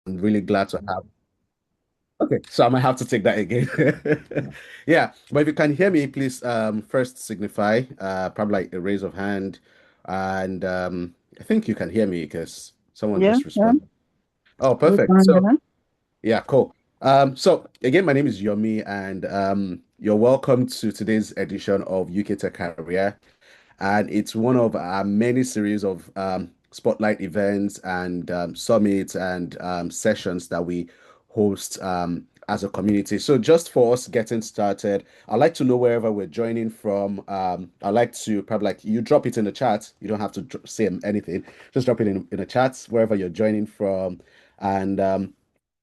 I'm really glad to have. Okay, so I might have to take that again. Yeah, but if you can hear me, please first signify, probably like a raise of hand. And I think you can hear me because someone Yeah, just yeah, responded. Oh, we perfect. can So hear. yeah, cool. So again, my name is Yomi, and you're welcome to today's edition of UK Tech Career. And it's one of our many series of spotlight events and summits and sessions that we host as a community. So just for us getting started, I'd like to know wherever we're joining from. I'd like to probably like you drop it in the chat. You don't have to say anything. Just drop it in the chat wherever you're joining from. And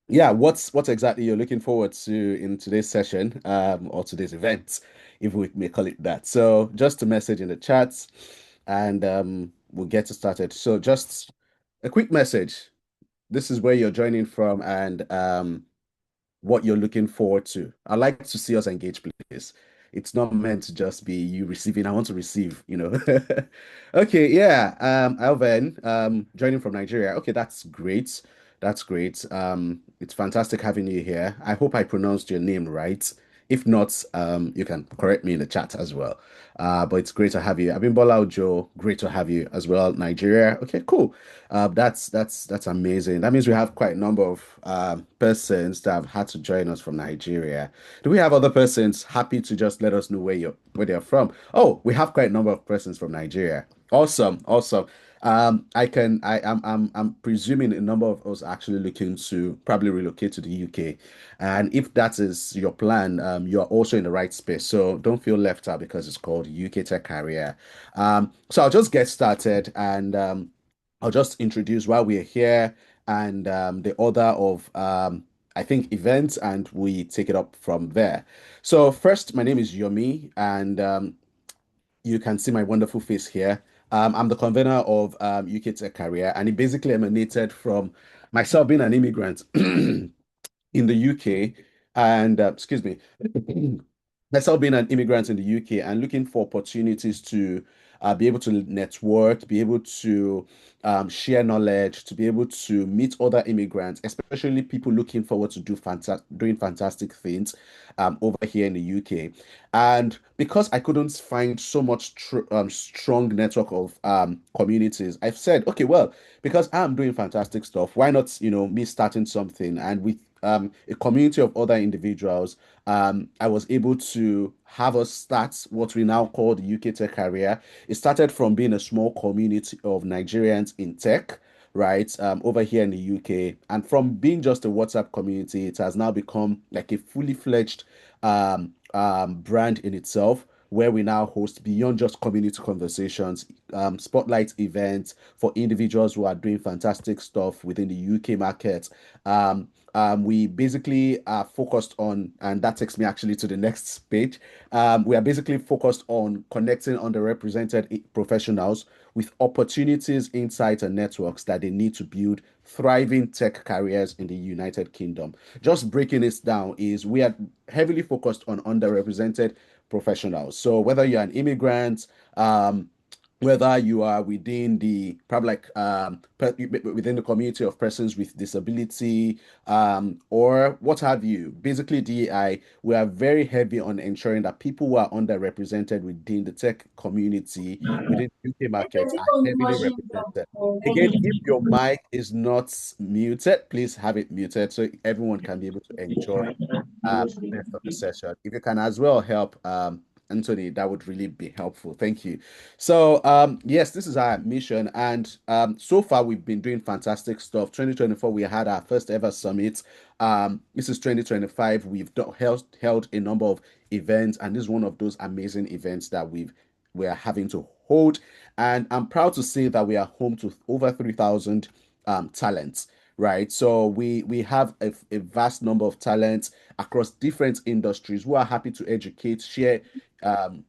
yeah, what's exactly you're looking forward to in today's session or today's event, if we may call it that. So just a message in the chat and we'll get started. So just a quick message. This is where you're joining from and what you're looking forward to. I'd like to see us engage, please. It's not meant to just be you receiving. I want to receive, you know. Okay, yeah. Alvin, joining from Nigeria. Okay, that's great. That's great. It's fantastic having you here. I hope I pronounced your name right. If not, you can correct me in the chat as well. But it's great to have you. Abimbola Ojo, great to have you as well. Nigeria. Okay, cool. That's amazing. That means we have quite a number of persons that have had to join us from Nigeria. Do we have other persons happy to just let us know where they're from? Oh, we have quite a number of persons from Nigeria. Awesome, awesome. I'm presuming a number of us are actually looking to probably relocate to the UK. And if that is your plan, you are also in the right space. So don't feel left out because it's called UK Tech Career. So I'll just get started and I'll just introduce why we're here and the order of I think events, and we take it up from there. So first, my name is Yomi, and you can see my wonderful face here. I'm the convener of UK Tech Career, and it basically emanated from myself being an immigrant in the UK, and excuse me, myself being an immigrant in the UK and looking for opportunities to be able to network, be able to share knowledge, to be able to meet other immigrants, especially people looking forward to doing fantastic things over here in the UK. And because I couldn't find so much strong network of communities, I've said, okay, well, because I'm doing fantastic stuff, why not, me starting something and with a community of other individuals I was able to have us start what we now call the UK Tech Career. It started from being a small community of Nigerians in tech, right, over here in the UK. And from being just a WhatsApp community, it has now become like a fully fledged brand in itself. Where we now host beyond just community conversations, spotlight events for individuals who are doing fantastic stuff within the UK market. We basically are focused on, and that takes me actually to the next page. We are basically focused on connecting underrepresented professionals with opportunities, insights, and networks that they need to build thriving tech careers in the United Kingdom. Just breaking this down is we are heavily focused on underrepresented professionals. So whether you're an immigrant, whether you are within the probably like within the community of persons with disability or what have you. Basically, DEI, we are very heavy on ensuring that people who are underrepresented within the tech community, within UK markets, are heavily represented. Again, if your mic is not muted, please have it muted so everyone can be able to enjoy the rest of the session. If you can as well help Anthony, that would really be helpful. Thank you. So, yes, this is our mission, and so far we've been doing fantastic stuff. 2024, we had our first ever summit. This is 2025. We've held a number of events, and this is one of those amazing events that we are having to hold. And I'm proud to say that we are home to over 3,000 talents. Right, so we have a vast number of talents across different industries who are happy to educate, share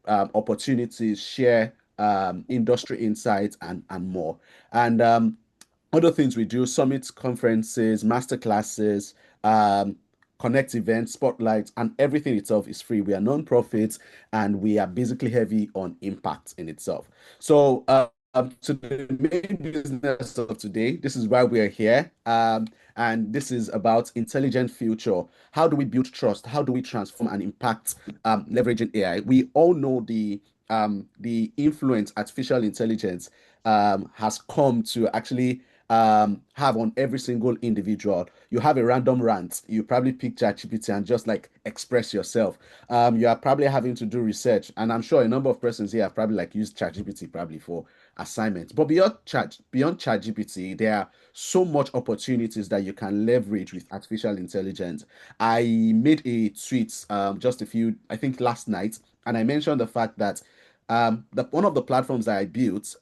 opportunities, share industry insights, and more. And other things we do, summits, conferences, master classes, um, connect events, spotlights, and everything itself is free. We are non-profits and we are basically heavy on impact in itself. So to the main business of today. This is why we are here. And this is about intelligent future. How do we build trust? How do we transform and impact leveraging AI? We all know the influence artificial intelligence has come to actually have on every single individual. You have a random rant, you probably pick ChatGPT and just like express yourself. You are probably having to do research, and I'm sure a number of persons here have probably like used ChatGPT probably for assignments. But beyond ChatGPT, there are so much opportunities that you can leverage with artificial intelligence. I made a tweet just a few, I think last night, and I mentioned the fact that one of the platforms that I built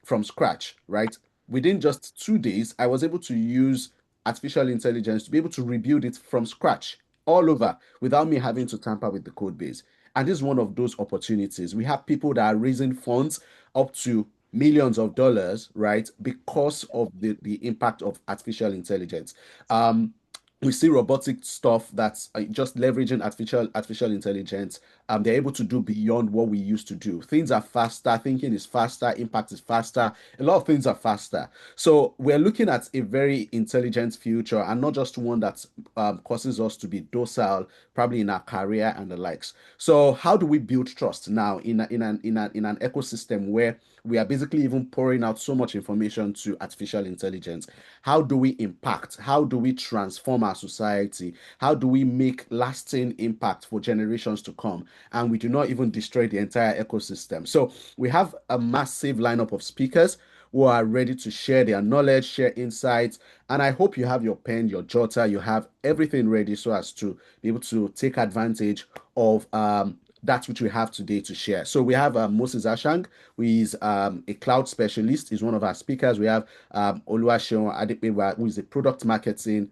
from scratch, right? Within just 2 days, I was able to use artificial intelligence to be able to rebuild it from scratch all over without me having to tamper with the code base. And this is one of those opportunities. We have people that are raising funds up to millions of dollars, right? Because of the impact of artificial intelligence. We see robotic stuff that's just leveraging artificial intelligence. They're able to do beyond what we used to do. Things are faster, thinking is faster, impact is faster. A lot of things are faster. So we're looking at a very intelligent future, and not just one that causes us to be docile, probably in our career and the likes. So how do we build trust now in an ecosystem where we are basically even pouring out so much information to artificial intelligence? How do we impact? How do we transform our society? How do we make lasting impact for generations to come? And we do not even destroy the entire ecosystem. So we have a massive lineup of speakers who are ready to share their knowledge, share insights. And I hope you have your pen, your jotter, you have everything ready so as to be able to take advantage of that which we have today to share. So we have Moses Ashang, who is a cloud specialist, is one of our speakers. We have Oluwaseun Adepewa, who is a product marketing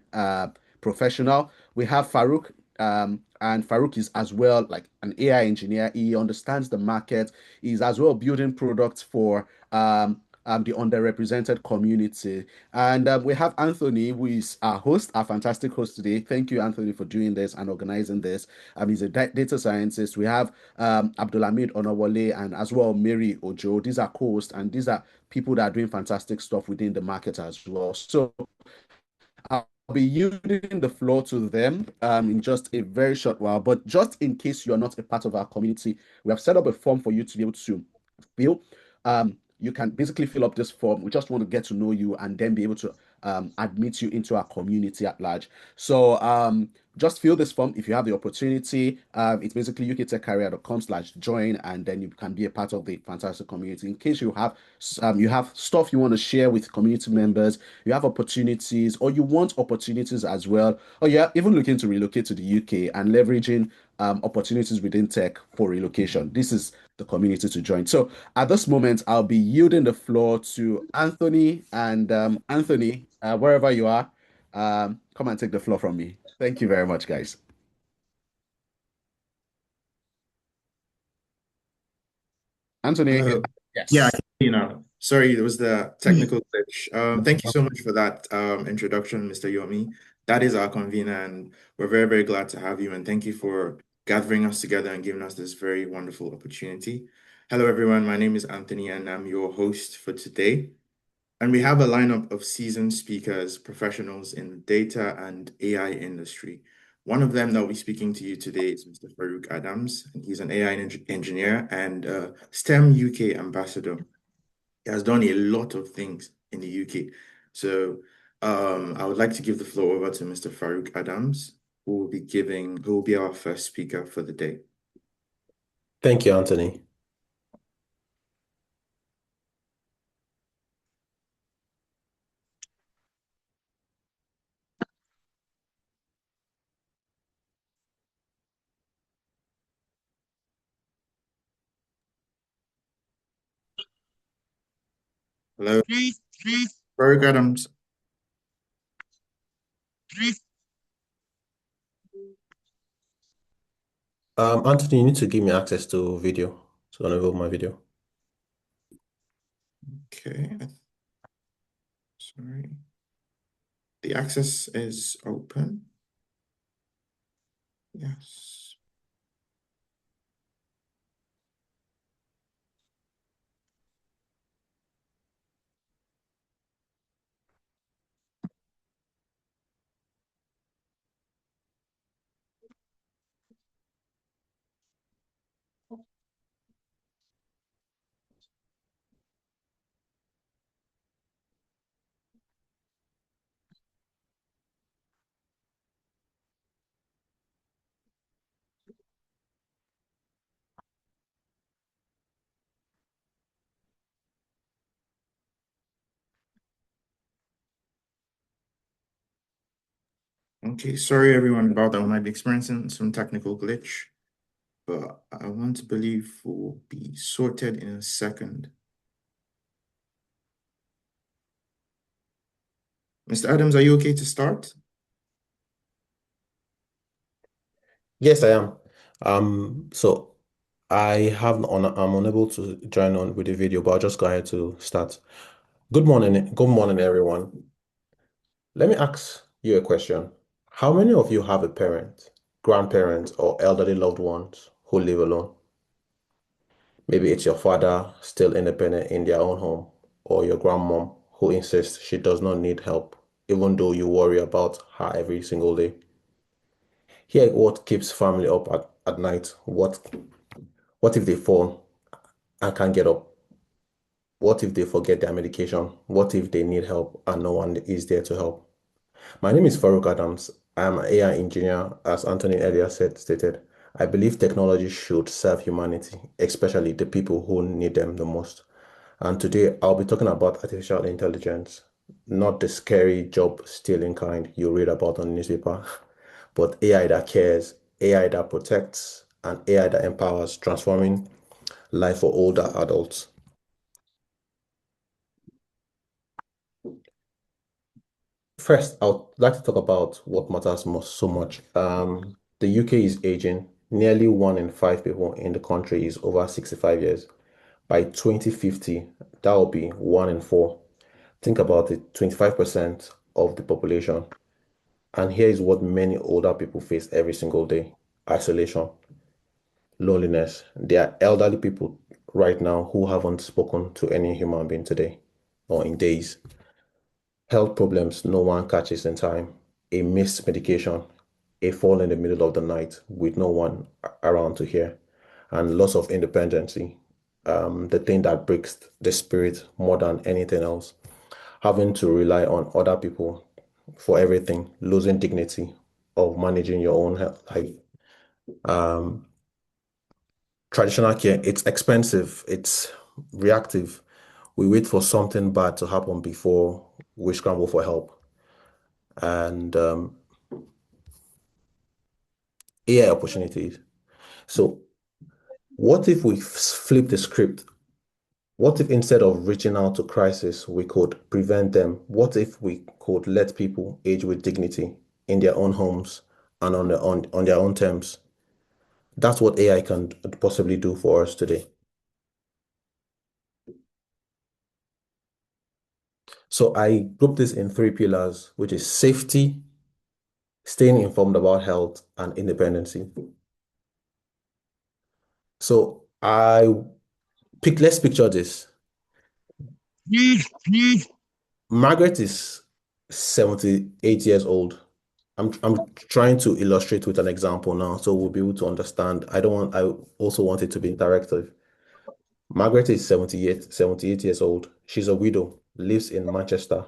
professional. We have Farouk, and Farouk is as well like an AI engineer. He understands the market. He's as well building products for the underrepresented community. And we have Anthony, who is our host, our fantastic host today. Thank you, Anthony, for doing this and organizing this. He's a data scientist. We have Abdulhamid Onawale and as well Mary Ojo. These are co-hosts, and these are people that are doing fantastic stuff within the market as well. So I'll be yielding the floor to them in just a very short while. But just in case you're not a part of our community, we have set up a form for you to be able to fill. You can basically fill up this form. We just want to get to know you and then be able to admit you into our community at large. So just fill this form if you have the opportunity. It's basically uktechcareer.com/join, and then you can be a part of the fantastic community. In case you have stuff you want to share with community members, you have opportunities, or you want opportunities as well, or you're even looking to relocate to the UK and leveraging opportunities within tech for relocation. This is the community to join. So at this moment, I'll be yielding the floor to Anthony. And Anthony, wherever you are, come and take the floor from me. Thank you very much, guys. Anthony, Yeah, I yes. can see you now. Sorry, there was the technical glitch. Thank you so much for that introduction, Mr. Yomi. That is our convener, and we're very, very glad to have you. And thank you for gathering us together and giving us this very wonderful opportunity. Hello, everyone. My name is Anthony, and I'm your host for today. And we have a lineup of seasoned speakers, professionals in the data and AI industry. One of them that will be speaking to you today is Mr. Farouk Adams, and he's an AI engineer and STEM UK ambassador. He has done a lot of things in the UK. So I would like to give the floor over to Mr. Farouk Adams, who will be our first speaker for the day. Thank you, Anthony. Hello, Farouk Adams. Anthony, you need to give me access to video so I can enable my video. Okay, sorry. The access is open. Yes. Okay, sorry everyone about that. We might be experiencing some technical glitch, but I want to believe we'll be sorted in a second. Mr. Adams, are you okay to start? Yes, I am. So I'm unable to join on with the video, but I'll just go ahead to start. Good morning, everyone. Let me ask you a question. How many of you have a parent, grandparent, or elderly loved ones who live alone? Maybe it's your father, still independent in their own home, or your grandmom who insists she does not need help, even though you worry about her every single day. Here, what keeps family up at night? What if they fall and can't get up? What if they forget their medication? What if they need help and no one is there to help? My name is Farouk Adams. I am an AI engineer, as Anthony earlier stated. I believe technology should serve humanity, especially the people who need them the most. And today I'll be talking about artificial intelligence, not the scary job stealing kind you read about on the newspaper, but AI that cares, AI that protects, and AI that empowers, transforming life for older adults. First, I would like to talk about what matters most so much. The UK is aging. Nearly 1 in 5 people in the country is over 65 years. By 2050, that will be 1 in 4. Think about it, 25% of the population. And here is what many older people face every single day: isolation, loneliness. There are elderly people right now who haven't spoken to any human being today or in days. Health problems no one catches in time, a missed medication, a fall in the middle of the night with no one around to hear, and loss of independency, the thing that breaks the spirit more than anything else. Having to rely on other people for everything, losing dignity of managing your own health. Like traditional care, it's expensive, it's reactive. We wait for something bad to happen before we scramble for help. And AI opportunities. So, what if we flip the script? What if instead of reaching out to crisis, we could prevent them? What if we could let people age with dignity in their own homes and on their own terms? That's what AI can possibly do for us today. So I group this in 3 pillars, which is safety, staying informed about health, and independency. So let's picture this. Margaret is 78 years old. I'm trying to illustrate with an example now, so we'll be able to understand. I also want it to be interactive. Margaret is 78 years old. She's a widow, lives in Manchester.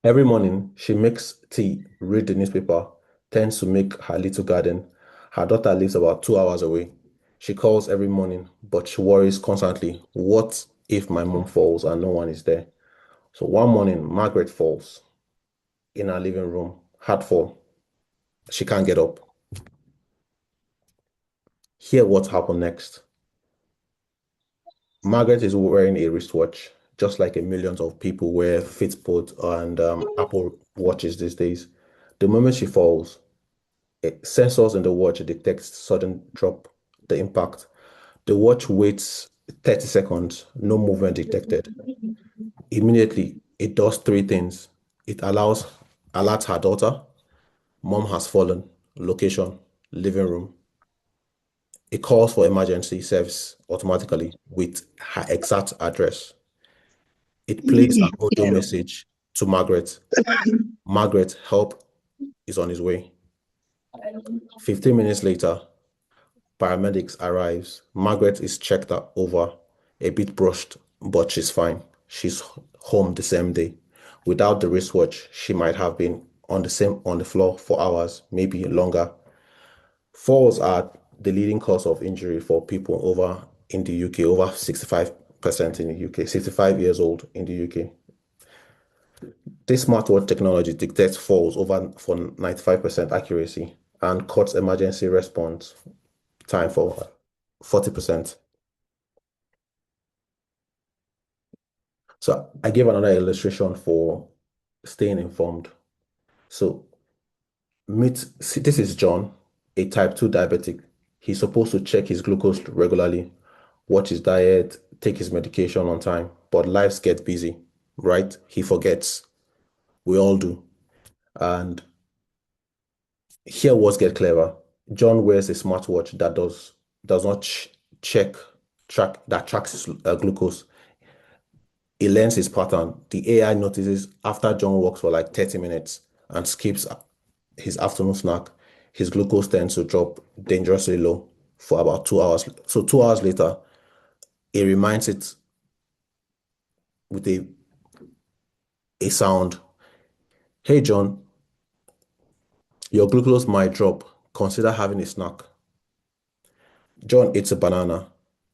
Every morning, she makes tea, read the newspaper, tends to make her little garden. Her daughter lives about 2 hours away. She calls every morning, but she worries constantly. What if my mom falls and no one is there? So one morning, Margaret falls in her living room, hard fall. She can't get up. Hear what happened next. Margaret is wearing a wristwatch, just like a millions of people wear Fitbit and Apple watches these days. The moment she falls, sensors in the watch detects sudden drop, the impact. The watch waits 30 seconds, no movement detected. Immediately, it does three things. It alerts her daughter, mom has fallen, location, living room. It calls for emergency service automatically with her exact address. It plays an audio message to Margaret. Margaret, help is on its way. 15 minutes later, paramedics arrives. Margaret is checked over, a bit brushed, but she's fine. She's home the same day. Without the wristwatch, she might have been on the floor for hours, maybe longer. Falls are the leading cause of injury for people over in the UK, over 65% in the UK, 65 years old in the UK. This smartwatch technology detects falls over for 95% accuracy and cuts emergency response time for 40%. So I gave another illustration for staying informed. So see, this is John, a type 2 diabetic. He's supposed to check his glucose regularly, watch his diet, take his medication on time, but lives get busy, right? He forgets. We all do. And here words get clever. John wears a smartwatch that does not check tracks his glucose. It learns his pattern. The AI notices after John walks for like 30 minutes and skips his afternoon snack, his glucose tends to drop dangerously low for about 2 hours. So 2 hours later, it reminds it with a sound. Hey John, your glucose might drop. Consider having a snack. John eats a banana.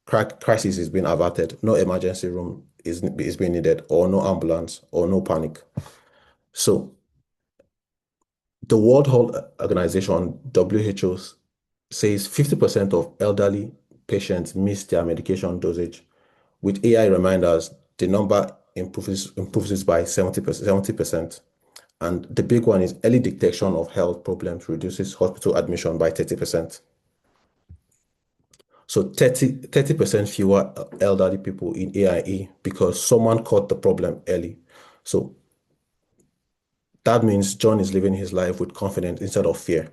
Crisis is being averted. No emergency room is being needed, or no ambulance, or no panic. So the World Health Organization, WHO, says 50% of elderly patients miss their medication dosage. With AI reminders, the number improves by 70%. And the big one is early detection of health problems reduces hospital admission by 30%. So 30% fewer elderly people in AIE because someone caught the problem early. So that means John is living his life with confidence instead of fear.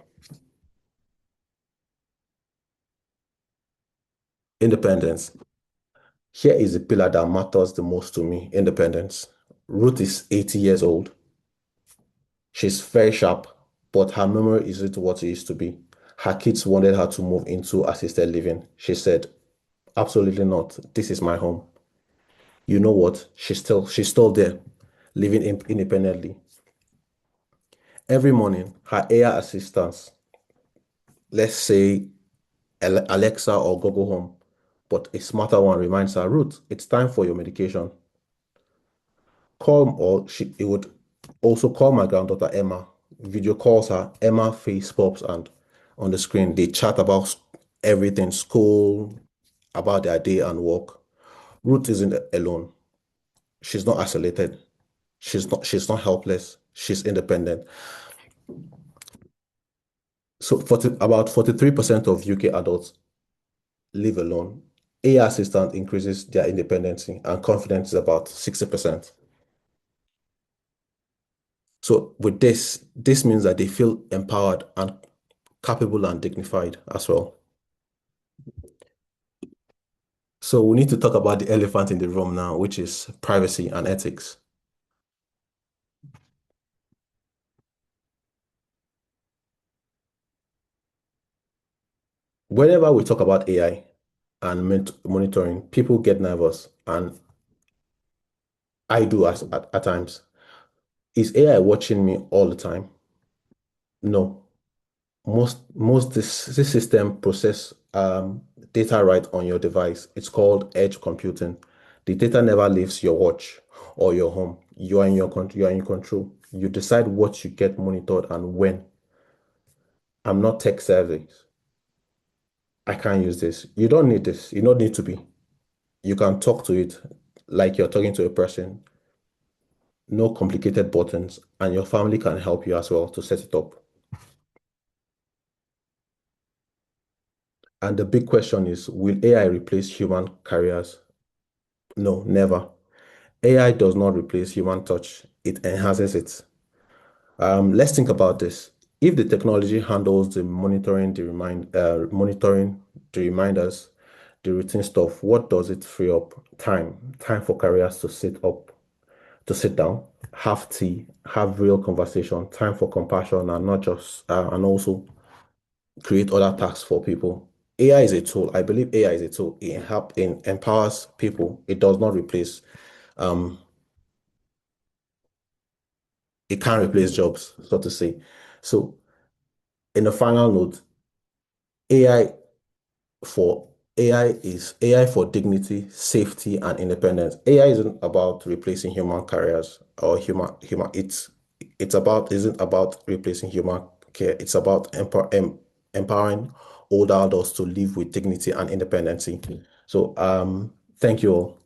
Independence. Here is the pillar that matters the most to me, independence. Ruth is 80 years old. She's very sharp, but her memory isn't what it used to be. Her kids wanted her to move into assisted living. She said, absolutely not. This is my home. You know what? She's still there, living independently. Every morning, her AI assistants, let's say Alexa or Google Home, but a smarter one reminds her, Ruth, it's time for your medication. It would also call my granddaughter Emma, video calls her, Emma face pops, and on the screen they chat about everything, school, about their day and work. Ruth isn't alone. She's not isolated. She's not helpless. She's independent. So about 43% of UK adults live alone. AI assistant increases their independence and confidence is about 60%. So with this means that they feel empowered and capable and dignified as well. So we need to talk about the elephant in the room now, which is privacy and ethics. Whenever we talk about AI and monitoring, people get nervous, and I do at times. Is AI watching me all the time? No. Most this system process data right on your device. It's called edge computing. The data never leaves your watch or your home. You are in control. You decide what you get monitored and when. I'm not tech savvy. I can't use this. You don't need this. You don't need to be. You can talk to it like you're talking to a person. No complicated buttons, and your family can help you as well to set it up. And the big question is, will AI replace human careers? No, never. AI does not replace human touch, it enhances it. Let's think about this. If the technology handles the monitoring, the reminders, the routine stuff, what does it free up? Time. Time for careers to sit down, have tea, have real conversation, time for compassion, and not just and also create other tasks for people. AI is a tool. I believe AI is a tool. It empowers people. It does not replace. Um, it can't replace jobs, so to say. So, in the final note, AI for AI is AI for dignity, safety, and independence. AI isn't about replacing human careers or human. It's about isn't about replacing human care. It's about empowering older adults to live with dignity and independence. So thank you all.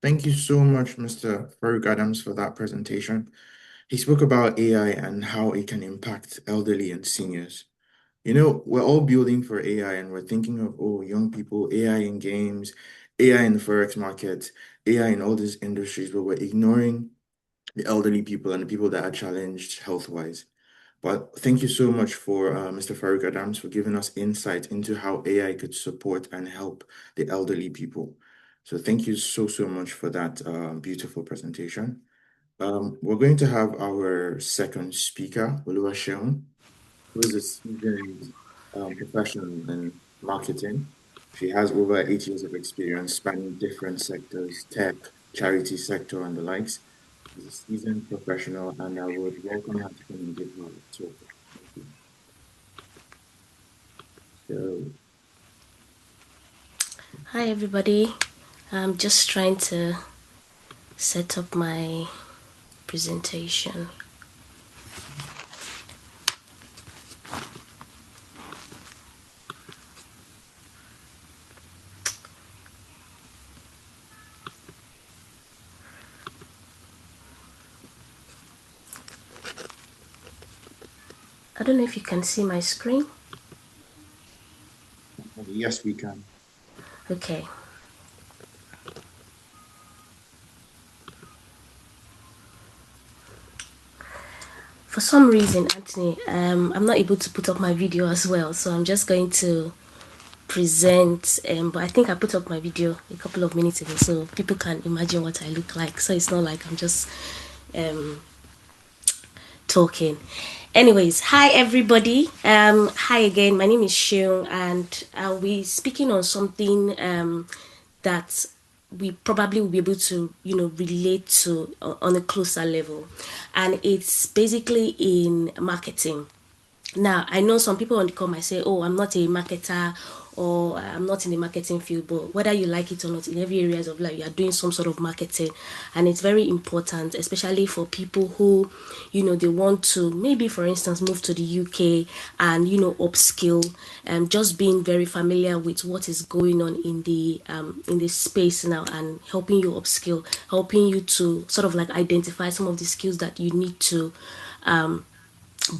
Thank you so much, Mr. Farouk Adams, for that presentation. He spoke about AI and how it can impact elderly and seniors. You know, we're all building for AI and we're thinking of, oh, young people, AI in games, AI in the Forex market, AI in all these industries, but we're ignoring the elderly people and the people that are challenged health-wise. But thank you so much for Mr. Farouk Adams for giving us insight into how AI could support and help the elderly people. So thank you so much for that beautiful presentation. We're going to have our second speaker, Oluwaseun, who is a seasoned professional in marketing. She has over 8 years of experience spanning different sectors, tech, charity sector, and the likes. She's a seasoned professional, and I would welcome her to come and give her a talk. Thank you. So, Hi everybody. I'm just trying to set up my presentation. I don't know if you can see my screen. yes, we can. Okay. For some reason, Anthony, I'm not able to put up my video as well, so I'm just going to present. But I think I put up my video a couple of minutes ago, so people can imagine what I look like. So it's not like I'm just talking. Anyways, hi everybody. Hi again. My name is Sheung, and I'll be speaking on something that we probably will be able to, relate to on a closer level, and it's basically in marketing. Now, I know some people on the call might say, oh, I'm not a marketer or I'm not in the marketing field, but whether you like it or not, in every areas of life, you are doing some sort of marketing. And it's very important, especially for people who, they want to maybe, for instance, move to the UK and, upskill, and just being very familiar with what is going on in the space now and helping you upskill, helping you to sort of like identify some of the skills that you need to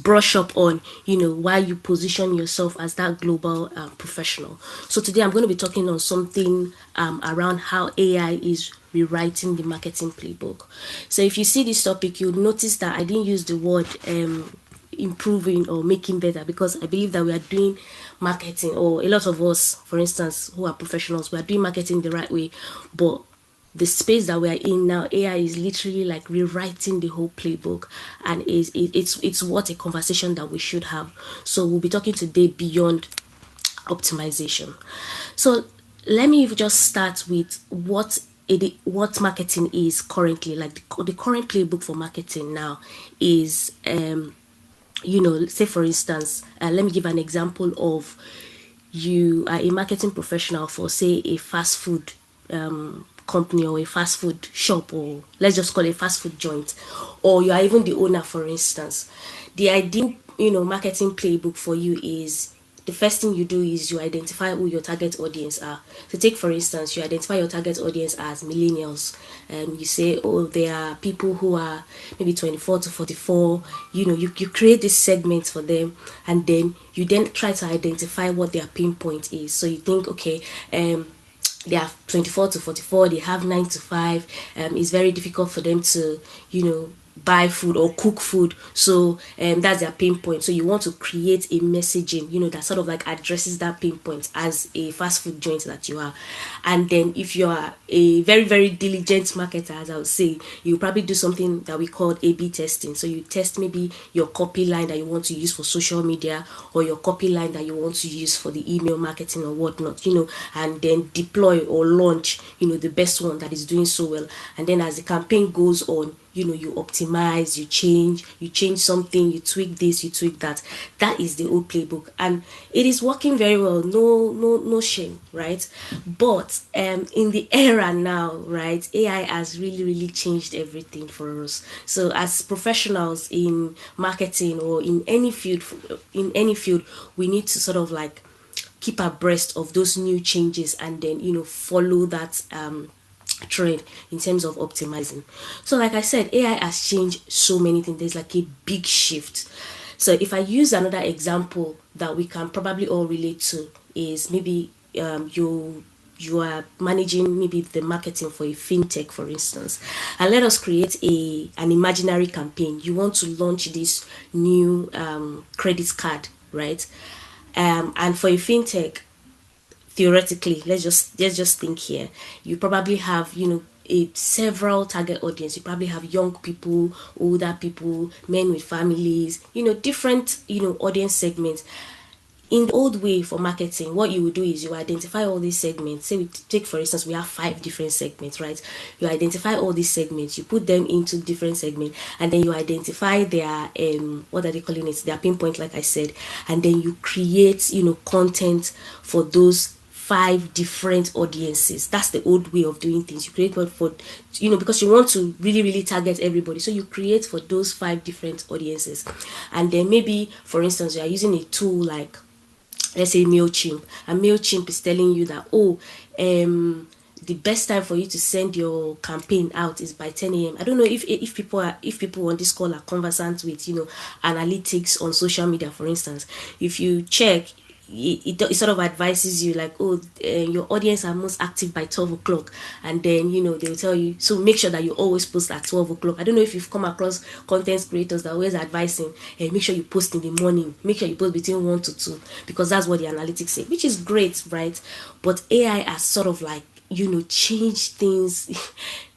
brush up on, while you position yourself as that global professional. So today I'm going to be talking on something around how AI is rewriting the marketing playbook. So if you see this topic, you'll notice that I didn't use the word improving or making better, because I believe that we are doing marketing, or a lot of us, for instance, who are professionals, we are doing marketing the right way, but the space that we are in now, AI is literally like rewriting the whole playbook, and it's what a conversation that we should have. So we'll be talking today beyond optimization. So let me just start with what marketing is currently. Like the current playbook for marketing now is say for instance, let me give an example of, you are a marketing professional for, say, a fast food company or a fast food shop, or let's just call it a fast food joint, or you are even the owner, for instance. The ideal marketing playbook for you is, the first thing you do is you identify who your target audience are. So take for instance, you identify your target audience as millennials, and you say, oh, there are people who are maybe 24 to 44. You create this segment for them, and then you then try to identify what their pain point is. So you think, okay, they are 24 to 44, they have 9 to 5. It's very difficult for them to buy food or cook food, so that's their pain point. So you want to create a messaging that sort of like addresses that pain point as a fast food joint that you are. And then if you are a very very diligent marketer, as I would say, you probably do something that we call A/B testing. So you test maybe your copy line that you want to use for social media, or your copy line that you want to use for the email marketing or whatnot, and then deploy or launch the best one that is doing so well. And then as the campaign goes on, you optimize, you change something, you tweak this, you tweak that. That is the old playbook, and it is working very well. No shame, right? But in the era now, right, AI has really changed everything for us. So as professionals in marketing or in any field, we need to sort of like keep abreast of those new changes, and then follow that trend in terms of optimizing. So like I said, AI has changed so many things. There's like a big shift. So if I use another example that we can probably all relate to, is maybe you are managing maybe the marketing for a fintech, for instance, and let us create an imaginary campaign. You want to launch this new credit card, right? And for a fintech, theoretically, let's just think here. You probably have a several target audience. You probably have young people, older people, men with families, different audience segments. In the old way for marketing, what you would do is you identify all these segments. Say we take, for instance, we have 5 different segments, right? You identify all these segments, you put them into different segments, and then you identify their what are they calling it, their pinpoint, like I said, and then you create content for those 5 different audiences. That's the old way of doing things. You create one for because you want to really target everybody, so you create for those 5 different audiences. And then maybe, for instance, you are using a tool like, let's say, MailChimp, and MailChimp is telling you that, the best time for you to send your campaign out is by 10 a.m. I don't know if people on this call are conversant with analytics on social media, for instance. If you check, it sort of advises you like, your audience are most active by 12 o'clock, and then they'll tell you, so make sure that you always post at 12 o'clock. I don't know if you've come across content creators that are always advising, make sure you post in the morning, make sure you post between 1 to 2, because that's what the analytics say, which is great, right? But AI has sort of like changed things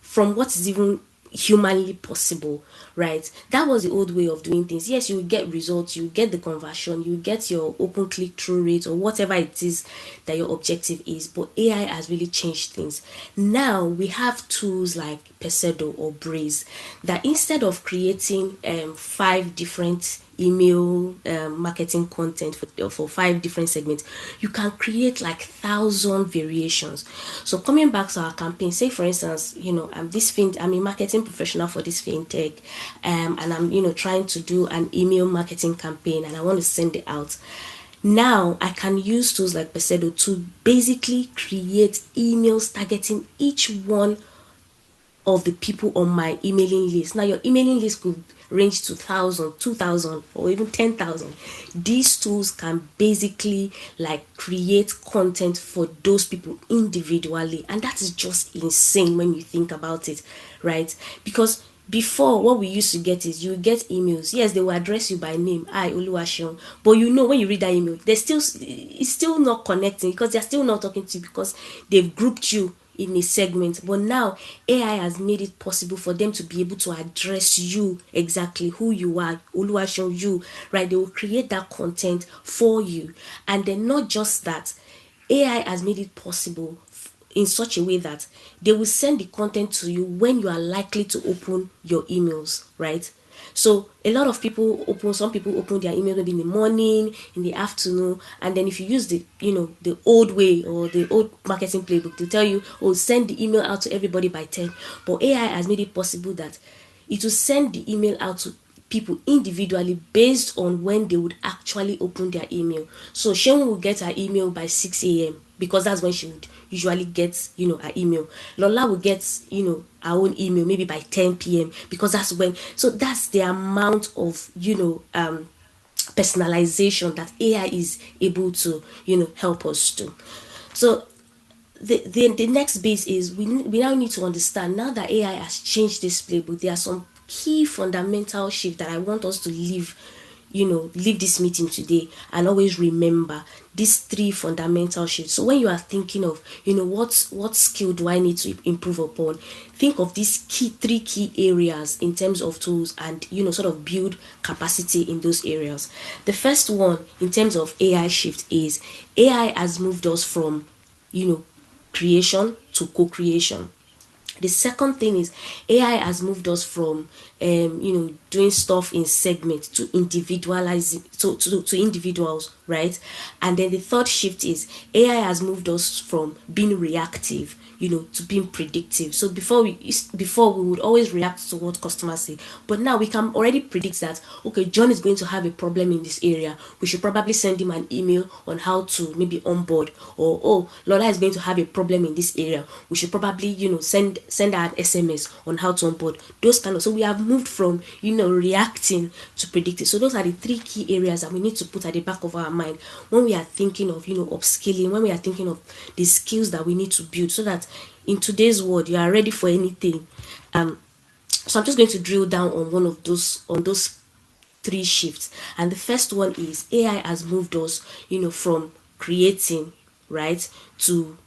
from what is even humanly possible, right? That was the old way of doing things. Yes, you will get results, you get the conversion, you get your open click through rate, or whatever it is that your objective is, but AI has really changed things. Now we have tools like Percedo or Braze that, instead of creating 5 different email marketing content for 5 different segments, you can create like 1,000 variations. So coming back to our campaign, say for instance, I'm a marketing professional for this fintech, and I'm trying to do an email marketing campaign, and I want to send it out. Now I can use tools like Percedo to basically create emails targeting each one of the people on my emailing list. Now your emailing list could range to 1,000, 2,000, or even 10,000. These tools can basically like create content for those people individually, and that is just insane when you think about it, right? Because before, what we used to get is you get emails. Yes, they will address you by name, I Oluwaseun, but when you read that email, it's still not connecting, because they're still not talking to you, because they've grouped you in a segment. But now AI has made it possible for them to be able to address you exactly, who you are, Oluwaseun, you, right? They will create that content for you. And then not just that, AI has made it possible in such a way that they will send the content to you when you are likely to open your emails, right? So some people open their email maybe in the morning, in the afternoon, and then if you use the old way or the old marketing playbook, to tell you, send the email out to everybody by 10. But AI has made it possible that it will send the email out to people individually based on when they would actually open their email. So Sheun will get her email by 6 a.m. because that's when she would usually get her email. Lola will get her own email maybe by 10 p.m. because that's when. So that's the amount of personalization that AI is able to help us do. So the next base is we now need to understand, now that AI has changed this playbook, there are some key fundamental shift that I want us to leave this meeting today and always remember these 3 fundamental shifts. So when you are thinking of what skill do I need to improve upon, think of these 3 key areas in terms of tools, and sort of build capacity in those areas. The first one in terms of AI shift is AI has moved us from creation to co-creation. The second thing is AI has moved us from doing stuff in segments to individualizing to individuals, right? And then the third shift is AI has moved us from being reactive, to being predictive. So before we would always react to what customers say, but now we can already predict that, okay, John is going to have a problem in this area. We should probably send him an email on how to maybe onboard, or oh, Lola is going to have a problem in this area. We should probably send her an SMS on how to onboard. Those kind of, so we have moved from reacting to predicting. So those are the three key areas that we need to put at the back of our mind when we are thinking of upskilling, when we are thinking of the skills that we need to build, so that in today's world you are ready for anything. So I'm just going to drill down on one of those three shifts. And the first one is AI has moved us, from creating, right, to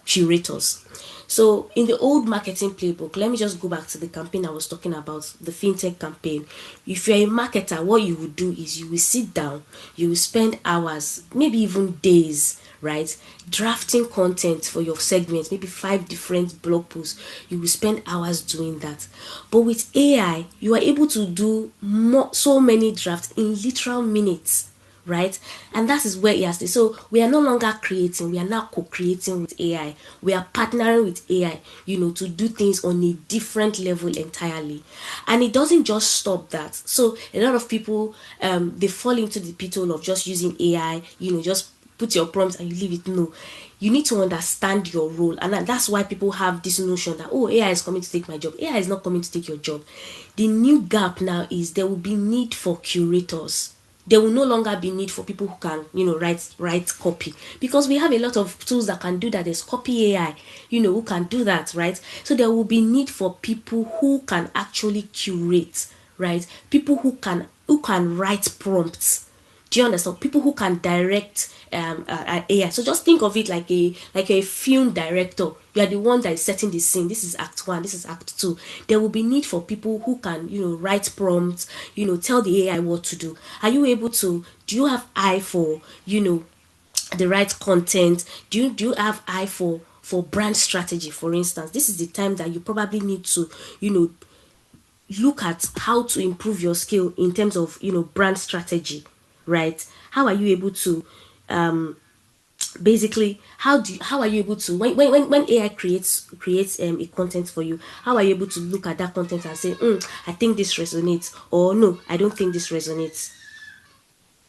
curators. So in the old marketing playbook, let me just go back to the campaign I was talking about, the fintech campaign. If you're a marketer, what you would do is you will sit down, you will spend hours, maybe even days, right, drafting content for your segment, maybe 5 different blog posts. You will spend hours doing that. But with AI, you are able to do so many drafts in literal minutes, right? And that is where it has to. So we are no longer creating, we are now co-creating with AI. We are partnering with AI, to do things on a different level entirely. And it doesn't just stop that. So a lot of people, they fall into the pitfall of just using AI, just put your prompts and you leave it. No, you need to understand your role. And that's why people have this notion that, oh, AI is coming to take my job. AI is not coming to take your job. The new gap now is there will be need for curators. There will no longer be need for people who can, write copy, because we have a lot of tools that can do that. There's copy AI, who can do that, right? So there will be need for people who can actually curate, right? People who can write prompts. Do you understand? People who can direct AI. So just think of it like a film director. You are the one that is setting the scene. This is act 1, this is act 2. There will be need for people who can write prompts, tell the AI what to do. Are you able to, do you have eye for the right content? Do you have eye for brand strategy? For instance, this is the time that you probably need to look at how to improve your skill in terms of brand strategy, right? How are you able to basically, how are you able to, when AI creates a content for you, how are you able to look at that content and say, I think this resonates, or no, I don't think this resonates,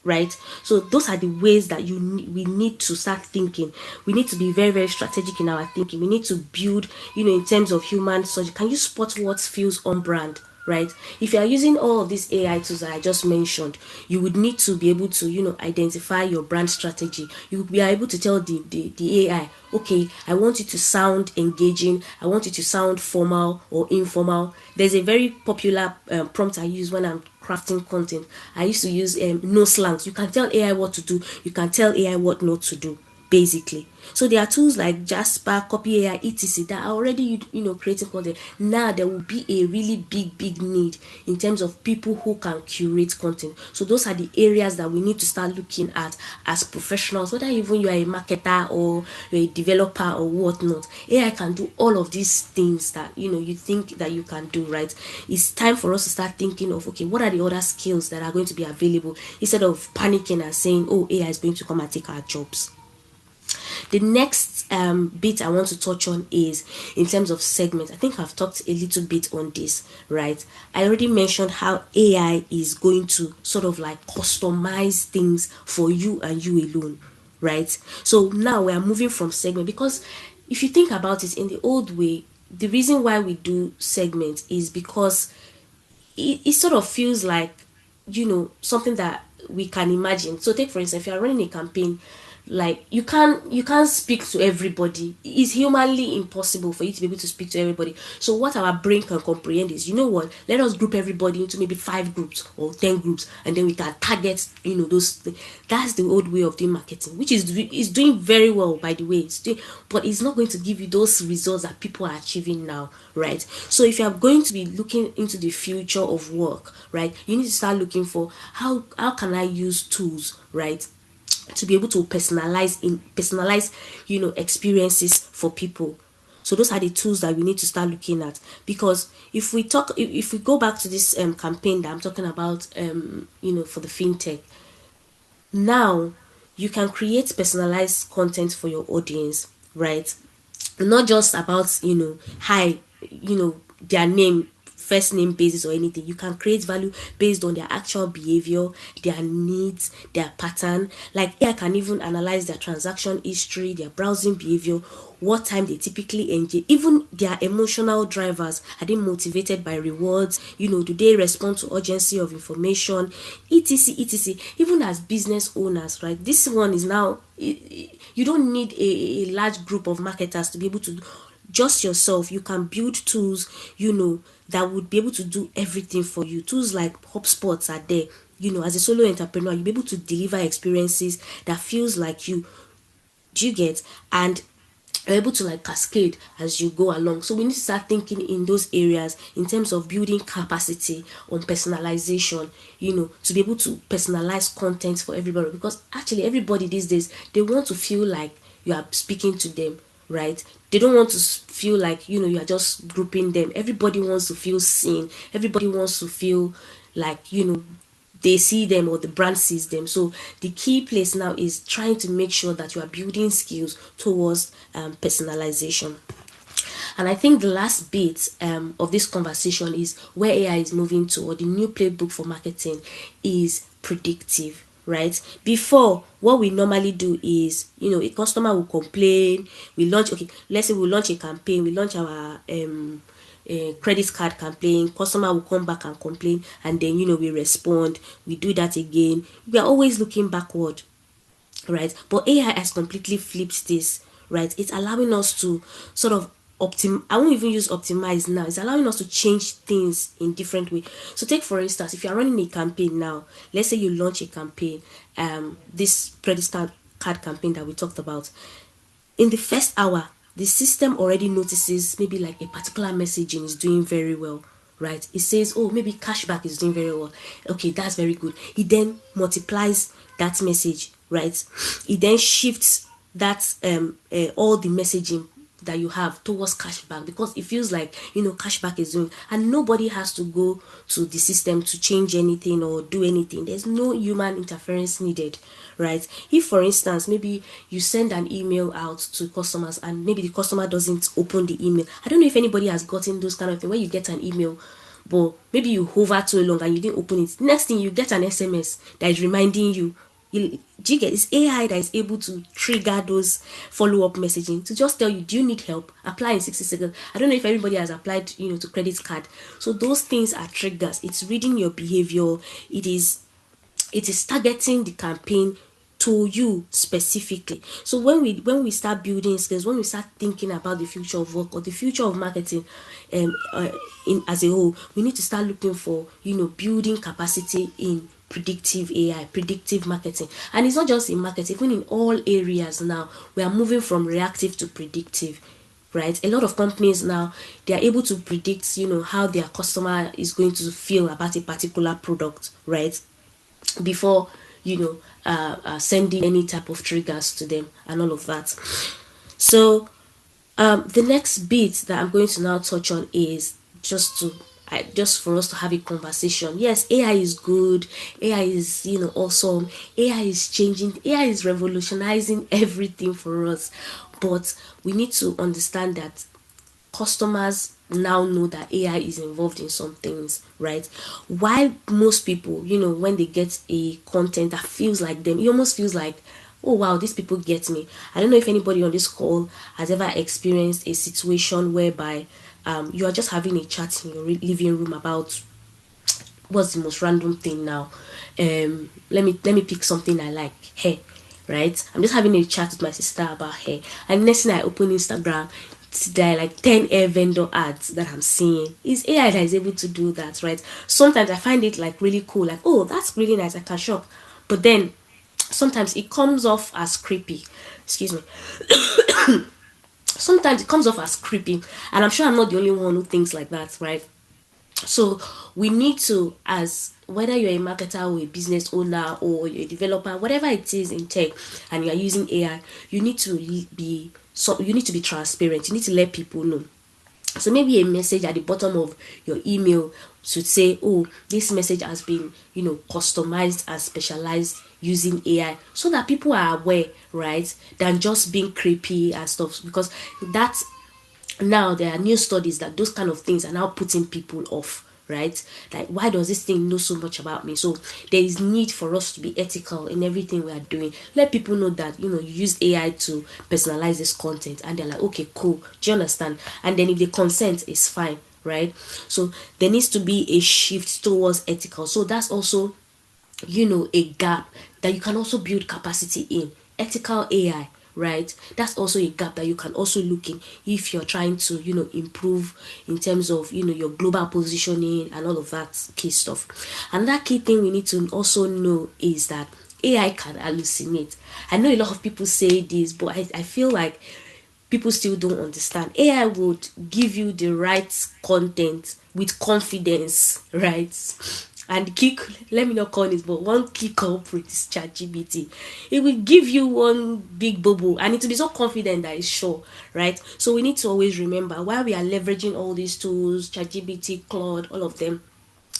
right? So those are the ways that we need to start thinking. We need to be very, very strategic in our thinking. We need to build, in terms of human search. Can you spot what feels on brand, right? If you are using all of these AI tools that I just mentioned, you would need to be able to identify your brand strategy. You would be able to tell the AI, okay, I want you to sound engaging, I want you to sound formal or informal. There's a very popular prompt I use when I'm crafting content. I used to use no slangs. You can tell AI what to do, you can tell AI what not to do, basically. So there are tools like Jasper, Copy AI, etc. that are already creating content. Now there will be a really big need in terms of people who can curate content. So those are the areas that we need to start looking at as professionals, whether even you are a marketer or you're a developer or whatnot. AI can do all of these things that you think that you can do, right? It's time for us to start thinking of, okay, what are the other skills that are going to be available, instead of panicking and saying, oh, AI is going to come and take our jobs. The next bit I want to touch on is in terms of segments. I think I've talked a little bit on this, right? I already mentioned how AI is going to sort of like customize things for you and you alone, right? So now we are moving from segment, because if you think about it, in the old way, the reason why we do segments is because it sort of feels like something that we can imagine. So take for instance, if you are running a campaign, like you can't speak to everybody. It's humanly impossible for you to be able to speak to everybody. So what our brain can comprehend is, what, let us group everybody into maybe 5 groups or 10 groups, and then we can target those things. That's the old way of doing marketing, which is doing very well, by the way. But it's not going to give you those results that people are achieving now, right? So if you are going to be looking into the future of work, right, you need to start looking for how can I use tools, right, to be able to personalize experiences for people. So those are the tools that we need to start looking at, because if we go back to this campaign that I'm talking about, for the fintech, now you can create personalized content for your audience, right? Not just about hi, their name, first name basis or anything. You can create value based on their actual behavior, their needs, their pattern. Like AI can even analyze their transaction history, their browsing behavior, what time they typically engage, even their emotional drivers. Are they motivated by rewards? Do they respond to urgency of information, etc, etc. Even as business owners, right? This one is now, you don't need a large group of marketers to be able to, just yourself, you can build tools, that would be able to do everything for you. Tools like HubSpots are there. As a solo entrepreneur, you'll be able to deliver experiences that feels like you. Do you get? And you're able to like cascade as you go along. So we need to start thinking in those areas in terms of building capacity on personalization, to be able to personalize content for everybody, because actually everybody these days, they want to feel like you are speaking to them, right? They don't want to feel like you are just grouping them. Everybody wants to feel seen. Everybody wants to feel like they see them or the brand sees them. So the key place now is trying to make sure that you are building skills towards personalization. And I think the last bit of this conversation is where AI is moving to, or the new playbook for marketing is predictive, right? Before, what we normally do is, a customer will complain, let's say we launch a campaign, we launch our credit card campaign, customer will come back and complain, and then we respond, we do that again. We are always looking backward, right? But AI has completely flipped this, right? It's allowing us to sort of I won't even use optimize now. It's allowing us to change things in different way. So take for instance, if you're running a campaign now, let's say you launch a campaign, this credit card campaign that we talked about. In the first hour, the system already notices maybe like a particular messaging is doing very well, right? It says, oh, maybe cashback is doing very well. Okay, that's very good. It then multiplies that message, right? It then shifts that all the messaging that you have towards cashback, because it feels like cashback is doing, and nobody has to go to the system to change anything or do anything. There's no human interference needed, right? If for instance maybe you send an email out to customers and maybe the customer doesn't open the email, I don't know if anybody has gotten those kind of things where you get an email but maybe you hover too long and you didn't open it. Next thing, you get an SMS that is reminding you. Do you get? It's AI that is able to trigger those follow-up messaging to just tell you, do you need help? Apply in 60 seconds. I don't know if everybody has applied to credit card. So those things are triggers. It's reading your behavior. It is targeting the campaign to you specifically. So when we start building skills, when we start thinking about the future of work or the future of marketing in as a whole, we need to start looking for building capacity in predictive AI, predictive marketing. And it's not just in marketing, even in all areas now, we are moving from reactive to predictive, right? A lot of companies now, they are able to predict, how their customer is going to feel about a particular product, right? Before, sending any type of triggers to them and all of that. So, the next bit that I'm going to now touch on is just for us to have a conversation. Yes, AI is good. AI is, awesome. AI is changing. AI is revolutionizing everything for us. But we need to understand that customers now know that AI is involved in some things, right? While most people, when they get a content that feels like them, it almost feels like, oh wow, these people get me. I don't know if anybody on this call has ever experienced a situation whereby you are just having a chat in your living room about what's the most random thing now. Let me pick something I like, hair, right? I'm just having a chat with my sister about hair, and next thing I open Instagram, there are like 10 hair vendor ads that I'm seeing. It's AI that is able to do that, right? Sometimes I find it like really cool, like, oh, that's really nice, I can shop. But then sometimes it comes off as creepy. Excuse me. Sometimes it comes off as creepy, and I'm sure I'm not the only one who thinks like that, right? So we need to, as whether you're a marketer or a business owner or you're a developer, whatever it is in tech, and you're using AI, you need to be so you need to be transparent. You need to let people know. So maybe a message at the bottom of your email should say, oh, this message has been, customized and specialized using AI, so that people are aware, right? Than just being creepy and stuff. Because that's, now there are new studies that those kind of things are now putting people off, right? Like, why does this thing know so much about me? So there is need for us to be ethical in everything we are doing. Let people know that, you use AI to personalize this content, and they're like, okay, cool, do you understand? And then if they consent, it's fine, right? So there needs to be a shift towards ethical. So that's also, a gap that you can also build capacity in. Ethical AI, right? That's also a gap that you can also look in if you're trying to, improve in terms of, your global positioning and all of that key stuff. And that key thing we need to also know is that AI can hallucinate. I know a lot of people say this, but I feel like people still don't understand. AI would give you the right content with confidence, right? And key, let me not call it, but one key culprit is ChatGPT. It will give you one big bubble, and it will be so confident that it's sure, right? So we need to always remember, while we are leveraging all these tools, ChatGPT, Claude, all of them,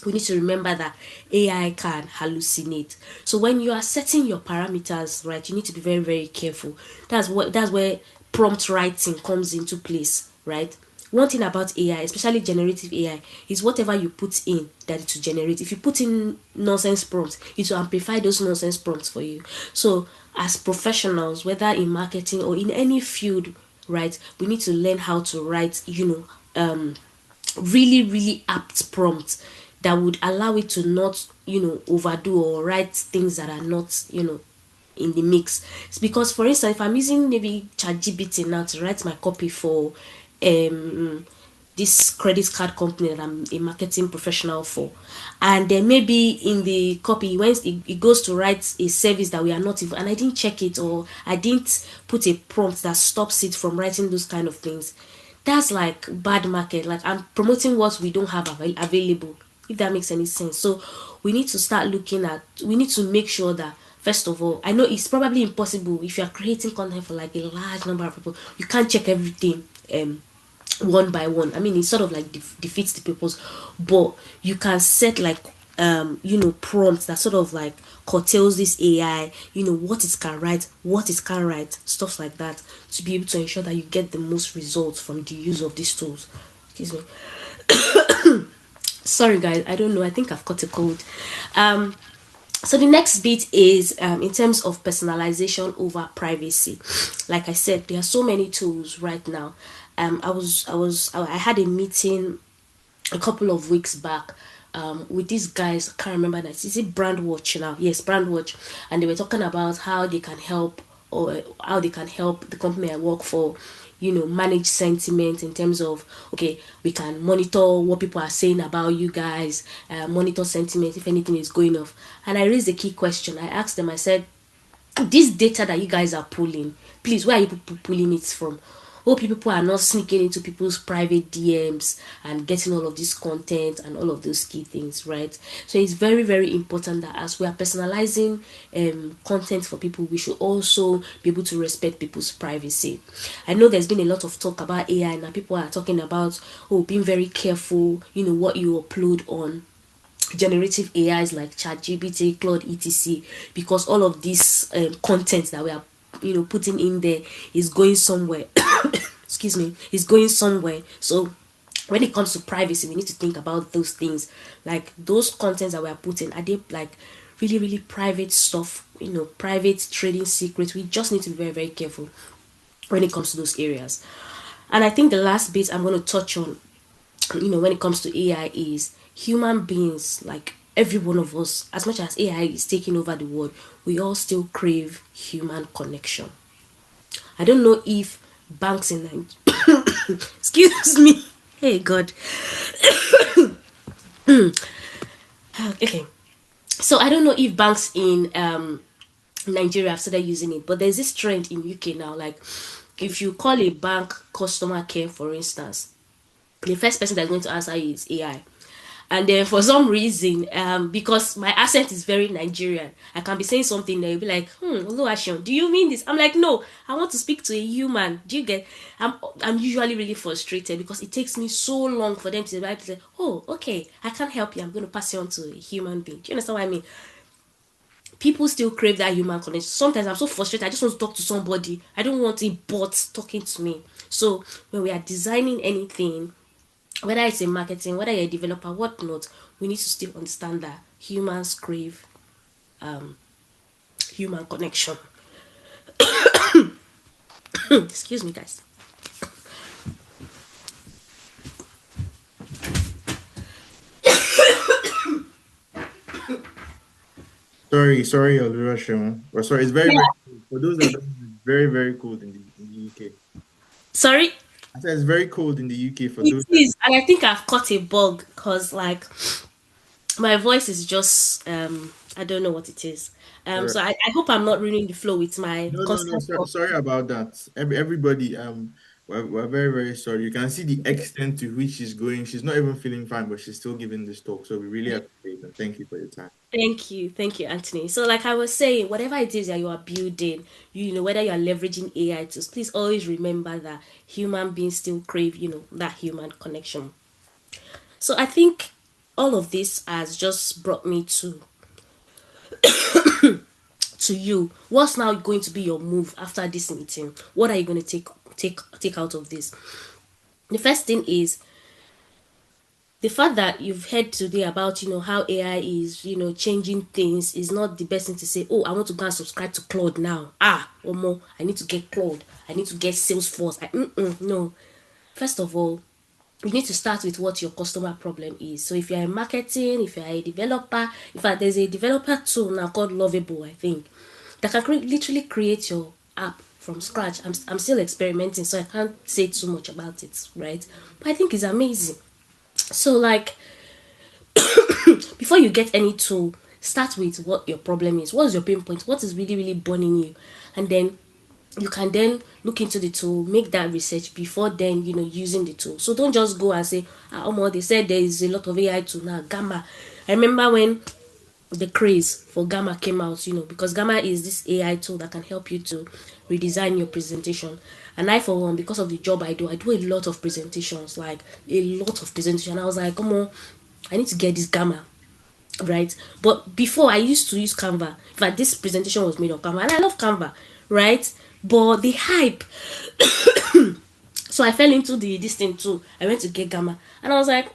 we need to remember that AI can hallucinate. So when you are setting your parameters, right, you need to be very, very careful. That's where prompt writing comes into place, right? One thing about AI, especially generative AI, is whatever you put in that it will generate. If you put in nonsense prompts, it will amplify those nonsense prompts for you. So as professionals, whether in marketing or in any field, right, we need to learn how to write, really, really apt prompts that would allow it to not, overdo or write things that are not, in the mix. It's because, for instance, if I'm using maybe ChatGPT now to write my copy for this credit card company that I'm a marketing professional for, and then maybe in the copy when it goes to write a service that we are not even, and I didn't check it, or I didn't put a prompt that stops it from writing those kind of things, that's like bad market. Like, I'm promoting what we don't have available, if that makes any sense. So we need to start looking at, we need to make sure that, first of all, I know it's probably impossible if you're creating content for like a large number of people, you can't check everything one by one. I mean, it sort of like defeats the purpose, but you can set like prompts that sort of like curtails this AI, what it can write, what it can't write, stuff like that, to be able to ensure that you get the most results from the use of these tools. Excuse me. Sorry guys, I don't know, I think I've caught a cold. So the next bit is in terms of personalization over privacy. Like I said, there are so many tools right now. I had a meeting a couple of weeks back with these guys. I can't remember that. Is it Brandwatch now? Yes, Brandwatch. And they were talking about how they can help, or how they can help the company I work for, manage sentiment in terms of, okay, we can monitor what people are saying about you guys, monitor sentiment if anything is going off. And I raised a key question. I asked them, I said, this data that you guys are pulling, please, where are you pulling it from? Hope people are not sneaking into people's private DMs and getting all of this content and all of those key things, right? So it's very, very important that as we are personalizing content for people, we should also be able to respect people's privacy. I know there's been a lot of talk about AI, and people are talking about, being very careful, what you upload on generative AIs like ChatGPT, Claude, etc., because all of this content that we are putting in there is going somewhere. Excuse me, is going somewhere. So when it comes to privacy, we need to think about those things. Like, those contents that we are putting, are they like really, really private stuff, private trading secrets? We just need to be very, very careful when it comes to those areas. And I think the last bit I'm going to touch on, when it comes to AI, is human beings. Like, every one of us, as much as AI is taking over the world, we all still crave human connection. I don't know if banks in Nigeria, excuse me, hey God. Okay, so I don't know if banks in Nigeria have started using it, but there's this trend in UK now. Like, if you call a bank customer care, for instance, the first person that's going to answer you is AI. And then for some reason, because my accent is very Nigerian, I can be saying something and you'll be like, Oluwaseun, do you mean this? I'm like, no, I want to speak to a human. Do you get? I'm usually really frustrated because it takes me so long for them to say, oh, okay, I can't help you. I'm going to pass you on to a human being. Do you understand what I mean? People still crave that human connection. Sometimes I'm so frustrated. I just want to talk to somebody. I don't want a bot talking to me. So when we are designing anything, whether it's in marketing, whether you're a developer, whatnot, we need to still understand that humans crave human connection. Excuse me, guys. Sorry, Oluwaseun. Well, sorry, it's very, very cold. For those that don't know, it's very, very cold in the UK. Sorry? I said it's very cold in the UK for It those is, and I think I've caught a bug because, like, my voice is just, I don't know what it is. that. So I hope I'm not ruining the flow with my No. constant talk. Sorry about that. Everybody, we're very, very sorry. You can see the extent to which she's going. She's not even feeling fine, but she's still giving this talk. So we really appreciate it. Thank you for your time. Thank you, Anthony. So, like I was saying, whatever it is that you are building, whether you are leveraging AI tools, please always remember that human beings still crave, that human connection. So, I think all of this has just brought me to you. What's now going to be your move after this meeting? What are you going to take out of this? The first thing is the fact that you've heard today about how AI is changing things is not the best thing to say, oh, I want to go and subscribe to Claude now. Or more, I need to get Claude, I need to get Salesforce. No. First of all, you need to start with what your customer problem is. So if you're in marketing, if you're a developer, in fact, there's a developer tool now called Lovable, I think, that can literally create your app from scratch. I'm still experimenting, so I can't say too much about it, right? But I think it's amazing. So, like, before you get any tool, start with what your problem is. What is your pain point? What is really, really burning you? And then you can then look into the tool, make that research before then, using the tool. So don't just go and say, they said there is a lot of AI tool now, Gamma. I remember when the craze for Gamma came out, because Gamma is this AI tool that can help you to redesign your presentation. And I, for one, because of the job I do a lot of presentations, like a lot of presentations. I was like, come on, I need to get this Gamma, right? But before, I used to use Canva. In fact, this presentation was made on Canva, and I love Canva, right? But the hype, so I fell into this thing too. I went to get Gamma, and I was like,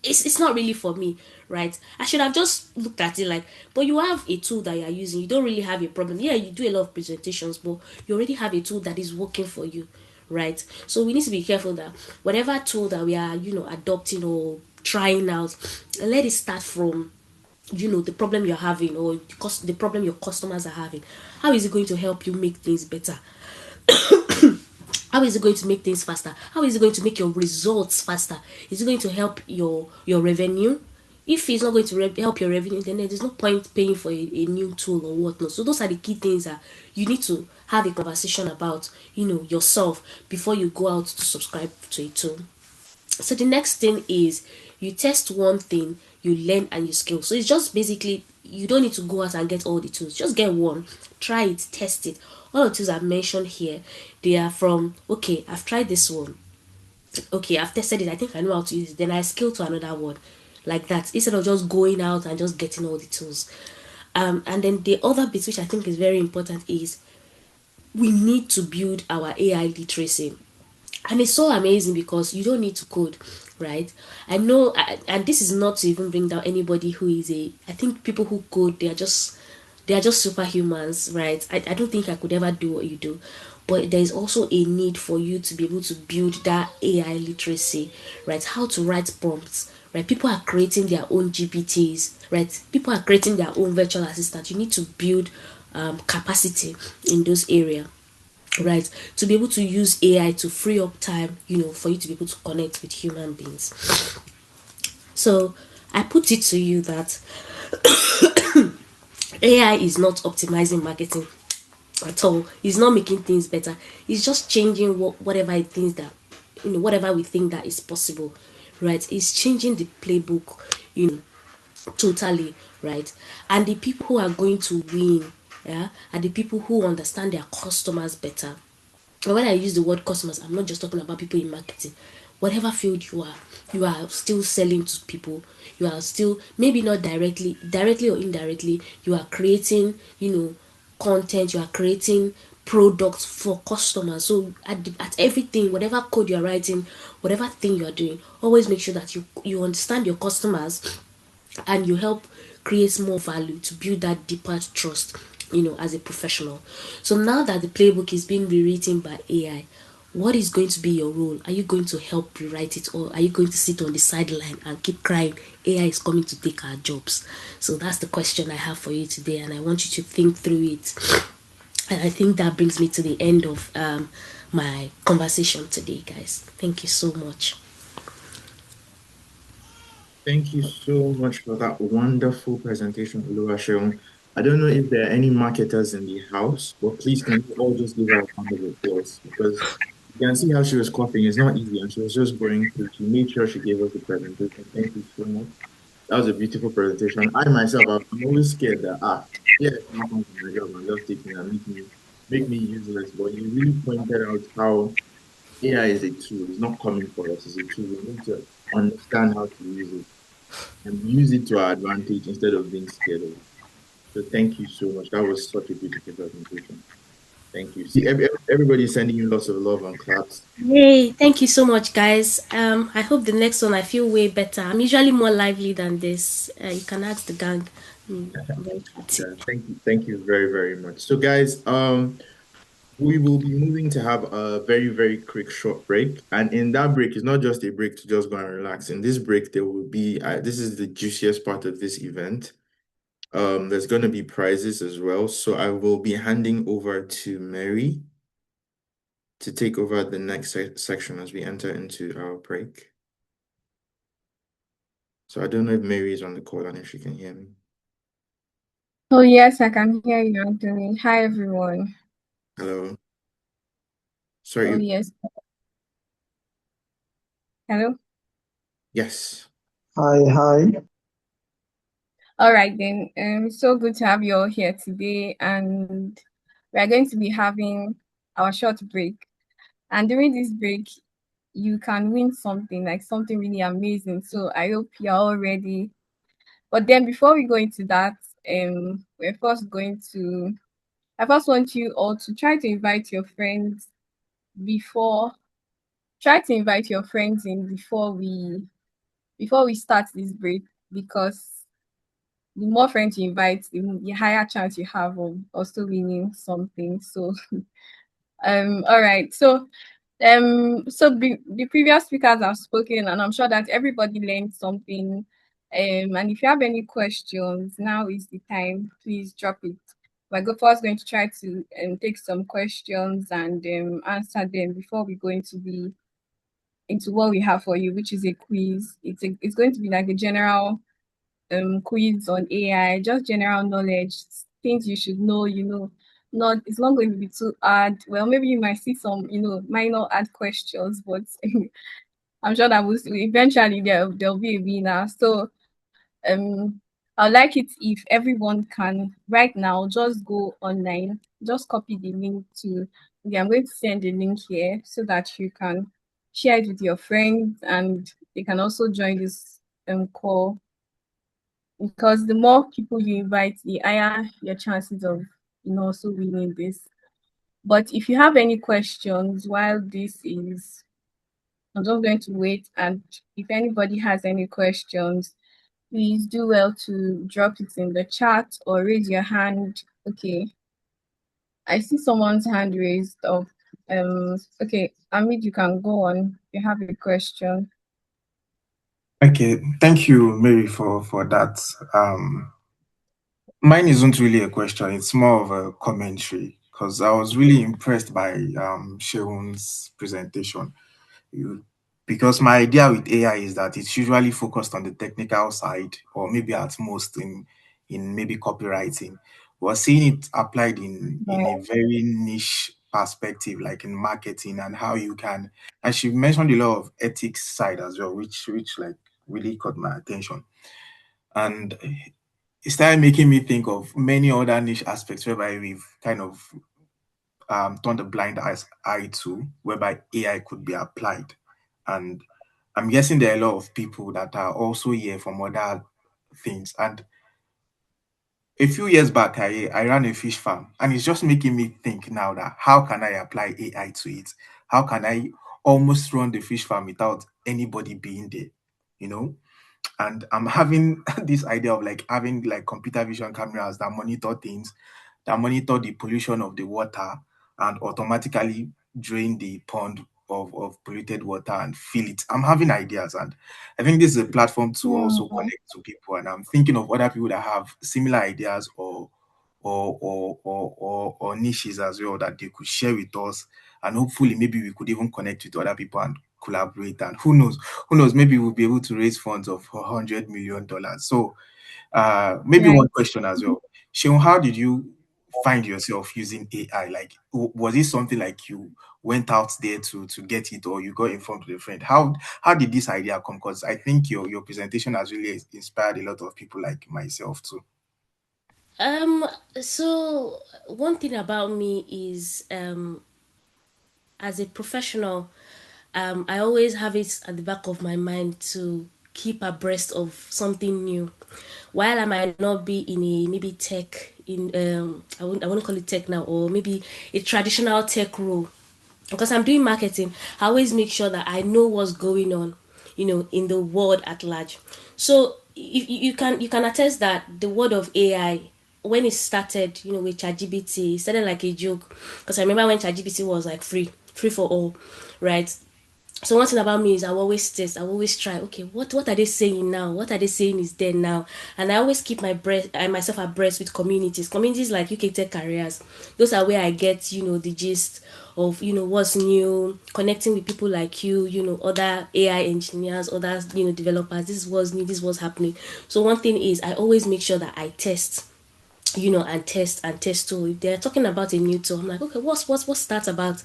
it's not really for me, right? I should have just looked at it like, but you have a tool that you are using. You don't really have a problem. Yeah, you do a lot of presentations, but you already have a tool that is working for you, right? So we need to be careful that whatever tool that we are, adopting or trying out, let it start from, the problem you're having or the problem your customers are having. How is it going to help you make things better? How is it going to make things faster? How is it going to make your results faster? Is it going to help your revenue? If it's not going to help your revenue, then there's no point paying for a new tool or whatnot. So those are the key things that you need to have a conversation about, yourself before you go out to subscribe to a tool. So the next thing is you test one thing, you learn and you scale. So it's just basically, you don't need to go out and get all the tools. Just get one, try it, test it. All the tools I've mentioned here, they are from, okay, I've tried this one. Okay, I've tested it. I think I know how to use it. Then I scale to another one. Like that. Instead of just going out and just getting all the tools. And then the other bit, which I think is very important, is we need to build our AI literacy. And it's so amazing because you don't need to code, right? I know, and this is not to even bring down anybody who is I think people who code, they are just superhumans, right? I don't think I could ever do what you do. But there is also a need for you to be able to build that AI literacy, right? How to write prompts, right? People are creating their own GPTs, right? People are creating their own virtual assistants. You need to build capacity in those areas, right? To be able to use AI to free up time, for you to be able to connect with human beings. So I put it to you that AI is not optimizing marketing at all. It's not making things better. It's just changing whatever it thinks that, whatever we think that is possible, right? It's changing the playbook, totally, right? And the people who are going to win, yeah, are the people who understand their customers better. And when I use the word customers, I'm not just talking about people in marketing. Whatever field you are still selling to people. You are still, maybe not directly or indirectly, you are creating, content, you are creating products for customers. So at everything, whatever code you are writing, whatever thing you are doing, always make sure that you understand your customers and you help create more value to build that deeper trust, as a professional. So now that the playbook is being rewritten by AI, what is going to be your role? Are you going to help rewrite it, or are you going to sit on the sideline and keep crying AI is coming to take our jobs? So that's the question I have for you today, and I want you to think through it. And I think that brings me to the end of my conversation today, guys. Thank you so much. Thank you so much for that wonderful presentation, Oluwaseun. I don't know if there are any marketers in the house, but please can you all just give her a round of applause, because you can see how she was coughing. It's not easy, and she was just going through. She made sure she gave us the presentation. Thank you so much. That was a beautiful presentation. I myself, I'm always scared that yeah, it's not going to my job and just take me and make me useless. But you really pointed out how AI is a tool. It's not coming for us. It's a tool. We need to understand how to use it and use it to our advantage instead of being scared of it. So thank you so much. That was such a beautiful presentation. Thank you. See, everybody's sending you lots of love and claps. Yay, thank you so much, guys. I hope the next one I feel way better. I'm usually more lively than this. You can ask the gang. I'm very happy. Yeah, thank you very, very much. So guys, we will be moving to have a very, very quick short break. And in that break, it's not just a break to just go and relax. In this break, there will be this is the juiciest part of this event. There's going to be prizes as well. So I will be handing over to Mary to take over the next section as we enter into our break. So I don't know if Mary is on the call and if she can hear me. Oh, yes, I can hear you, Anthony. Hi, everyone. Hello. Sorry. Oh, yes. Hello. Yes. Hi. All right, then. So good to have you all here today, and we are going to be having our short break. And during this break, you can win something, like something really amazing. So I hope you're all ready. But then before we go into that, we're first going to, I first want you all to try to invite your friends try to invite your friends in before we start this break, because the more friends you invite, the higher chance you have of also winning something. So all right. So the previous speakers have spoken, and I'm sure that everybody learned something. And if you have any questions, now is the time. Please drop it. We're first going to try to take some questions and answer them before we go into what we have for you, which is a quiz. It's going to be like a general quiz on AI, just general knowledge, things you should know, not it's not going to be too hard. Well, maybe you might see some, minor hard questions, but I'm sure that eventually there'll be a winner. So I'd like it if everyone can right now just go online, just copy the link to I'm going to send the link here so that you can share it with your friends and they can also join this call, because the more people you invite, the higher your chances of also winning this. But if you have any questions while this is, I'm just going to wait, and if anybody has any questions, please do well to drop it in the chat or raise your hand. Okay, I see someone's hand raised up. Okay, Amit, you can go on. You have a question. Okay, thank you, Mary, for that. Mine isn't really a question, it's more of a commentary, because I was really impressed by Sheun's presentation. Because my idea with AI is that it's usually focused on the technical side, or maybe at most in maybe copywriting. We're seeing it applied in a very niche perspective, like in marketing and how you can. And she mentioned a lot of ethics side as well, which like really caught my attention. And it started making me think of many other niche aspects whereby we've kind of turned a blind eye to, whereby AI could be applied. And I'm guessing there are a lot of people that are also here from other things. And a few years back, I ran a fish farm, and it's just making me think now that how can I apply AI to it? How can I almost run the fish farm without anybody being there? You know, and I'm having this idea of like having like computer vision cameras that monitor things, that monitor the pollution of the water and automatically drain the pond of polluted water and fill it. I'm having ideas, and I think this is a platform to also connect to people. And I'm thinking of other people that have similar ideas or niches as well that they could share with us. And hopefully maybe we could even connect with other people and collaborate. And who knows, maybe we'll be able to raise funds of $100 million. So maybe Right. one question as well. Sheon, how did you find yourself using AI? Like, was it something like you went out there to get it, or you got informed with a friend? How did this idea come? Because I think your presentation has really inspired a lot of people like myself too. So one thing about me is as a professional, I always have it at the back of my mind to keep abreast of something new. While I might not be in a maybe tech in I won't call it tech now, or maybe a traditional tech role, because I'm doing marketing, I always make sure that I know what's going on, in the world at large. So you can attest that the world of AI, when it started, with ChatGPT, it started like a joke. Because I remember when ChatGPT was like free for all, right? So one thing about me is I always test, I always try. Okay, what are they saying now? What are they saying is there now? And I always keep myself abreast with communities like UK Tech Careers. Those are where I get the gist of what's new, connecting with people like you, other AI engineers, other developers. This is what's new. This is what's happening. So one thing is I always make sure that I test, and test too. If they're talking about a new tool, I'm like, okay, what's that about?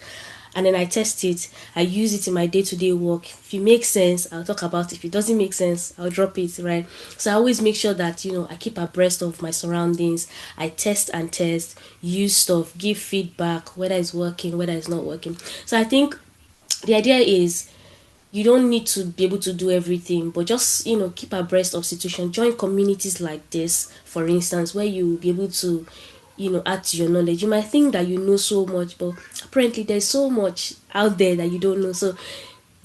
And then I test it. I use it in my day-to-day work. If it makes sense, I'll talk about it. If it doesn't make sense, I'll drop it, right? So I always make sure that I keep abreast of my surroundings. I test and test, use stuff, give feedback, whether it's working, whether it's not working. So I think the idea is you don't need to be able to do everything, but just keep abreast of situation. Join communities like this, for instance, where you will be able to add to your knowledge. You might think that you know so much, but apparently there's so much out there that you don't know. So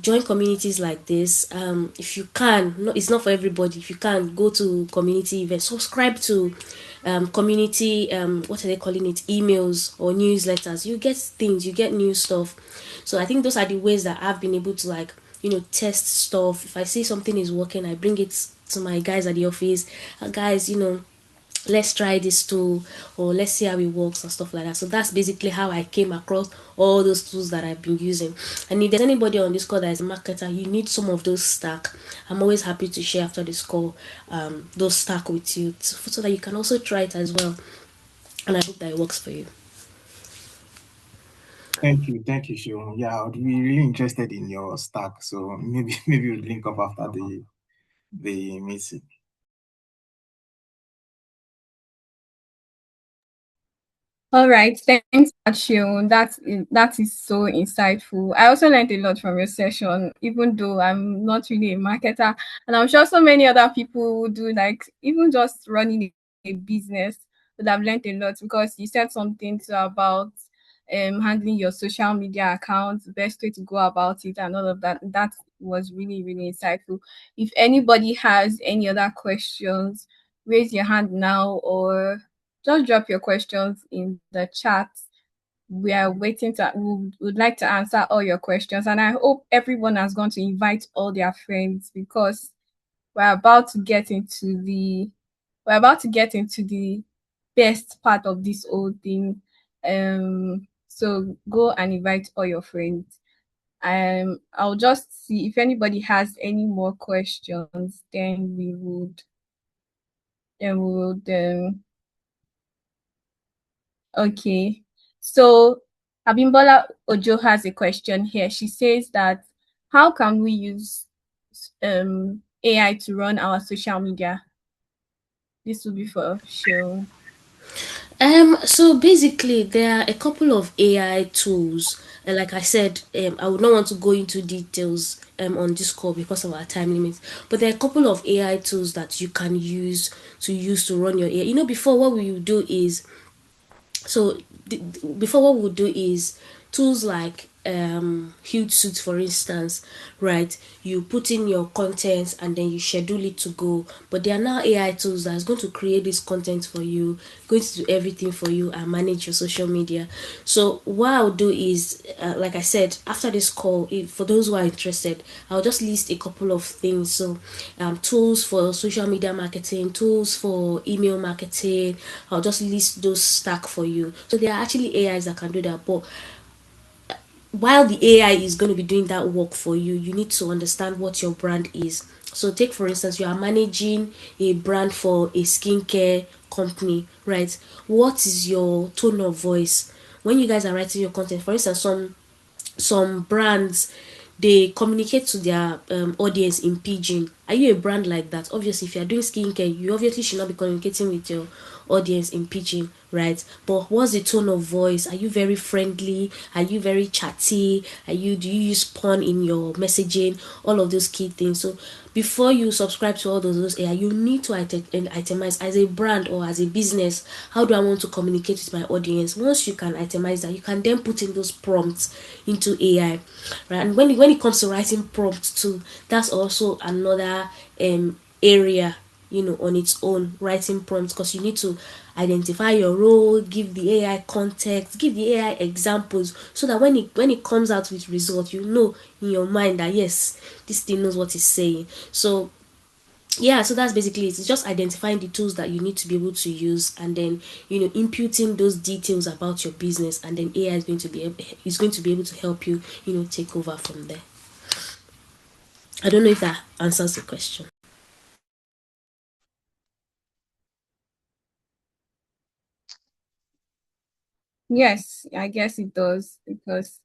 join communities like this. If you can, no, it's not for everybody. If you can, go to community events, subscribe to community, what are they calling it, emails or newsletters. You get things, you get new stuff. So I think those are the ways that I've been able to, like, test stuff. If I see something is working, I bring it to my guys at the office. Guys, let's try this tool, or let's see how it works and stuff like that. So that's basically how I came across all those tools that I've been using. And if there's anybody on this call that is a marketer, you need some of those stack, I'm always happy to share after this call those stack with you, so that you can also try it as well. And I hope that it works for you. Thank you, Sheon. Yeah, I would be really interested in your stack. So maybe we'll link up after the meeting. All right, thanks, Achille. That is so insightful. I also learned a lot from your session, even though I'm not really a marketer, and I'm sure so many other people who do, like, even just running a business would have learned a lot, because you said something about handling your social media accounts, the best way to go about it, and all of that. That was really, really insightful. If anybody has any other questions, raise your hand now, or just drop your questions in the chat. We are waiting we would like to answer all your questions. And I hope everyone has gone to invite all their friends, because we're about to get into the best part of this whole thing. So go and invite all your friends. I'll just see if anybody has any more questions, then we would okay. So Abimbola Ojo has a question here. She says that how can we use AI to run our social media? This will be for Sheol. So basically, there are a couple of AI tools, and like I said, I would not want to go into details on this call because of our time limit. But there are a couple of AI tools that you can use to run your AI. Before what we would do is so before what we'll do is tools like Hootsuite, for instance, right? You put in your content and then you schedule it to go. But there are now AI tools that's going to create this content for you, going to do everything for you and manage your social media. So what I'll do is, like I said, after this call, for those who are interested, I'll just list a couple of things. So tools for social media marketing, tools for email marketing. I'll just list those stack for you. So there are actually AIs that can do that, but while the AI is going to be doing that work for you, you need to understand what your brand is. So, take for instance, you are managing a brand for a skincare company, right? What is your tone of voice when you guys are writing your content? For instance, some brands, they communicate to their audience in pidgin. Are you a brand like that? Obviously, if you're doing skincare, you obviously should not be communicating with your audience in pidgin, right? But what's the tone of voice? Are you very friendly? Are you very chatty? Do you use pun in your messaging? All of those key things. So before you subscribe to all those AI, you need to itemize as a brand or as a business. How do I want to communicate with my audience? Once you can itemize that, you can then put in those prompts into AI, right? And when it comes to writing prompts too, that's also another area, on its own, writing prompts, because you need to identify your role, give the AI context, give the AI examples, so that when it comes out with results, you know in your mind that yes, this thing knows what it's saying. So yeah, so that's basically it. It's just identifying the tools that you need to be able to use, and then imputing those details about your business, and then AI is going to be able to help you take over from there. I don't know if that answers the question. Yes, I guess it does, because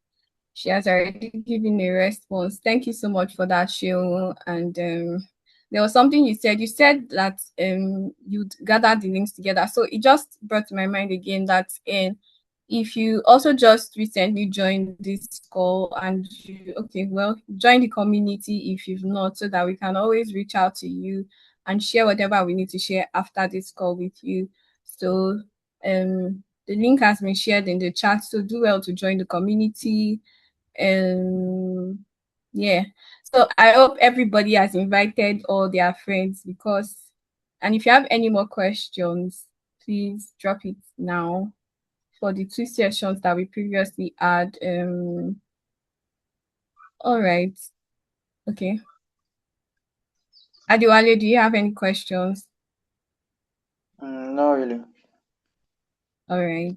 she has already given a response. Thank you so much for that, Sheol. And there was something you said. You said that you'd gather the links together. So it just brought to my mind again that if you also just recently joined this call and join the community if you've not, so that we can always reach out to you and share whatever we need to share after this call with you. So the link has been shared in the chat, so do well to join the community. Yeah. So I hope everybody has invited all their friends, and if you have any more questions, please drop it now for the 2 sessions that we previously had. All right. Okay. Adewale, do you have any questions? No, really. All right.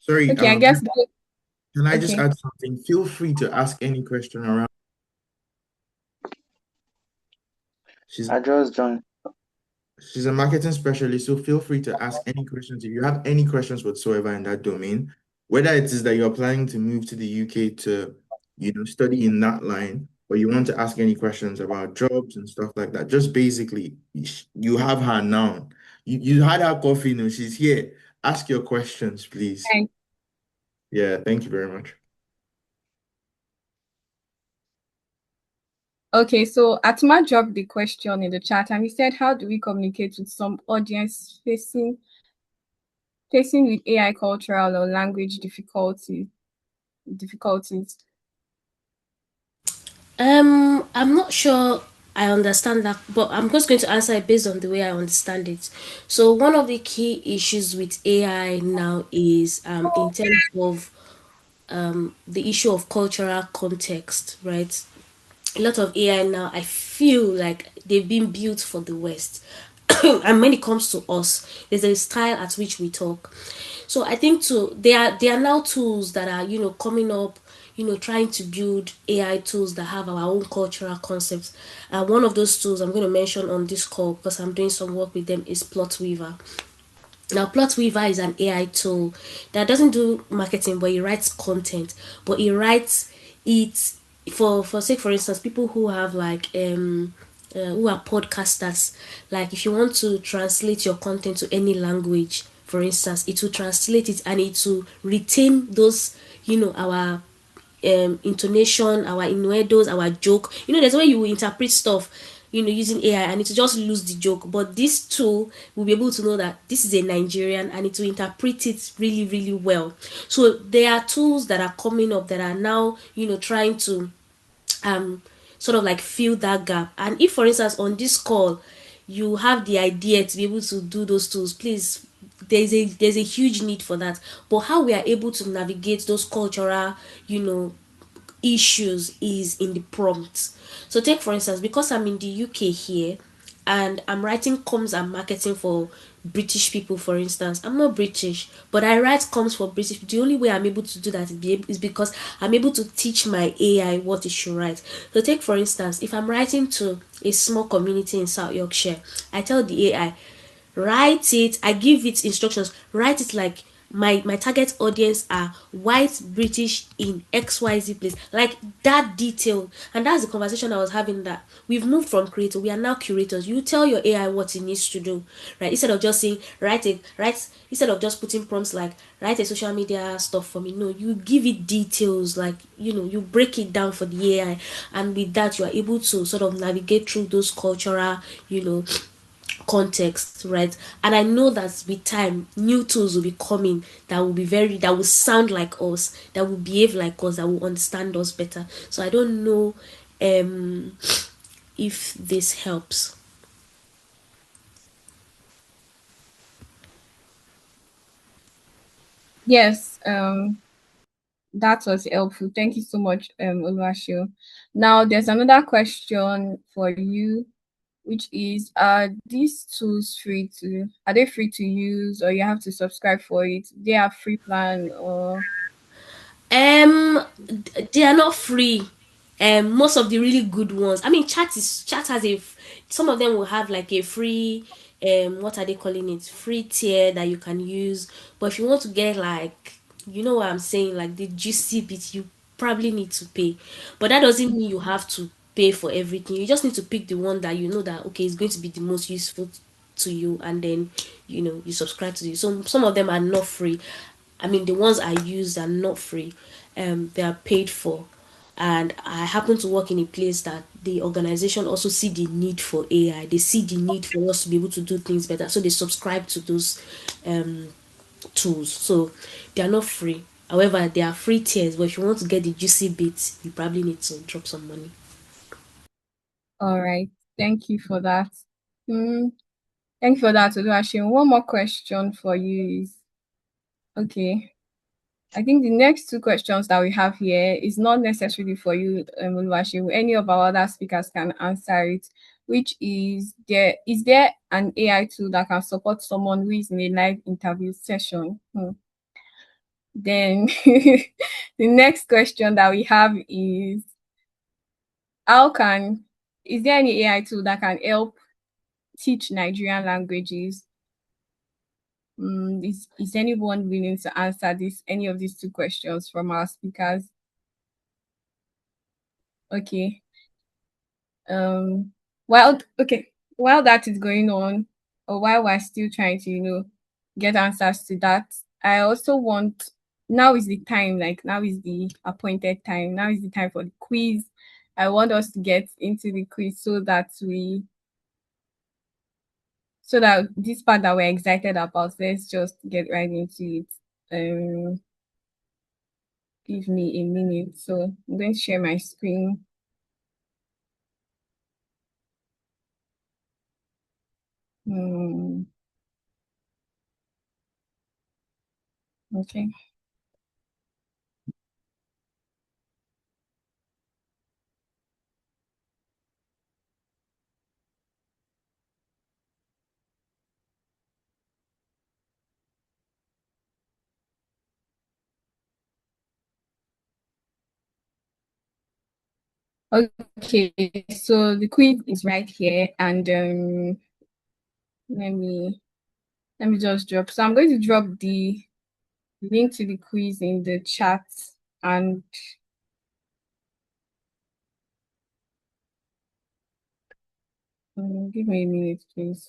Sorry, Okay, I guess. can I just Okay. add something? Feel free to ask any question around. I just joined. She's a marketing specialist, so feel free to ask any questions. If you have any questions whatsoever in that domain, whether it is that you're planning to move to the UK to, study in that line, or you want to ask any questions about jobs and stuff like that, just basically, you have her now. You had her coffee, she's here. Ask your questions, please. Thanks. Yeah, thank you very much. Okay, so Atma dropped the question in the chat and he said, how do we communicate with some audience facing with AI cultural or language difficulties? I'm not sure I understand that, but I'm just going to answer it based on the way I understand it. So one of the key issues with AI now is in terms of the issue of cultural context, right? A lot of AI now, I feel like they've been built for the West. And when it comes to us, there's a style at which we talk. So I think there are now tools that are coming up, trying to build AI tools that have our own cultural concepts. One of those tools I'm going to mention on this call, because I'm doing some work with them, is Plotweaver. Now, Plotweaver is an AI tool that doesn't do marketing, but it writes content. But it writes it for say for instance, people who have like who are podcasters. Like if you want to translate your content to any language, for instance, it will translate it and it will retain those, our intonation, our innuendos, our joke. There's a way you will interpret stuff, using AI, and it will just lose the joke. But this tool will be able to know that this is a Nigerian, and it will interpret it really, really well. So there are tools that are coming up that are now, trying to sort of like fill that gap. And if, for instance, on this call, you have the idea to be able to do those tools, please, there's a huge need for that. But how we are able to navigate those cultural, issues is in the prompts. So take for instance, because I'm in the UK here and I'm writing comms and marketing for British people, for instance. I'm not British, but I write comms for British. The only way I'm able to do that is because I'm able to teach my AI what it should write. So take for instance, if I'm writing to a small community in South Yorkshire, I tell the AI, write it, I give it instructions, write it like my target audience are white British in XYZ place, like that detail. And that's the conversation I was having, that we've moved from creator, we are now curators. You tell your AI what it needs to do, right? Instead of just saying instead of just putting prompts like write a social media stuff for me. No, you give it details, like you break it down for the AI, and with that you are able to sort of navigate through those cultural, context, right? And I know that with time new tools will be coming that will sound like us, that will behave like us, that will understand us better. So I don't know if this helps. Yes, that was helpful. Thank you so much, Oluwaseun. Now there's another question for you, which is, are these tools are they free to use, or you have to subscribe for it? They are free plan, or They are not free. Most of the really good ones, I mean, chat has some of them will have like a free, what are they calling it, free tier that you can use. But if you want to get, like, what I'm saying, like the juicy bit, you probably need to pay. But that doesn't mean you have to pay for everything. You just need to pick the one that you know that, okay, is going to be the most useful to you, and then you subscribe to it. So some of them are not free. I mean, the ones I use are not free. They are paid for. And I happen to work in a place that the organization also see the need for AI. They see the need for us to be able to do things better. So they subscribe to those tools. So they are not free. However, they are free tiers. But if you want to get the juicy bits, you probably need to drop some money. all right. Thank you for that. Thank you for that, Oluwaseun. One more question for you is, okay, I think the next two questions that we have here is not necessarily for you, Oluwaseun. Any of our other speakers can answer it, which is there an AI tool that can support someone who is in a live interview session? Then the next question that we have is, is there any AI tool that can help teach Nigerian languages? Is anyone willing to answer any of these two questions from our speakers? Okay. While that is going on, or while we're still trying to, get answers to that, I also want, now is the time, like now is the appointed time. Now is the time for the quiz. I want us to get into the quiz so that this part that we're excited about, let's just get right into it. Give me a minute. So I'm going to share my screen. Okay. Okay, so the quiz is right here, and let me Let me just drop. So I'm going to drop the link to the quiz in the chat, and give me a minute, please.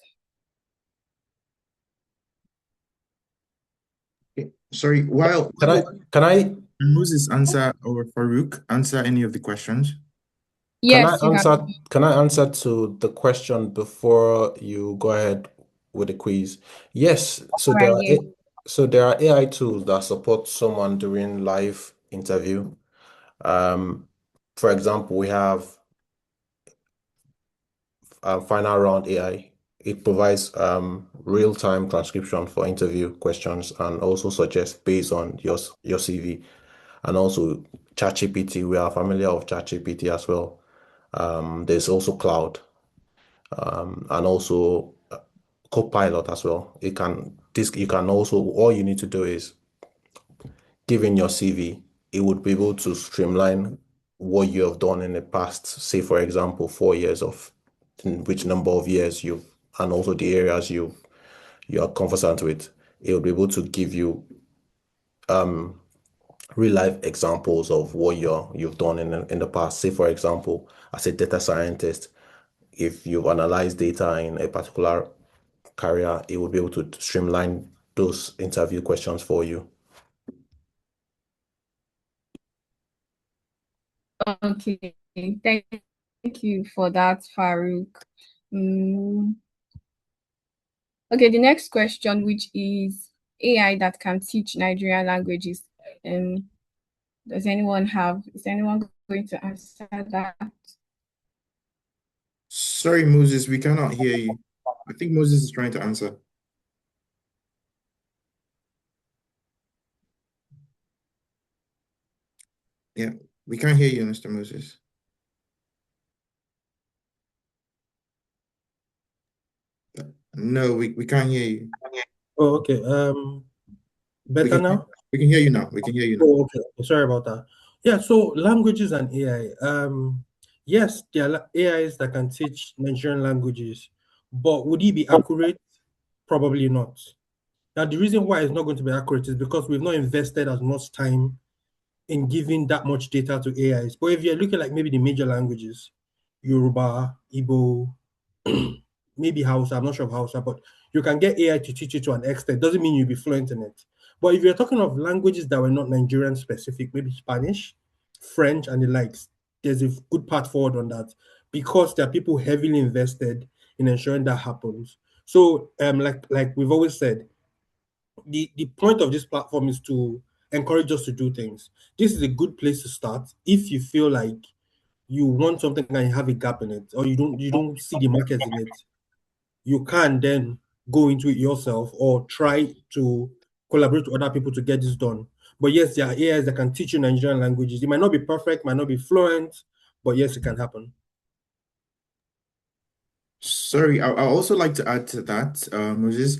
Okay. Sorry, while Can I Moses answer or Farouk answer any of the questions? Yes, you have. Can I answer to the question before you go ahead with the quiz? Yes. So All right, yes. there are AI tools that support someone during live interview. For example, we have Final Round AI. It provides real-time transcription for interview questions and also suggests based on your CV. And also ChatGPT, we are familiar with ChatGPT as well. There's also Cloud, and also Copilot as well. You can also, all you need to do is give in your CV. It would be able to streamline what you have done in the past, say for example, 4 years of which number of years you've, and also the areas you are conversant with. It will be able to give you real life examples of what you've done in the past. Say for example, as a data scientist, if you've analyzed data in a particular career, it will be able to streamline those interview questions for you. Okay, thank you for that, Farouk. Okay, the next question, which is AI that can teach Nigerian languages. Is anyone going to answer that? Sorry, Moses, we cannot hear you. I think Moses is trying to answer. Yeah, we can't hear you, Mr. Moses. No, we can't hear you. Oh, okay. Better now? We can hear you now. We can hear you now. Oh, okay. Sorry about that. Yeah, so languages and AI. Yes, there are AIs that can teach Nigerian languages, but would it be accurate? Probably not. Now, the reason why it's not going to be accurate is because we've not invested as much time in giving that much data to AIs. But if you're looking like maybe the major languages, Yoruba, Igbo, maybe Hausa, I'm not sure of Hausa, but you can get AI to teach you to an extent. Doesn't mean you'll be fluent in it. But if you're talking of languages that were not Nigerian specific, maybe Spanish, French, and the likes, there's a good path forward on that because there are people heavily invested in ensuring that happens. So, like we've always said, the point of this platform is to encourage us to do things. This is a good place to start if you feel like you want something and you have a gap in it, or you don't see the market in it. You can then go into it yourself or try to collaborate with other people to get this done. But yes, there are AIs that can teach you Nigerian languages. It might not be perfect, might not be fluent, but yes, it can happen. Sorry, I also like to add to that, Moses.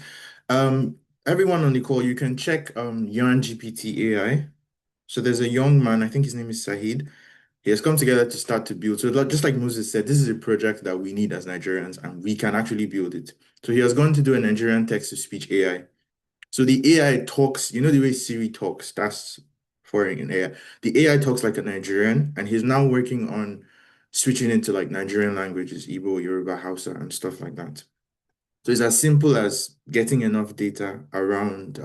Everyone on the call, you can check Yarn GPT AI. So there's a young man, I think his name is Sahid. He has come together to start to build. So just like Moses said, this is a project that we need as Nigerians, and we can actually build it. So he has gone to do a Nigerian text-to-speech AI. So the AI talks, you know the way Siri talks, that's foreign in AI. The AI talks like a Nigerian, and he's now working on switching into like Nigerian languages, Igbo, Yoruba, Hausa, and stuff like that. So it's as simple as getting enough data around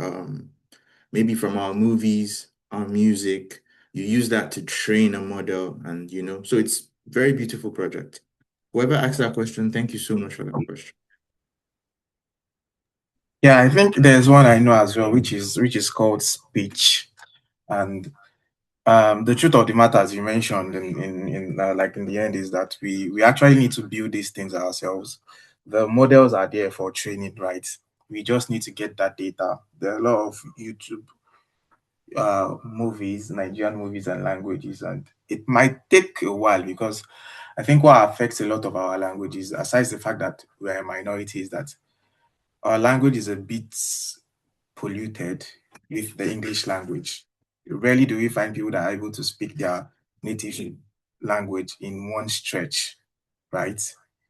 maybe from our movies, our music. You use that to train a model, and so it's very beautiful project. Whoever asked that question, thank you so much for that question. Yeah, I think there's one I know as well, which is called speech, and the truth of the matter, as you mentioned in like in the end, is that we actually need to build these things ourselves. The models are there for training, right? We just need to get that data. There are a lot of YouTube movies, Nigerian movies and languages, and it might take a while because I think what affects a lot of our languages, aside the fact that we're a minority, is that our language is a bit polluted with the English language. Rarely do we find people that are able to speak their native language in one stretch, right?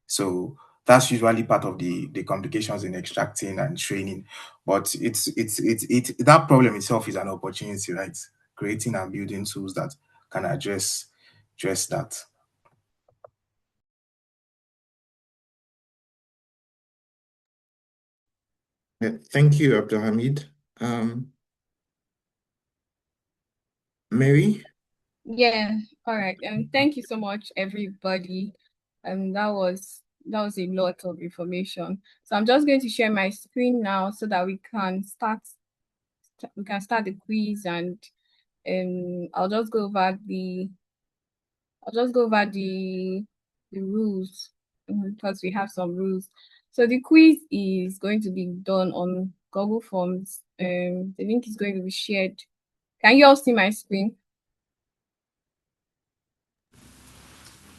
So that's usually part of the complications in extracting and training. But it's that problem itself is an opportunity, right? Creating and building tools that can address that. Thank you, Abdulhamid. Mary? Yeah, all right. Thank you so much, everybody. That was a lot of information. So I'm just going to share my screen now so that we can start the quiz, and I'll just go over the rules, because we have some rules. So the quiz is going to be done on Google Forms. The link is going to be shared. Can you all see my screen?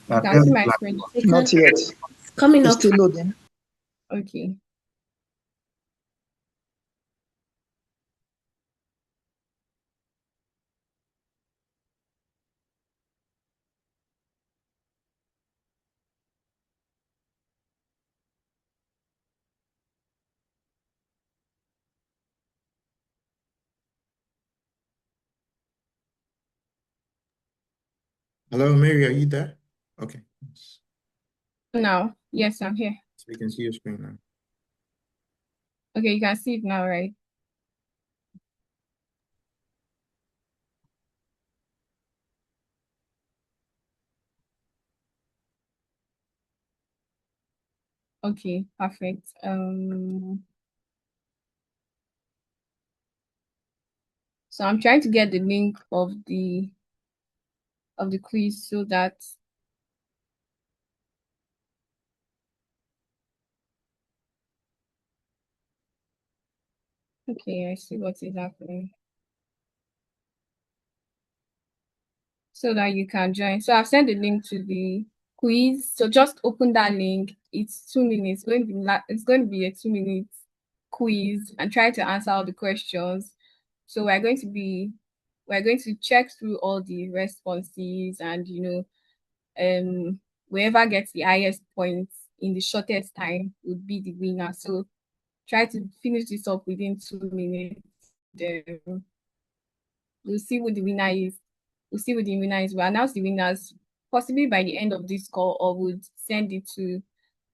You can see my screen. Not yet. Coming It's up. still loading. Okay. Hello, Mary, are you there? Okay. Now, yes, I'm here. So we can see your screen now. Okay, you can see it now, right? Okay, perfect. So I'm trying to get the link of the quiz so that okay, I see what is happening. So that you can join. So I've sent the link to the quiz. So just open that link. It's 2 minutes. It's going to be a 2 minute quiz, and try to answer all the questions. So we're going to check through all the responses, and whoever gets the highest points in the shortest time would be the winner. So try to finish this up within 2 minutes. Then we'll see who the winner is. We'll announce the winners possibly by the end of this call, or would send it to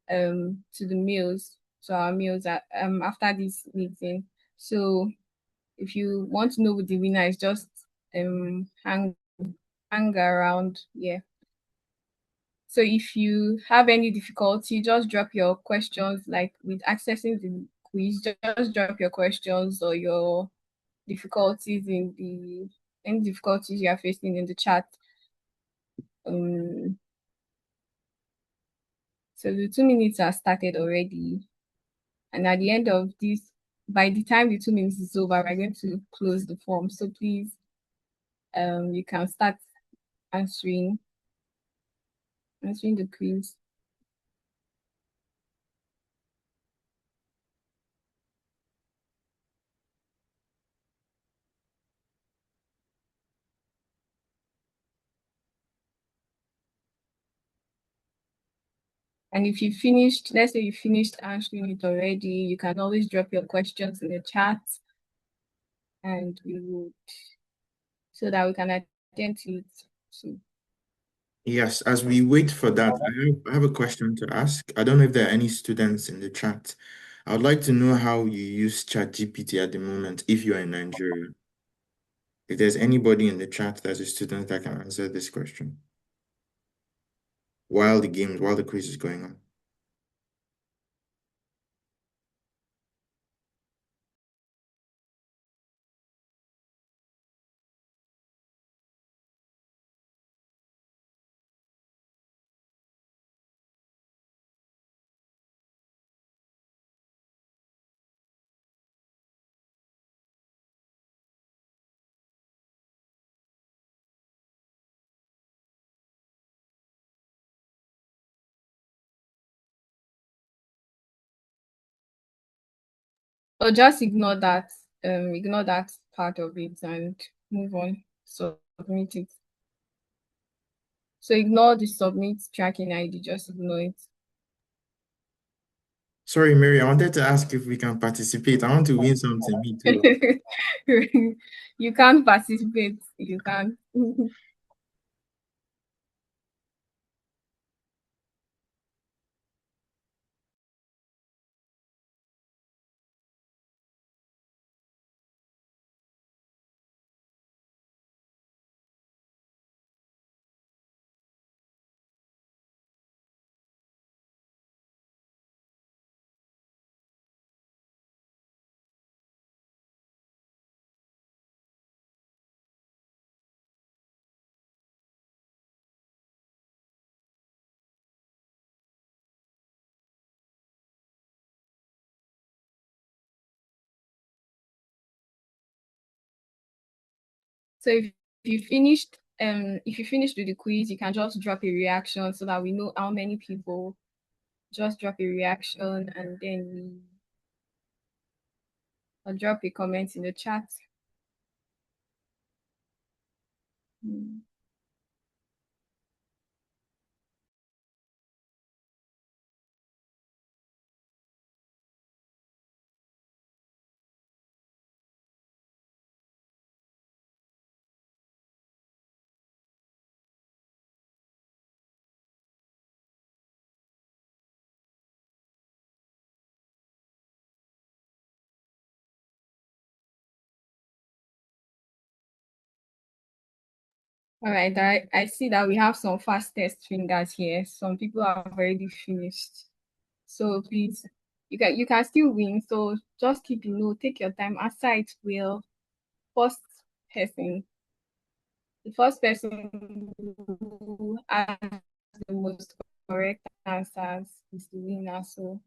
the mails, to our mails after this meeting. So if you want to know who the winner is, just hang around. Yeah. So if you have any difficulty, just drop your questions, like with accessing the quiz. Just drop your questions or your difficulties any difficulties you are facing in the chat. So the 2 minutes are started already, and at the end of this, by the time the 2 minutes is over, we're going to close the form. So please, you can start answering the quiz. And if you finished, let's say you finished answering it already, you can always drop your questions in the chat, and so that we can attend to it too. Yes, as we wait for that, I have a question to ask. I don't know if there are any students in the chat. I would like to know how you use ChatGPT at the moment if you are in Nigeria. If there's anybody in the chat that's a student that can answer this question while the quiz is going on. Or just ignore that part of it and move on. Submit it. So ignore the submit tracking ID, just ignore it. Sorry, Mary, I wanted to ask if we can participate. I want to win something, me too. You can't participate. You can't. So if you finished with the quiz, you can just drop a reaction so that we know how many people. Just drop a reaction and then I'll drop a comment in the chat. All right, I see that we have some fastest fingers here. Some people have already finished. So please, you can still win. So just keep take your time. Aside will first person, the first person who has the most correct answers is the winner. So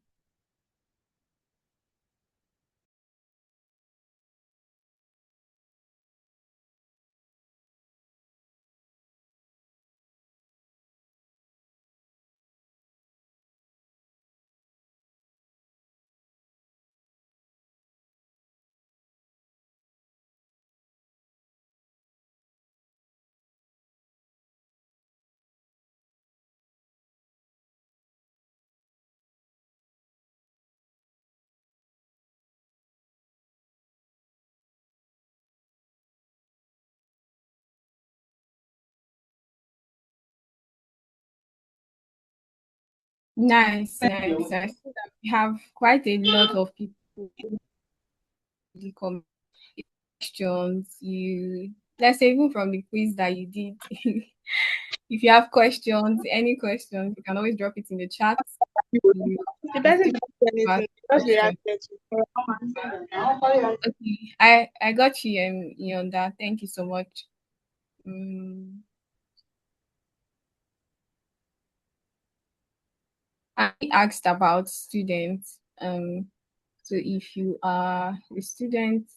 nice. I see that we have quite a lot of people who come questions. Let's say even from the quiz that you did. If you have questions, any questions, you can always drop it in the chat. The person just reacted to. Okay, I got you, Yonda. Thank you so much. I asked about students. So if you are a student,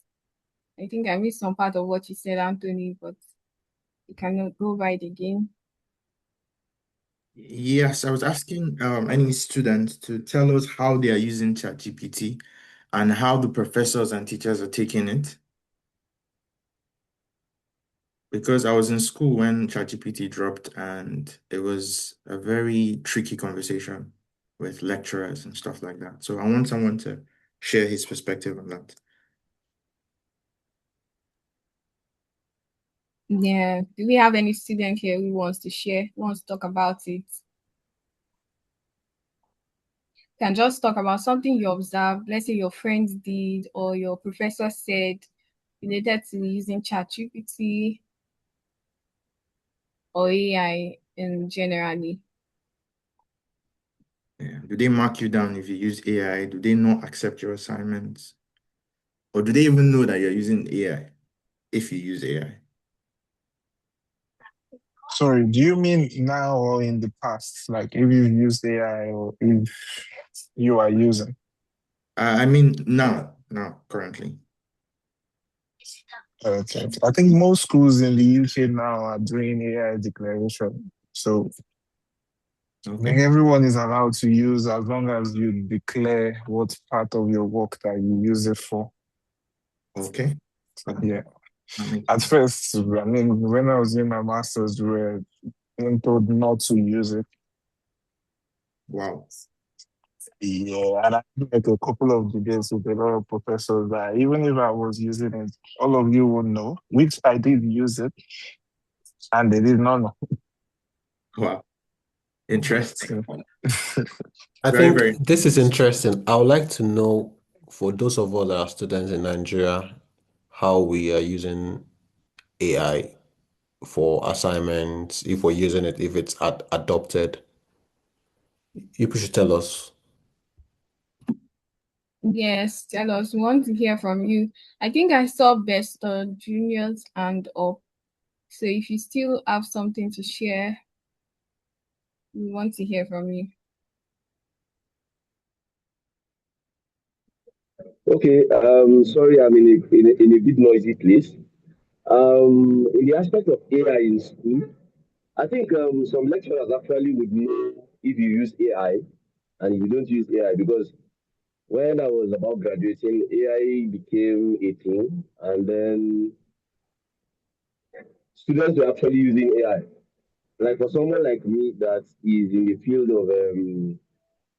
I think I missed some part of what you said, Anthony, but you cannot go by it again. Yes, I was asking any student to tell us how they are using ChatGPT and how the professors and teachers are taking it. Because I was in school when ChatGPT dropped, and it was a very tricky conversation with lecturers and stuff like that. So I want someone to share his perspective on that. Yeah. Do we have any student here who wants to talk about it? You can just talk about something you observed, let's say your friends did or your professor said related to using ChatGPT or AI generally. Yeah. Do they mark you down if you use AI? Do they not accept your assignments? Or do they even know that you're using AI if you use AI? Sorry, do you mean now or in the past? Like if you've used AI or if you are using? I mean now, currently. Okay. I think most schools in the UK now are doing AI declaration. So I think everyone is allowed to use as long as you declare what part of your work that you use it for. Okay. Yeah. At first, I mean, when I was in my master's, we were told not to use it. Wow. Yeah, and I had like a couple of debates with a lot of professors that even if I was using it, all of you would know, which I did use it, and they did not know. Wow. Interesting. I Very, think very this is interesting. I would like to know, for those of us that are students in Nigeria, how we are using AI for assignments, if we're using it, if it's adopted. You should tell us. Yes, tell us. We want to hear from you. I think I saw Best Juniors and up. So if you still have something to share, we want to hear from you. Okay, sorry, I'm in a bit noisy place. In the aspect of AI in school, I think some lecturers actually would know if you use AI and if you don't use AI, because when I was about graduating, AI became a thing, and then students were actually using AI. Like for someone like me that is in the field of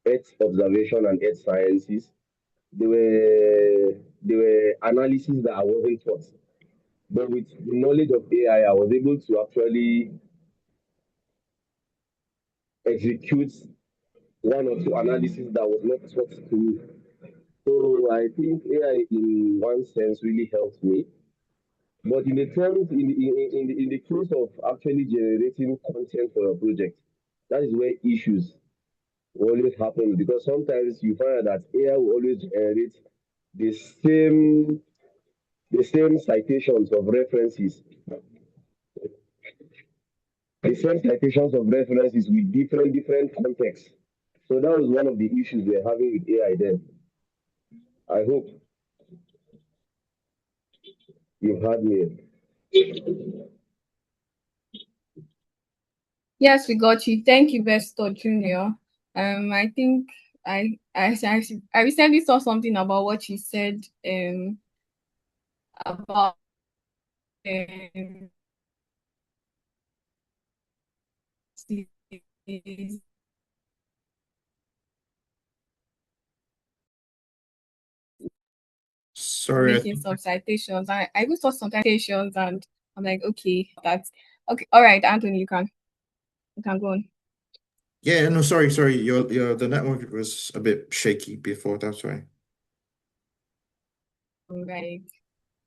Earth observation and Earth sciences, there were analyses that I wasn't taught. But with the knowledge of AI, I was able to actually execute one or two analyses that was not taught to me. So I think AI, in one sense, really helped me. But in the terms, in the case of actually generating content for a project, that is where issues will always happen, because sometimes you find that AI will always generate the same the same citations of references, with different contexts. So that was one of the issues we're having with AI then. I hope you've heard me. Yes, we got you. Thank you, Besto Junior. I think I recently saw something about what you said about Sorry. making some citations. I even saw some citations and I'm like, okay, that's okay. All right, Anthony, you can go on. Yeah, no, sorry. Your the network was a bit shaky before, that's why. Right.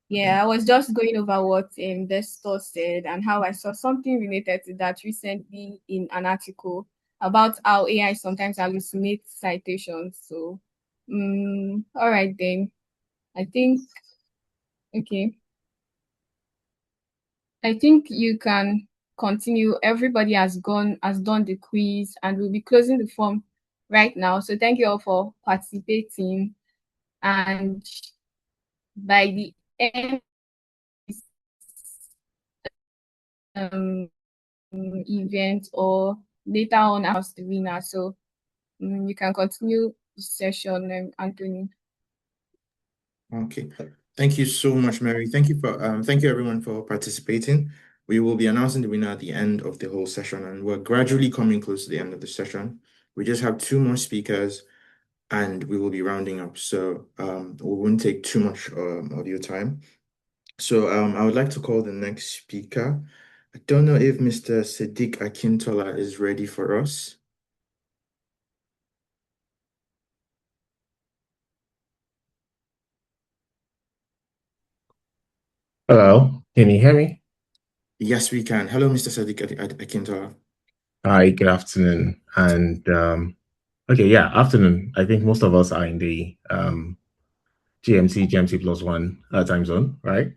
Yeah, I was just going over what Investor said and how I saw something related to that recently in an article about how AI sometimes hallucinates citations. So, all right then. I think, okay. I think you can continue. Everybody has done the quiz, and we'll be closing the form right now. So thank you all for participating. And by the end event or later on as the winner. So you can continue the session, Anthony. Okay. Thank you so much, Mary. Thank you everyone for participating. We will be announcing the winner at the end of the whole session, and we're gradually coming close to the end of the session. We just have two more speakers and we will be rounding up. So we won't take too much of your time. So I would like to call the next speaker. I don't know if Mr. Sadiq Akintola is ready for us. Hello, can you hear me? Yes, we can. Hello, Mr. Sadiq Akintola. Hi, good afternoon. And okay, yeah, afternoon. I think most of us are in the GMT +1 time zone, right?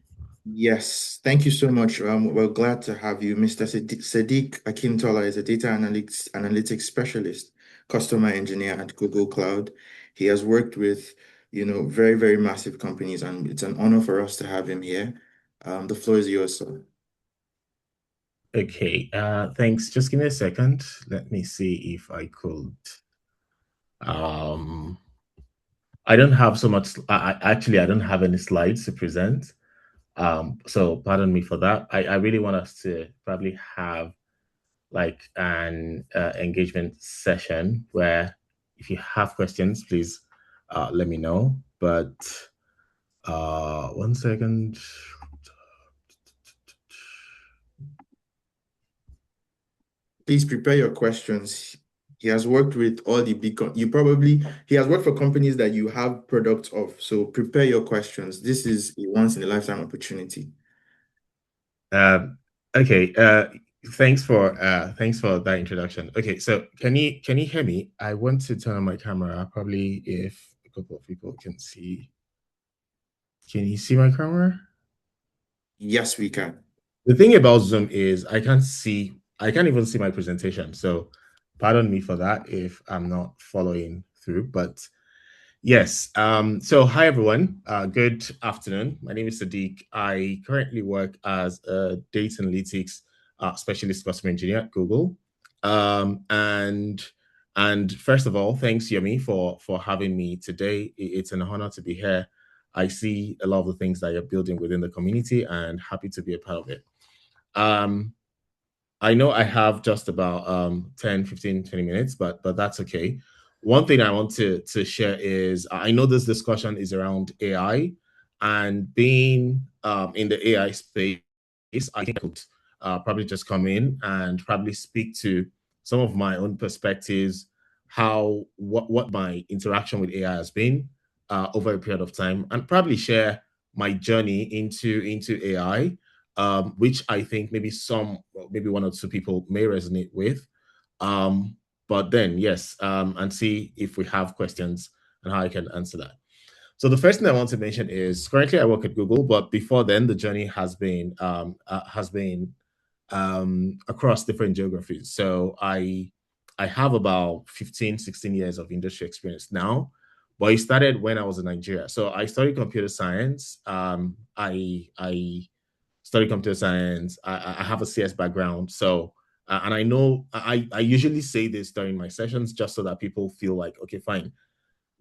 Yes, thank you so much. We're glad to have you. Mr. Sadiq Akintola is a data analytics specialist, customer engineer at Google Cloud. He has worked with, very, very massive companies, and it's an honor for us to have him here. The floor is yours, sir. Okay, thanks. Just give me a second. Let me see if I could. I don't have so much. Actually, I don't have any slides to present. So pardon me for that. I really want us to probably have like an engagement session where if you have questions, please let me know. But 1 second. Please prepare your questions. He has worked with all the big, he has worked for companies that you have products of. So prepare your questions. This is a once in a lifetime opportunity. Okay. Thanks for that introduction. Okay, so can you hear me? I want to turn on my camera. Probably if a couple of people can see. Can you see my camera? Yes, we can. The thing about Zoom is I can't even see my presentation. So pardon me for that if I'm not following through. But yes, so hi everyone. Good afternoon. My name is Sadiq. I currently work as a data analytics specialist customer engineer at Google. And first of all, thanks Yomi for having me today. It's an honor to be here. I see a lot of the things that you're building within the community and happy to be a part of it. I know I have just about 10, 15, 20 minutes, but that's okay. One thing I want to share is I know this discussion is around AI, and being in the AI space, I think I could probably just come in and probably speak to some of my own perspectives, what my interaction with AI has been over a period of time, and probably share my journey into AI, which I think maybe one or two people may resonate with. But then, yes, and see if we have questions and how I can answer that. So the first thing I want to mention is currently I work at Google, but before then the journey has been across different geographies. So I have about 15, 16 years of industry experience now, but it started when I was in Nigeria. So I studied computer science. I studied computer science. I have a CS background. So, and I know I usually say this during my sessions just so that people feel like, okay, fine,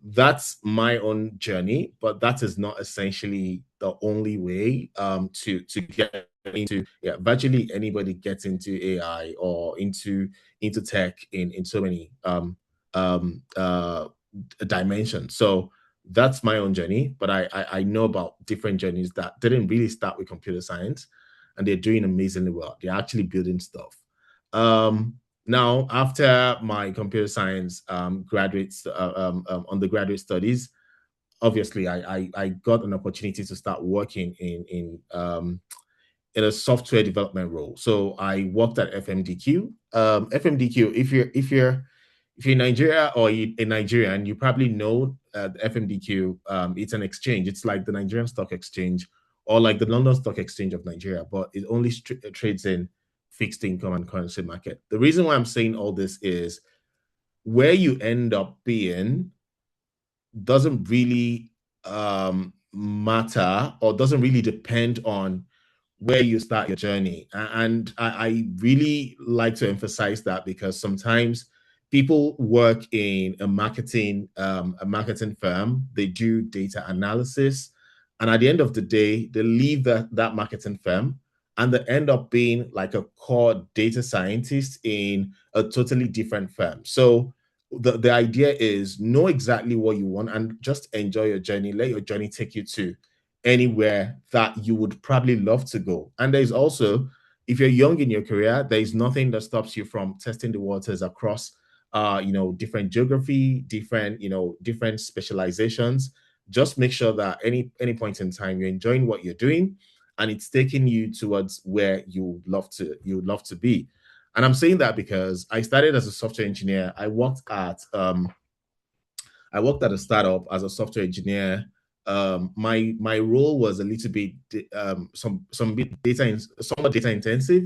that's my own journey, but that is not essentially the only way to get into, virtually anybody gets into AI or into tech in so many dimensions. So that's my own journey, but I know about different journeys that didn't really start with computer science, and they're doing amazingly well. They're actually building stuff. Now, after my computer science undergraduate studies, obviously I got an opportunity to start working in a software development role. So I worked at FMDQ. FMDQ, if you're in Nigeria or a Nigerian, you probably know FMDQ. It's an exchange. It's like the Nigerian Stock Exchange or like the London Stock Exchange of Nigeria, but it only trades in fixed income and currency market. The reason why I'm saying all this is where you end up being doesn't really matter or doesn't really depend on where you start your journey. And I really like to emphasize that because sometimes people work in a marketing firm, they do data analysis, and at the end of the day, they leave that marketing firm and they end up being like a core data scientist in a totally different firm. So the idea is know exactly what you want and just enjoy your journey. Let your journey take you to anywhere that you would probably love to go. And there's also, if you're young in your career, there is nothing that stops you from testing the waters across different geography, different specializations. Just make sure that any point in time you're enjoying what you're doing and it's taking you towards where you would love to be. And I'm saying that because I started as a software engineer. I worked at a startup as a software engineer. My role was a little bit somewhat data intensive,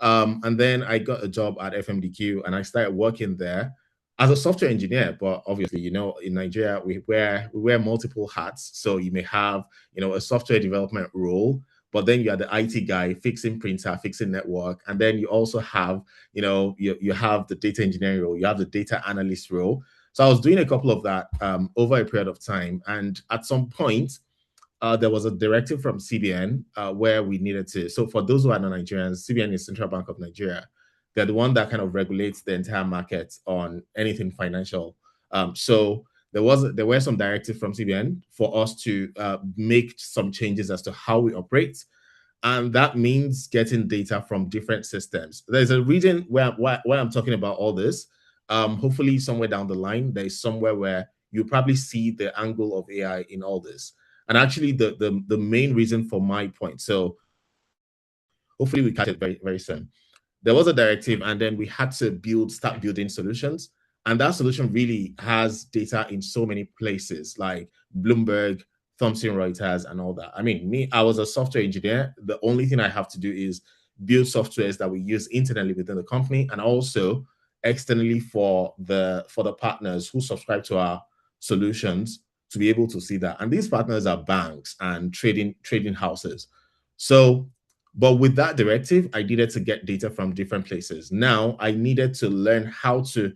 and then I got a job at FMDQ and I started working there as a software engineer. But obviously, in Nigeria we wear multiple hats. So you may have a software development role, but then you are the IT guy fixing printer, fixing network, and then you also have you have the data engineering role, you have the data analyst role. So I was doing a couple of that over a period of time. And at some point, there was a directive from CBN where we needed to. So for those who are not Nigerians, CBN is Central Bank of Nigeria. They're the one that kind of regulates the entire market on anything financial So there were some directives from CBN for us to make some changes as to how we operate. And that means getting data from different systems. There's a reason why I'm talking about all this. Hopefully somewhere down the line, there is somewhere where you probably see the angle of AI in all this. And actually the main reason for my point. So hopefully we catch it very, very soon. There was a directive, and then we had to start building solutions. And that solution really has data in so many places, like Bloomberg, Thomson Reuters, and all that. I mean, I was a software engineer. The only thing I have to do is build softwares that we use internally within the company, and also externally for the partners who subscribe to our solutions to be able to see that. And these partners are banks and trading houses. So, but with that directive, I needed to get data from different places. Now I needed to learn how to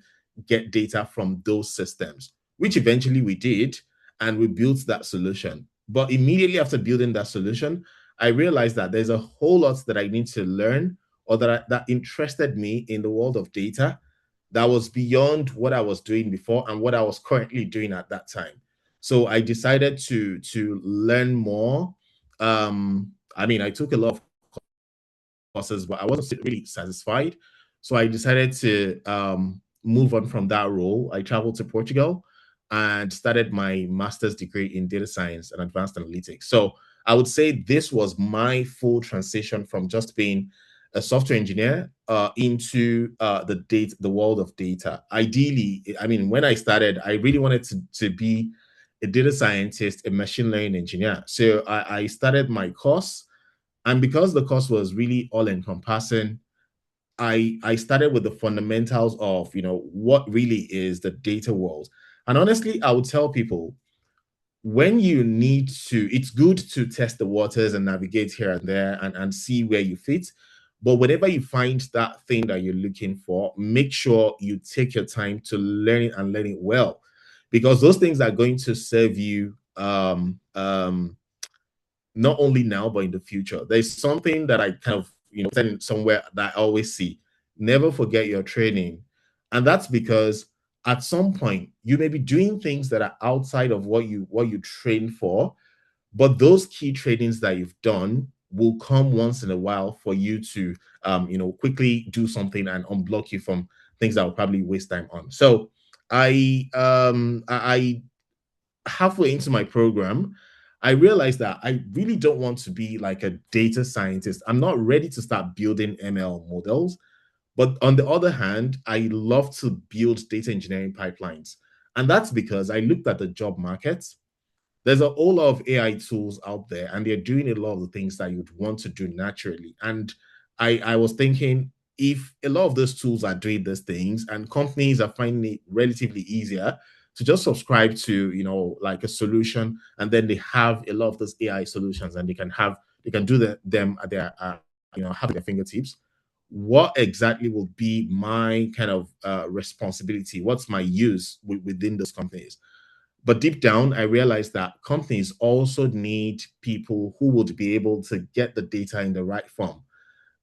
get data from those systems, which eventually we did, and we built that solution. But immediately after building that solution, I realized that there's a whole lot that I need to learn, or that interested me in the world of data, that was beyond what I was doing before and what I was currently doing at that time. So I decided to learn more. I mean, I took a lot of courses, but I wasn't really satisfied. So I decided to move on from that role. I traveled to Portugal and started my master's degree in data science and advanced analytics. So I would say this was my full transition from just being a software engineer into the world of data. Ideally, I mean, when I started, I really wanted to be a data scientist, a machine learning engineer. So I started my course, and because the course was really all encompassing, I started with the fundamentals of, what really is the data world. And honestly, I would tell people, when you need to, it's good to test the waters and navigate here and there and see where you fit. But whenever you find that thing that you're looking for, make sure you take your time to learn it and learn it well, because those things are going to serve you not only now, but in the future. There's something that I kind of, said somewhere that I always see: never forget your training. And that's because at some point you may be doing things that are outside of what you trained for, but those key trainings that you've done will come once in a while for you to quickly do something and unblock you from things that will probably waste time on. So I halfway into my program, I realized that I really don't want to be like a data scientist. I'm not ready to start building ML models. But on the other hand, I love to build data engineering pipelines. And that's because I looked at the job market. There's a whole lot of AI tools out there, and they're doing a lot of the things that you'd want to do naturally. And I was thinking, if a lot of those tools are doing these things and companies are finding it relatively easier to just subscribe to, like a solution, and then they have a lot of those AI solutions, and they can do them at their, have their fingertips. What exactly will be my kind of responsibility? What's my use within those companies? But deep down, I realized that companies also need people who would be able to get the data in the right form.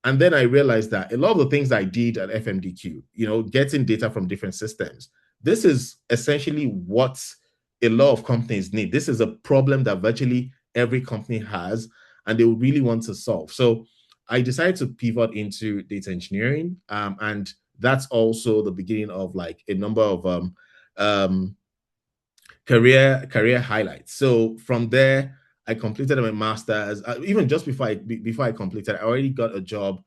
And then I realized that a lot of the things I did at FMDQ, getting data from different systems, this is essentially what a lot of companies need. This is a problem that virtually every company has, and they really want to solve. So I decided to pivot into data engineering, and that's also the beginning of like a number of career highlights. So from there, I completed my master's. Even just before I completed, I already got a job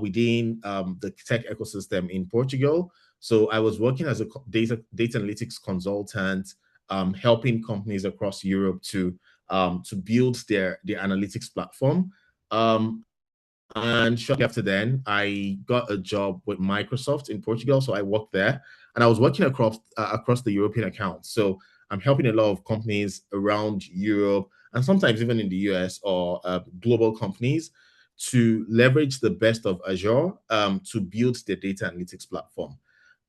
within the tech ecosystem in Portugal. So I was working as a data analytics consultant, helping companies across Europe to build their analytics platform. And shortly after then, I got a job with Microsoft in Portugal. So I worked there, and I was working across the European accounts. So I'm helping a lot of companies around Europe, and sometimes even in the US, or global companies, to leverage the best of Azure to build their data analytics platform.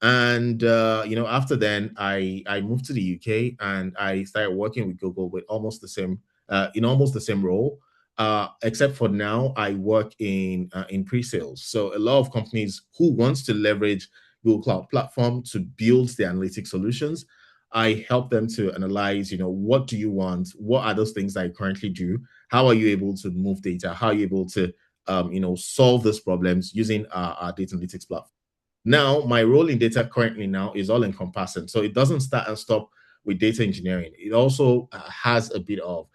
And after then, I moved to the UK, and I started working with Google with almost the same role. Except for now, I work in pre-sales. So a lot of companies who wants to leverage Google Cloud Platform to build their analytics solutions, I help them to analyze, what do you want? What are those things that you currently do? How are you able to move data? How are you able to, solve those problems using our data analytics platform? Now, my role in data currently now is all encompassing. So it doesn't start and stop with data engineering. It also has a bit of,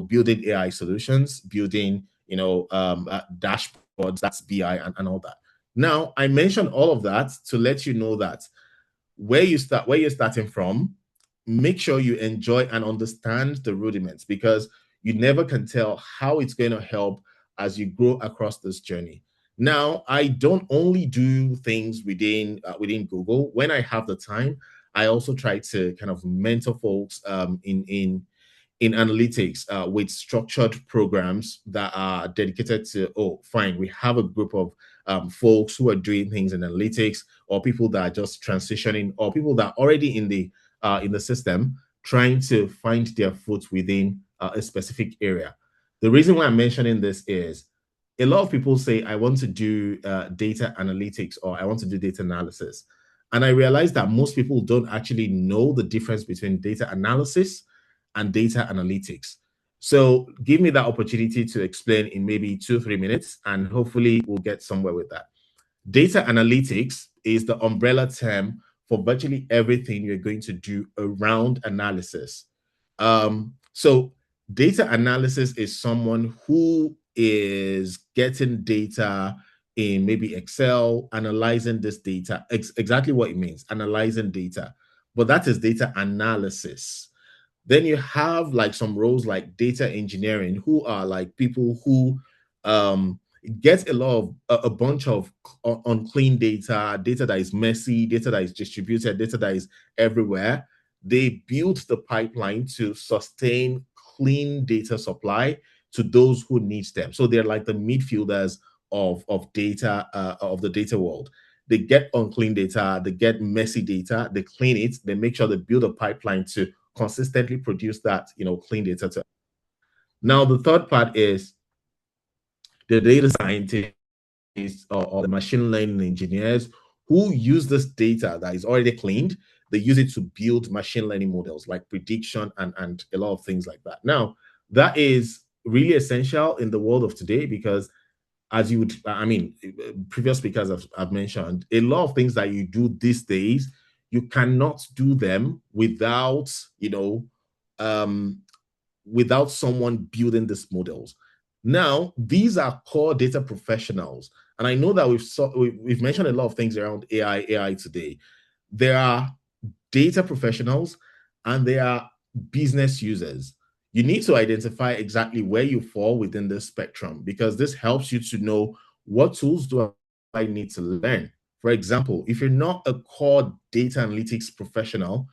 building AI solutions, building, dashboards, that's BI and all that. Now, I mentioned all of that to let you know that where you're starting from, make sure you enjoy and understand the rudiments, because you never can tell how it's going to help as you grow across this journey. Now, I don't only do things within Google. When I have the time, I also try to kind of mentor folks in analytics with structured programs that are dedicated to, fine, we have a group of folks who are doing things in analytics, or people that are just transitioning, or people that are already in the system trying to find their foot within a specific area. The reason why I'm mentioning this is a lot of people say, I want to do data analytics, or I want to do data analysis. And I realize that most people don't actually know the difference between data analysis and data analytics. So give me that opportunity to explain in maybe 2-3 minutes, and hopefully we'll get somewhere with that. Data analytics is the umbrella term for virtually everything you're going to do around analysis. So data analysis is someone who is getting data in maybe Excel, analyzing this data, exactly what it means, analyzing data. But that is data analysis. Then you have like some roles like data engineering, who are like people who get a bunch of unclean data that is messy, data that is distributed, data that is everywhere. They build the pipeline to sustain clean data supply to those who need them. So they're like the midfielders of data, of the data world. They get unclean data, they get messy data, they clean it, they make sure they build a pipeline to consistently produce that, clean data. Now, the third part is the data scientists or the machine learning engineers who use this data that is already cleaned. They use it to build machine learning models like prediction and a lot of things like that. Now, that is really essential in the world of today, because as you would, previous speakers have mentioned, a lot of things that you do these days, you cannot do them without, without someone building these models. Now, these are core data professionals. And I know that we've mentioned a lot of things around AI today. There are data professionals and there are business users. You need to identify exactly where you fall within this spectrum, because this helps you to know what tools do I need to learn. For example, if you're not a core data analytics professional,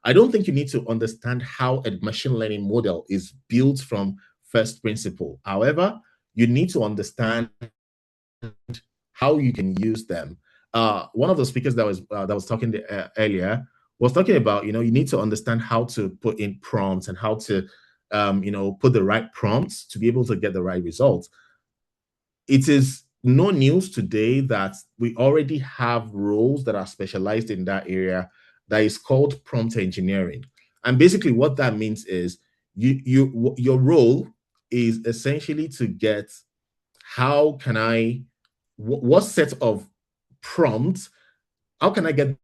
I don't think you need to understand how a machine learning model is built from first principle. However, you need to understand how you can use them. One of the speakers that was talking earlier was talking about, you need to understand how to put in prompts and how to put the right prompts to be able to get the right results. It is no news today that we already have roles that are specialized in that area that is called prompt engineering. And basically what that means is your role is essentially to get what set of prompts, how can I get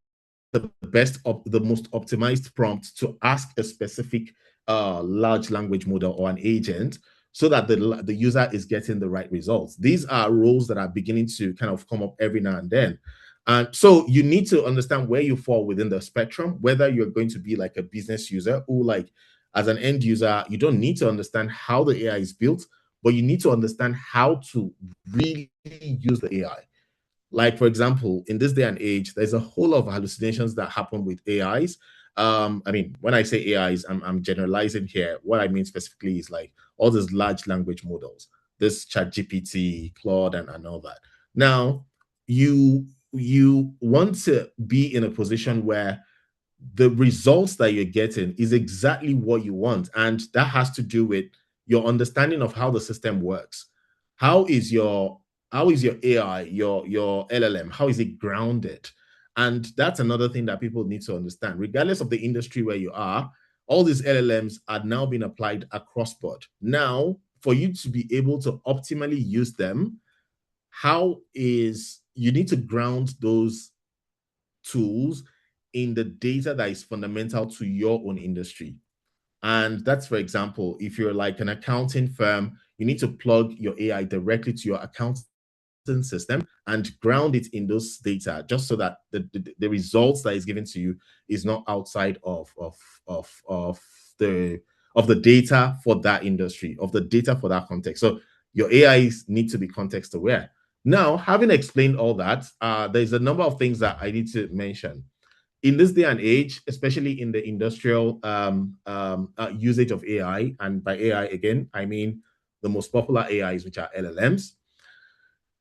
the most optimized prompt to ask a specific large language model or an agent, so that the user is getting the right results. These are roles that are beginning to kind of come up every now and then. And so you need to understand where you fall within the spectrum, whether you're going to be like a business user, or like as an end user, you don't need to understand how the AI is built, but you need to understand how to really use the AI. Like, for example, in this day and age, there's a whole lot of hallucinations that happen with AIs. When I say AIs, I'm generalizing here. What I mean specifically is like all these large language models, this ChatGPT, Claude, and all that. Now, you want to be in a position where the results that you're getting is exactly what you want. And that has to do with your understanding of how the system works. How is your AI, your LLM, how is it grounded? And that's another thing that people need to understand. Regardless of the industry where you are, all these LLMs are now being applied across board. Now, for you to be able to optimally use them, you need to ground those tools in the data that is fundamental to your own industry. And that's, for example, if you're like an accounting firm, you need to plug your AI directly to your accounting system and ground it in those data, just so that the results that is given to you is not outside of the data for that industry, of the data for that context. So your AIs need to be context aware. Now, having explained all that, there's a number of things that I need to mention. In this day and age, especially in the industrial usage of AI, and by AI, again, I mean the most popular AIs, which are LLMs,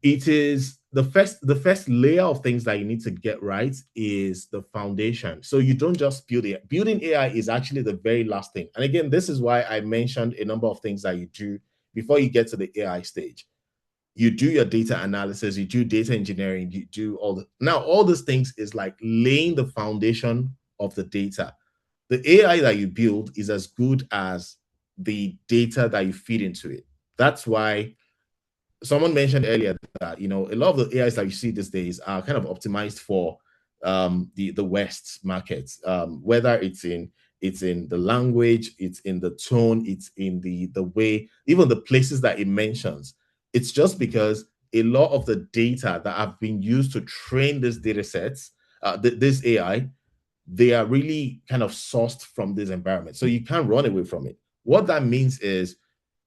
it is the first layer of things that you need to get right is the foundation. So you don't just build it. Building AI is actually the very last thing. And again, this is why I mentioned a number of things that you do before you get to the AI stage. You do your data analysis, you do data engineering, you do all these things is like laying the foundation of the data. The AI that you build is as good as the data that you feed into it. That's why someone mentioned earlier that, a lot of the AIs that you see these days are kind of optimized for the West markets, whether it's in the language, it's in the tone, it's in the way, even the places that it mentions. It's just because a lot of the data that have been used to train these data sets, this AI, they are really kind of sourced from this environment. So you can't run away from it. What that means is,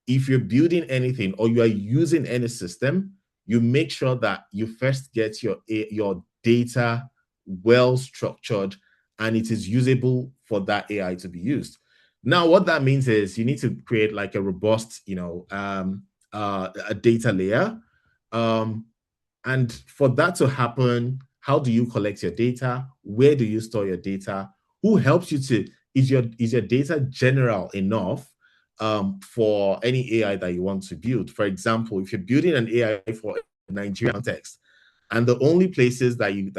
if you're building anything or you are using any system, you make sure that you first get your data well structured and it is usable for that AI to be used. Now, what that means is you need to create like a robust, a data layer. And for that to happen, how do you collect your data? Where do you store your data? Who helps you is your data general enough for any AI that you want to build? For example, if you're building an AI for Nigerian context, and the only places that you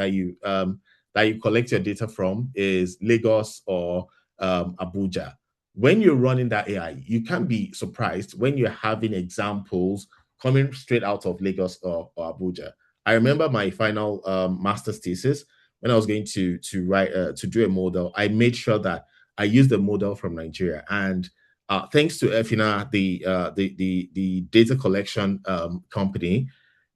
collect your data from is Lagos or Abuja, when you're running that AI, you can't be surprised when you're having examples coming straight out of Lagos or Abuja. I remember my final master's thesis, when I was going to write to do a model, I made sure that I used a model from Nigeria. And thanks to EFINA, the data collection company,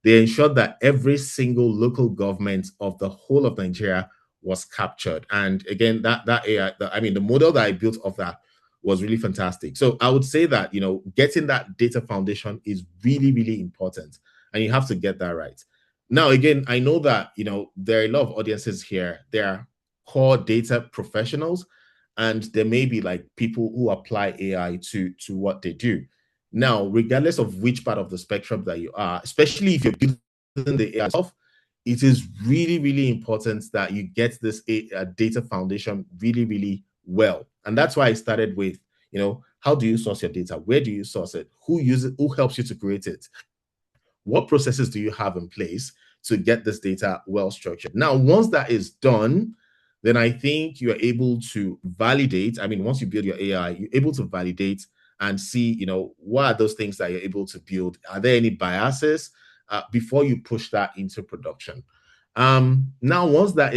they ensured that every single local government of the whole of Nigeria was captured. And again, that AI, the model that I built of that was really fantastic. So I would say that, getting that data foundation is really, really important, and you have to get that right. Now, again, I know that, there are a lot of audiences here. There are core data professionals, and there may be like people who apply AI to what they do. Now, regardless of which part of the spectrum that you are, especially if you're building the AI itself, it is really, really important that you get this data foundation really, really well. And that's why I started with, how do you source your data? Where do you source it? Who uses it? Who helps you to create it? What processes do you have in place to get this data well structured? Now, once that is done, then I think you're able to validate. Once you build your AI, you're able to validate and see, what are those things that you're able to build? Are there any biases before you push that into production? Now, once that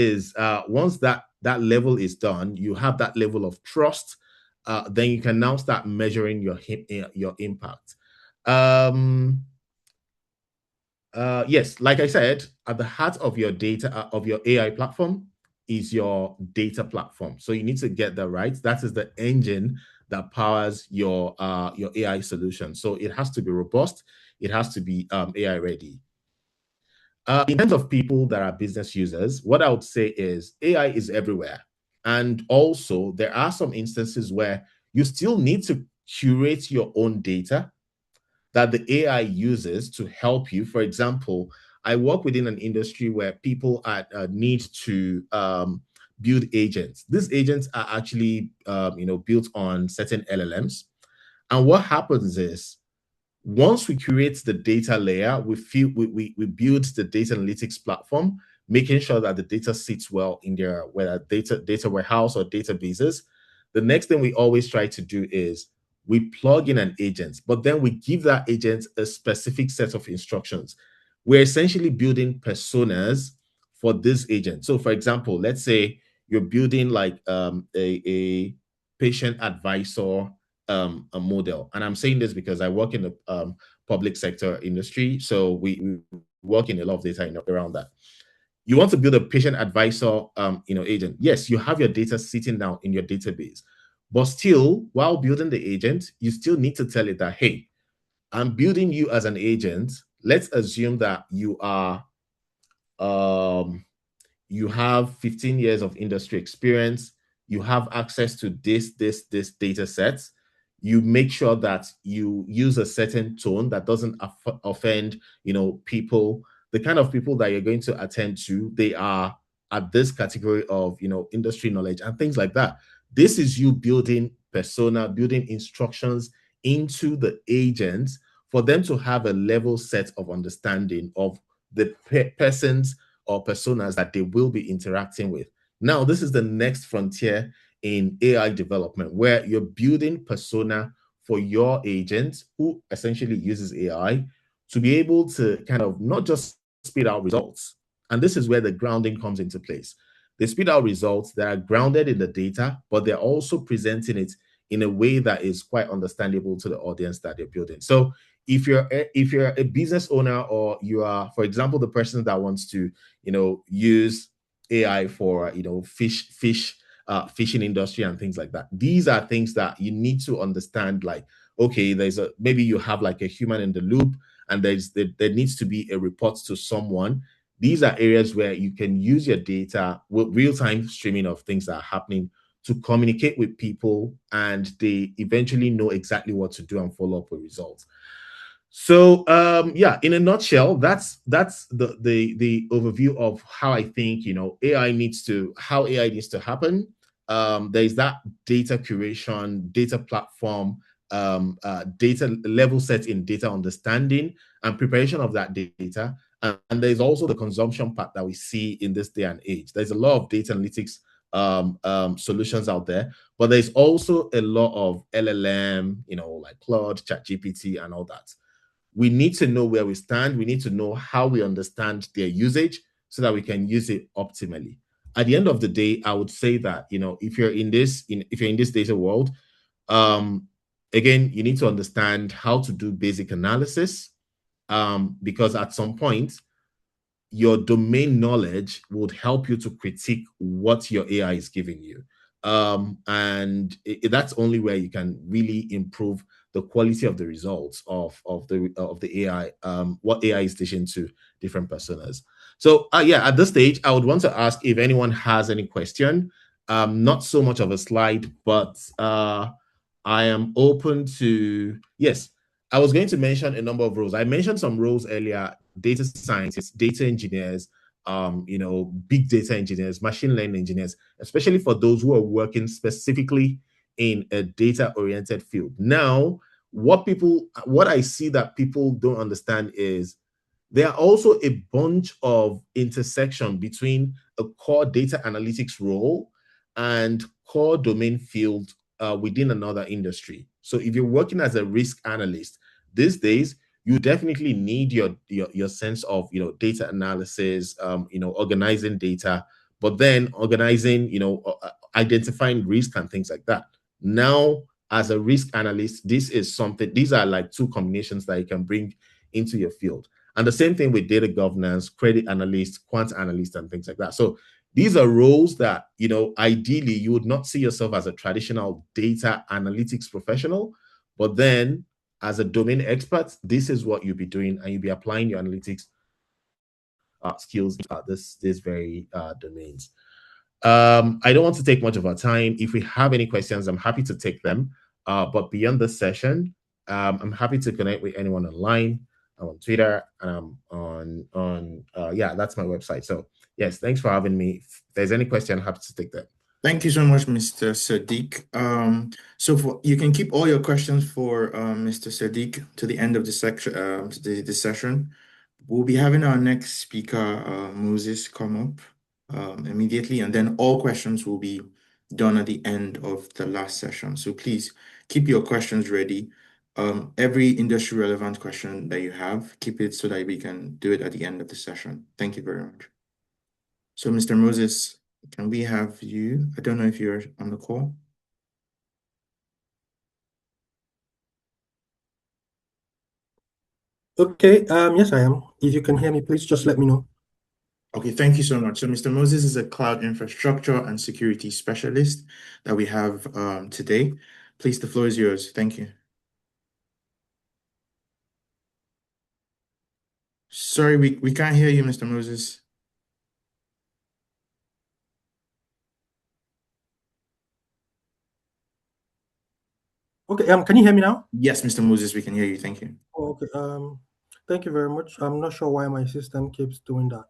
level is done, you have that level of trust. Then you can now start measuring your impact. Yes, like I said, at the heart of your data, of your AI platform, is your data platform. So you need to get that right. That is the engine that powers your AI solution. So it has to be robust. It has to be AI ready. In terms of people that are business users, what I would say is AI is everywhere. And also, there are some instances where you still need to curate your own data that the AI uses to help you. For example, I work within an industry where people need to build agents. These agents are actually built on certain LLMs. And what happens is, once we create the data layer, we build the data analytics platform, making sure that the data sits well in their whether data warehouse or databases. The next thing we always try to do is we plug in an agent, but then we give that agent a specific set of instructions. We're essentially building personas for this agent. So for example, let's say you're building like a patient advisor a model. And I'm saying this because I work in the public sector industry. So we work in a lot of data around that. You want to build a patient advisor agent. Yes, you have your data sitting down in your database. But still, while building the agent, you still need to tell it that, hey, I'm building you as an agent. Let's assume that you are you have 15 years of industry experience. You have access to this data sets. You make sure that you use a certain tone that doesn't offend, people. The kind of people that you're going to attend to, they are at this category of, industry knowledge and things like that. This is you building persona, building instructions into the agents for them to have a level set of understanding of the persons or personas that they will be interacting with. Now, this is the next frontier in AI development, where you're building persona for your agent who essentially uses AI to be able to kind of not just spit out results. And this is where the grounding comes into place. They spit out results that are grounded in the data, but they're also presenting it in a way that is quite understandable to the audience that they're building. So if you're a business owner, or you are, for example, the person that wants to, use AI for, fishing industry and things like that, these are things that you need to understand. Like, okay, maybe you have like a human in the loop, and there needs to be a report to someone. These are areas where you can use your data with real-time streaming of things that are happening to communicate with people, and they eventually know exactly what to do and follow up with results. So in a nutshell, that's the overview of how I think how AI needs to happen. There's that data curation, data platform, data level set in data understanding and preparation of that data. And there's also the consumption part that we see in this day and age. There's a lot of data analytics solutions out there, but there's also a lot of LLM, like Claude, ChatGPT, and all that. We need to know where we stand. We need to know how we understand their usage so that we can use it optimally. At the end of the day, I would say that if you're in this data world, again, you need to understand how to do basic analysis, because at some point, your domain knowledge would help you to critique what your AI is giving you. And that's only where you can really improve the quality of the results of the AI, what AI is teaching to different personas. So at this stage, I would want to ask if anyone has any question. Not so much of a slide, but I am open to, yes, I was going to mention a number of roles. I mentioned some roles earlier: data scientists, data engineers, big data engineers, machine learning engineers, especially for those who are working specifically in a data-oriented field. Now, what I see that people don't understand is there are also a bunch of intersection between a core data analytics role and core domain field within another industry. So if you're working as a risk analyst these days, you definitely need your sense of data analysis, organizing data, but then organizing, identifying risk and things like that. Now, as a risk analyst, these are like two combinations that you can bring into your field. And the same thing with data governance, credit analyst, quant analyst, and things like that. So these are roles that, ideally you would not see yourself as a traditional data analytics professional, but then as a domain expert, this is what you'll be doing, and you'll be applying your analytics skills at these very domains. I don't want to take much of our time. If we have any questions, I'm happy to take them. But beyond this session, I'm happy to connect with anyone online. I'm on Twitter, and I'm on that's my website. So yes, thanks for having me. If there's any question, I'm happy to take that. Thank you so much, Mr. Sadiq. So you can keep all your questions for Mr. Sadiq to the end of the section, this session. We'll be having our next speaker, Moses, come up immediately, and then all questions will be done at the end of the last session. So please keep your questions ready. Every industry relevant question that you have, keep it so that we can do it at the end of the session. Thank you very much. So Mr. Moses, can we have you? I don't know if you're on the call. Okay, yes, I am. If you can hear me, please just let me know. Okay, thank you so much. So Mr. Moses is a cloud infrastructure and security specialist that we have today. Please, the floor is yours. Thank you. Sorry, we can't hear you, Mr. Moses. Okay, can you hear me now? Yes, Mr. Moses, we can hear you. Thank you. Oh, okay, thank you very much. I'm not sure why my system keeps doing that.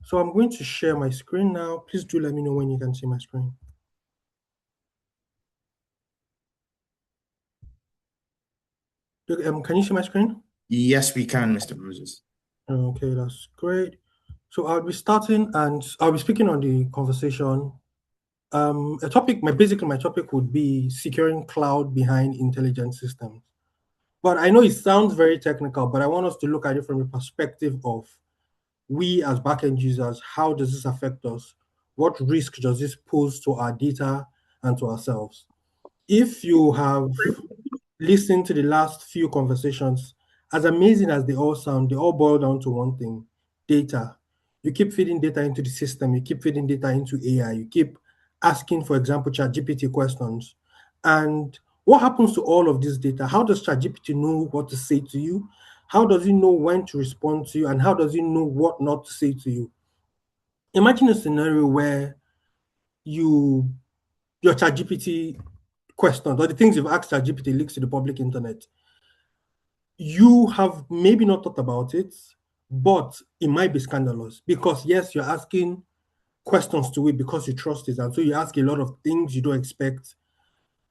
So I'm going to share my screen now. Please do let me know when you can see my screen. Can you see my screen? Yes, we can, Mr. Moses. Okay, that's great. So I'll be starting and I'll be speaking on the conversation. My topic would be securing cloud behind intelligent systems. But I know it sounds very technical, but I want us to look at it from the perspective of we as backend users. How does this affect us? What risk does this pose to our data and to ourselves? If you have listened to the last few conversations, as amazing as they all sound, they all boil down to one thing: data. You keep feeding data into the system, you keep feeding data into AI, you keep asking, for example, ChatGPT questions. And what happens to all of this data? How does ChatGPT know what to say to you? How does it know when to respond to you? And how does it know what not to say to you? Imagine a scenario where your ChatGPT questions or the things you've asked ChatGPT leaks to the public internet. You have maybe not thought about it, but it might be scandalous because yes, you're asking questions to it because you trust it, and so you ask a lot of things you don't expect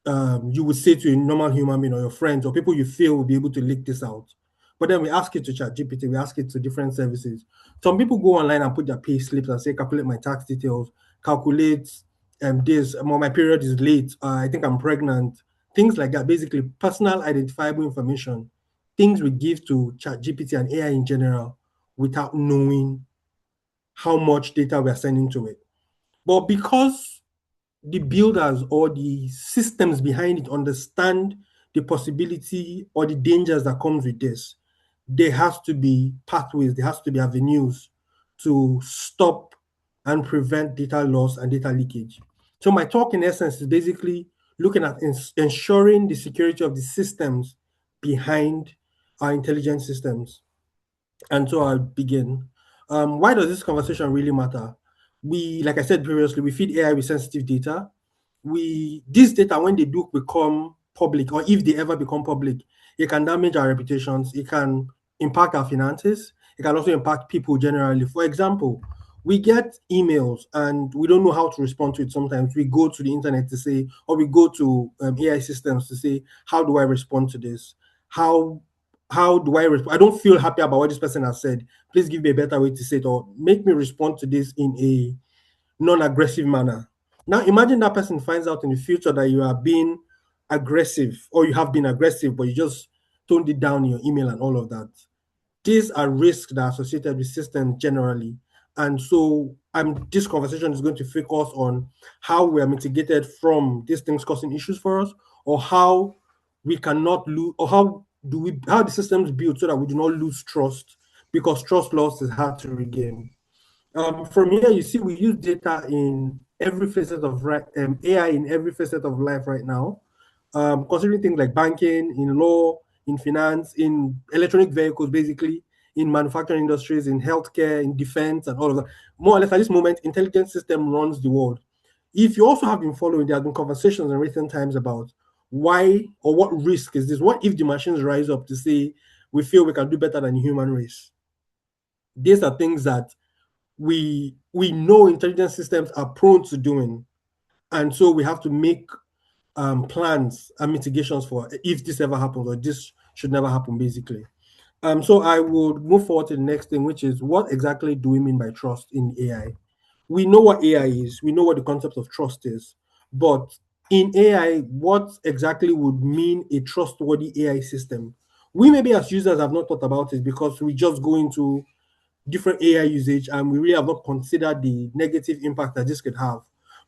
you would say to a normal human being or your friends or people you feel will be able to leak this out. But then we ask it to ChatGPT, we ask it to different services. Some people go online and put their pay slips and say, calculate my tax details, calculate this, my period is late, I think I'm pregnant, things like that. Basically, personal identifiable information, things we give to ChatGPT and AI in general without knowing how much data we're sending to it. But because the builders or the systems behind it understand the possibility or the dangers that comes with this, there has to be pathways, there has to be avenues to stop and prevent data loss and data leakage. So my talk in essence is basically looking at ensuring the security of the systems behind our intelligent systems. And so I'll begin. Why does this conversation really matter? Like I said previously, we feed AI with sensitive data. These data, when they do become public, or if they ever become public, it can damage our reputations. It can impact our finances. It can also impact people generally. For example, we get emails and we don't know how to respond to it. Sometimes we go to the internet to say, or we go to AI systems to say, how do I respond to this? How do I respond? I don't feel happy about what this person has said. Please give me a better way to say it, or make me respond to this in a non-aggressive manner. Now imagine that person finds out in the future that you are being aggressive, or you have been aggressive, but you just toned it down in your email and all of that. These are risks that are associated with systems generally. And so this conversation is going to focus on how we are mitigated from these things causing issues for us, or how we cannot lose, or how the systems build so that we do not lose trust, because trust loss is hard to regain. From here, you see, we use data in every facet of AI in every facet of life right now, considering things like banking, in law, in finance, in electronic vehicles, basically, in manufacturing industries, in healthcare, in defense, and all of that. More or less, at this moment, intelligent system runs the world. If you also have been following, there have been conversations in recent times about why or what risk is this? What if the machines rise up to say, we feel we can do better than the human race? These are things that we know intelligent systems are prone to doing, and so we have to make plans and mitigations for if this ever happens, or this should never happen, basically. So I would move forward to the next thing, which is what exactly do we mean by trust in AI? We know what AI is, we know what the concept of trust is, but in AI, what exactly would mean a trustworthy AI system? We maybe as users have not thought about it because we just go into different AI usage and we really have not considered the negative impact that this could have.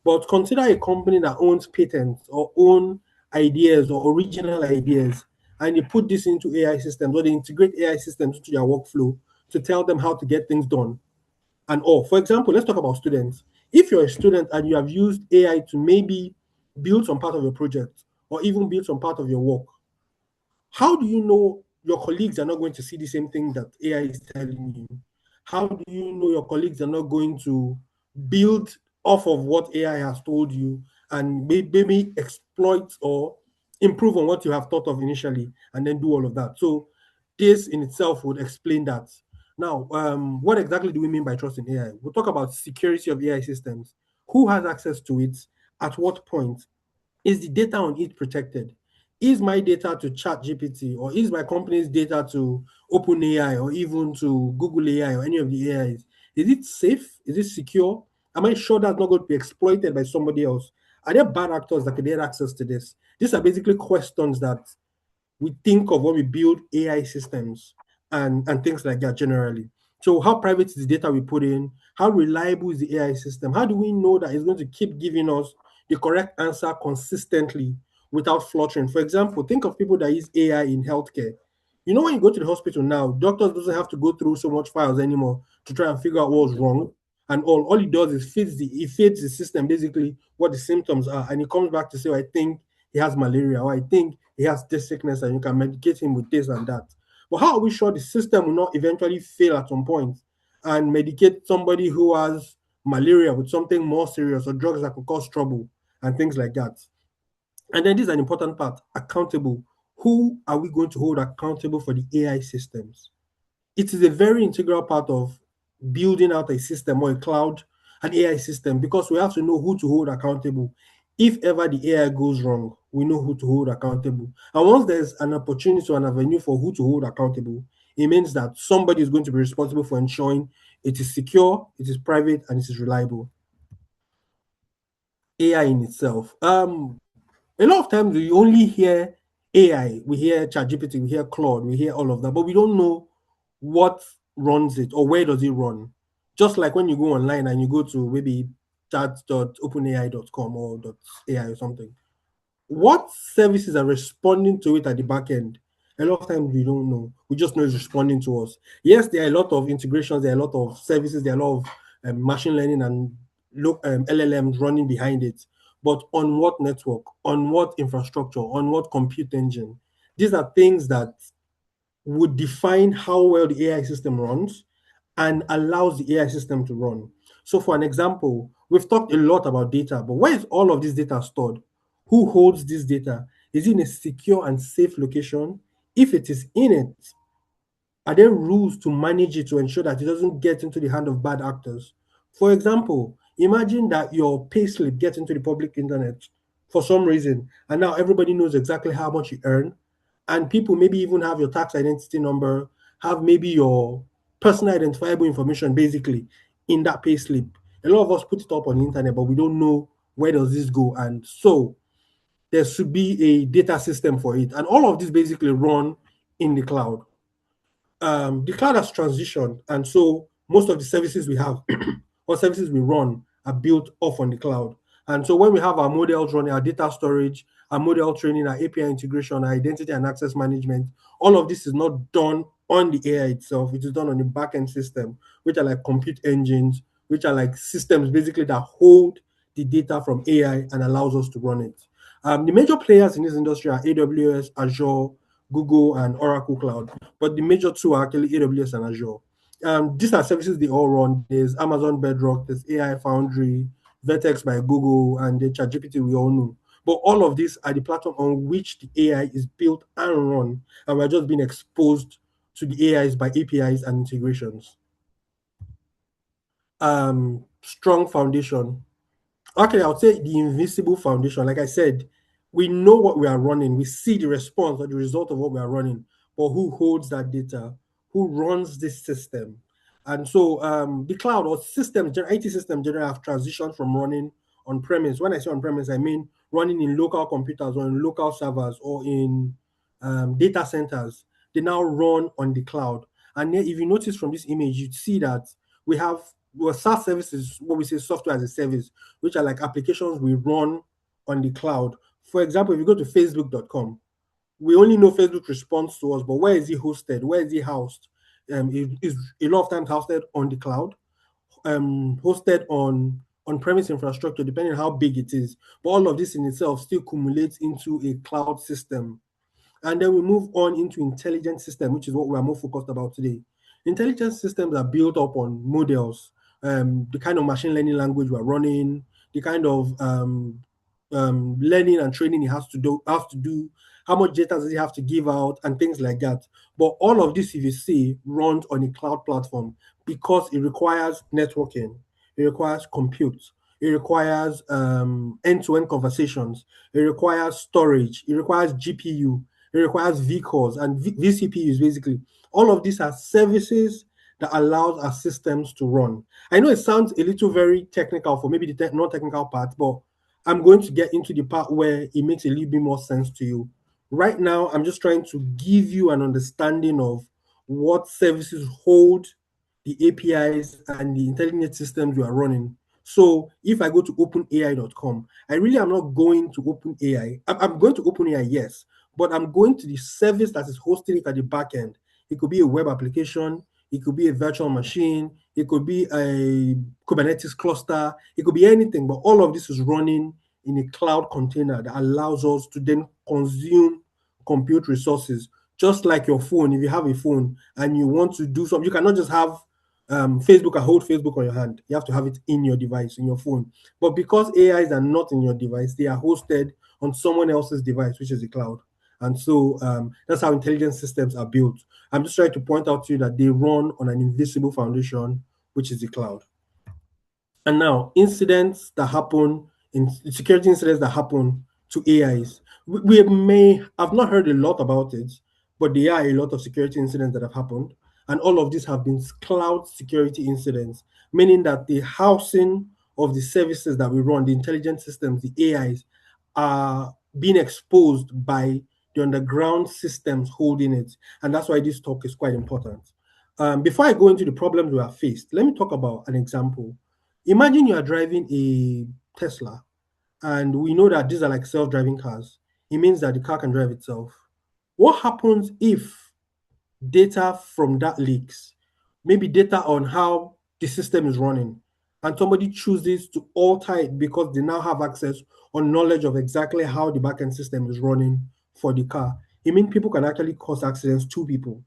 But consider a company that owns patents or own ideas or original ideas, and you put this into AI systems or they integrate AI systems into their workflow to tell them how to get things done and all. For example, let's talk about students. If you're a student and you have used AI to maybe build some part of your project or even build some part of your work, how do you know your colleagues are not going to see the same thing that AI is telling you? How do you know your colleagues are not going to build off of what AI has told you and maybe exploit or improve on what you have thought of initially and then do all of that? So this in itself would explain that. Now, what exactly do we mean by trust in AI? We'll talk about security of AI systems. Who has access to it? At what point? Is the data on it protected? Is my data to ChatGPT or is my company's data to OpenAI or even to Google AI or any of the AIs? Is it safe? Is it secure? Am I sure that's not going to be exploited by somebody else? Are there bad actors that can get access to this? These are basically questions that we think of when we build AI systems and things like that generally. So how private is the data we put in? How reliable is the AI system? How do we know that it's going to keep giving us the correct answer consistently without fluttering? For example, think of people that use AI in healthcare. You know, when you go to the hospital now, doctors doesn't have to go through so much files anymore to try and figure out what's wrong. And all he does is feeds the system basically what the symptoms are, and he comes back to say, I think he has malaria, or I think he has this sickness, and you can medicate him with this and that. But how are we sure the system will not eventually fail at some point and medicate somebody who has malaria with something more serious or drugs that could cause trouble and things like that? And then this is an important part, accountable. Who are we going to hold accountable for the AI systems? It is a very integral part of building out a system or a cloud, an AI system, because we have to know who to hold accountable. If ever the AI goes wrong, we know who to hold accountable. And once there's an opportunity or an avenue for who to hold accountable, it means that somebody is going to be responsible for ensuring it is secure, it is private, and it is reliable. AI in itself. A lot of times we only hear AI, we hear ChatGPT, we hear Claude, we hear all of that, but we don't know what runs it or where does it run. Just like when you go online and you go to maybe chat.openai.com or .ai or something, what services are responding to it at the back end? A lot of times we don't know. We just know it's responding to us. Yes, there are a lot of integrations, there are a lot of services, there are a lot of machine learning and LLMs running behind it. But on what network, on what infrastructure, on what compute engine? These are things that would define how well the AI system runs and allows the AI system to run. So for an example, we've talked a lot about data, but where is all of this data stored? Who holds this data? Is it in a secure and safe location? If it is in it, are there rules to manage it to ensure that it doesn't get into the hand of bad actors? For example, imagine that your payslip gets into the public internet for some reason, and now everybody knows exactly how much you earn, and people maybe even have your tax identity number, have maybe your personal identifiable information basically in that payslip. A lot of us put it up on the internet, but we don't know where does this go, and so there should be a data system for it, and all of this basically run in the cloud. The cloud has transitioned, and so most of the services we have or services we run are built off on the cloud. And so when we have our models running, our data storage, our model training, our API integration, our identity and access management, all of this is not done on the AI itself. It is done on the backend system, which are like compute engines, which are like systems basically that hold the data from AI and allows us to run it. The major players in this industry are AWS, Azure, Google, and Oracle Cloud, but the major two are actually AWS and Azure. These are services they all run. There's Amazon Bedrock, there's AI Foundry, Vertex by Google, and the ChatGPT we all know. But all of these are the platform on which the AI is built and run, and we're just being exposed to the AIs by APIs and integrations. Strong foundation. Actually, I would say the invisible foundation. Like I said, we know what we are running. We see the response or the result of what we are running, but who holds that data? who runs this system. And so the cloud or system, IT system generally have transitioned from running on premise. When I say on premise, I mean running in local computers or in local servers or in data centers. They now run on the cloud. And if you notice from this image, you'd see that we have SaaS services, what we say software as a service, which are like applications we run on the cloud. For example, if you go to facebook.com, we only know Facebook responds to us, but where is it hosted? Where is it housed? It is a lot of times hosted on the cloud, hosted on on-premise infrastructure, depending on how big it is. But all of this in itself still accumulates into a cloud system. And then we move on into intelligent system, which is what we are more focused about today. Intelligent systems are built up on models, the kind of machine learning language we're running, the kind of learning and training it has to do, how much data does it have to give out, and things like that. But all of this, if you see, runs on a cloud platform because it requires networking, it requires compute, it requires end-to-end conversations, it requires storage, it requires GPU, it requires vCores and vCPUs, basically. All of these are services that allows our systems to run. I know it sounds a little very technical for maybe the non-technical part, but I'm going to get into the part where it makes a little bit more sense to you. Right now, I'm just trying to give you an understanding of what services hold the APIs and the intelligent systems you are running. So if I go to openai.com, I really am not going to OpenAI. I'm going to OpenAI, yes, but I'm going to the service that is hosting it at the back end. It could be a web application, it could be a virtual machine, it could be a Kubernetes cluster, it could be anything, but all of this is running in a cloud container that allows us to then consume compute resources. Just like your phone, if you have a phone and you want to do something, you cannot just have Facebook and hold Facebook on your hand. You have to have it in your device, in your phone. But because AIs are not in your device, they are hosted on someone else's device, which is the cloud. And so that's how intelligent systems are built. I'm just trying to point out to you that they run on an invisible foundation, which is the cloud. And now, incidents that happen, in security incidents that happen to AIs. We may have not heard a lot about it, but there are a lot of security incidents that have happened. And all of these have been cloud security incidents, meaning that the housing of the services that we run, the intelligent systems, the AIs, are being exposed by the underground systems holding it. And that's why this talk is quite important. Before I go into the problems we have faced, let me talk about an example. Imagine you are driving a Tesla, and we know that these are like self-driving cars. It means that the car can drive itself. What happens if data from that leaks? Maybe data on how the system is running, and somebody chooses to alter it because they now have access or knowledge of exactly how the backend system is running for the car. It means people can actually cause accidents to people.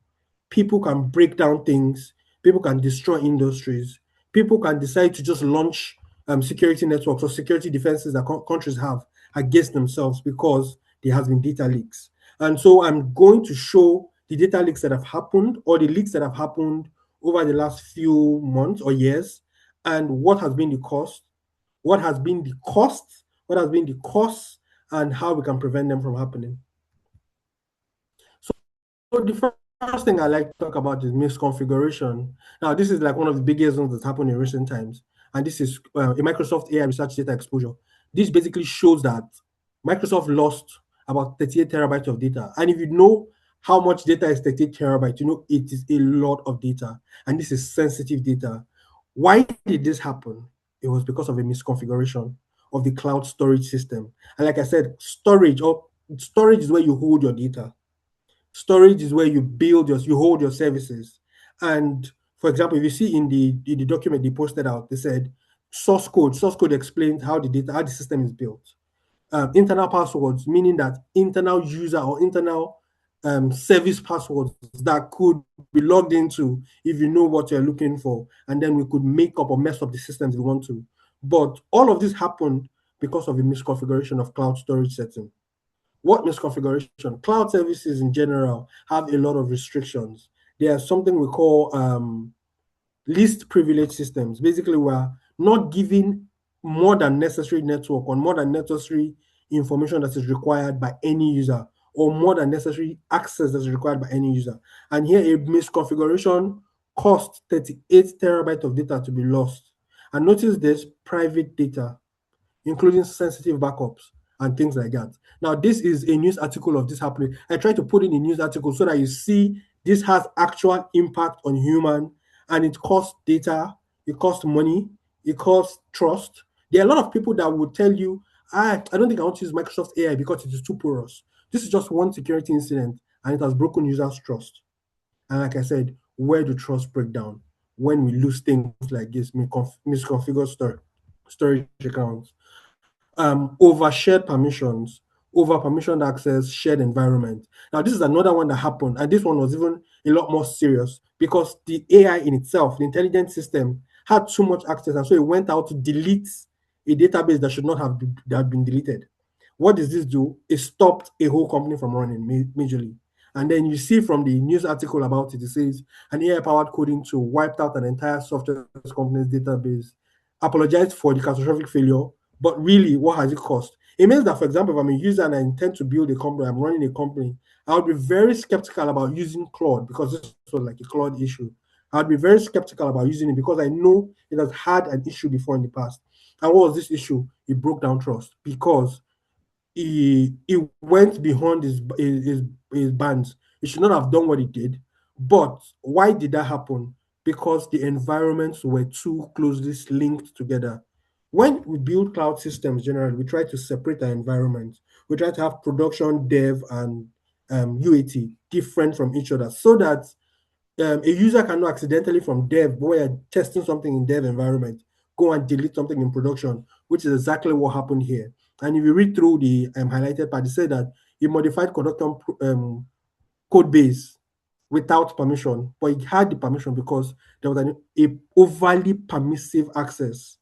People can break down things. People can destroy industries. People can decide to just launch security networks or security defenses that countries have against themselves because there has been data leaks. And so I'm going to show the data leaks that have happened or the leaks that have happened over the last few months or years, and what has been the cost, what has been the cost, what has been the cost, and how we can prevent them from happening. So the first thing I like to talk about is misconfiguration. Now, this is like one of the biggest ones that's happened in recent times. And this is a Microsoft AI research data exposure. This basically shows that Microsoft lost about 38 terabytes of data. And if you know how much data is 38 terabytes, you know it is a lot of data. And this is sensitive data. Why did this happen? It was because of a misconfiguration of the cloud storage system. And like I said, storage is where you hold your data. Storage is where you hold your services. And for example, if you see in the document they posted out, they said source code explains how the system is built. Internal passwords, meaning that internal user or internal service passwords that could be logged into if you know what you're looking for, and then we could make up or mess up the systems we want to. But all of this happened because of a misconfiguration of cloud storage setting. What misconfiguration? Cloud services in general have a lot of restrictions. There's something we call least privilege systems. Basically, we're not giving more than necessary network or more than necessary information that is required by any user or more than necessary access that's required by any user. And here, a misconfiguration cost 38 terabytes of data to be lost. And notice this: private data, including sensitive backups and things like that. Now, this is a news article of this happening. I try to put in a news article so that you see this has actual impact on human, and it costs data, it costs money, it costs trust. There are a lot of people that would tell you, I don't think I want to use Microsoft AI because it is too porous. This is just one security incident, and it has broken users' trust. And like I said, where do trust break down? When we lose things like this, misconfigured storage accounts, over shared permissions, over permissioned access, shared environment. Now, this is another one that happened, and this one was even a lot more serious because the AI in itself, the intelligent system, had too much access, and so it went out to delete a database that should not have been deleted. What does this do? It stopped a whole company from running majorly. And then you see from the news article about it, it says an AI-powered coding tool wiped out an entire software company's database, apologized for the catastrophic failure, but really, what has it cost? It means that, for example, if I'm a user and I intend to build a company, I'm running a company, I would be very skeptical about using Claude because this was like a Claude issue. I'd be very skeptical about using it because I know it has had an issue before in the past. And what was this issue? It broke down trust because he went beyond his bands. He should not have done what he did. But why did that happen? Because the environments were too closely linked together. When we build cloud systems generally, we try to separate our environments. We try to have production, dev, and UAT different from each other so that a user cannot accidentally from dev, where you're testing something in dev environment, go and delete something in production, which is exactly what happened here. And if you read through the highlighted part, it said that he modified conductor code base without permission, but he had the permission because there was a overly permissive access,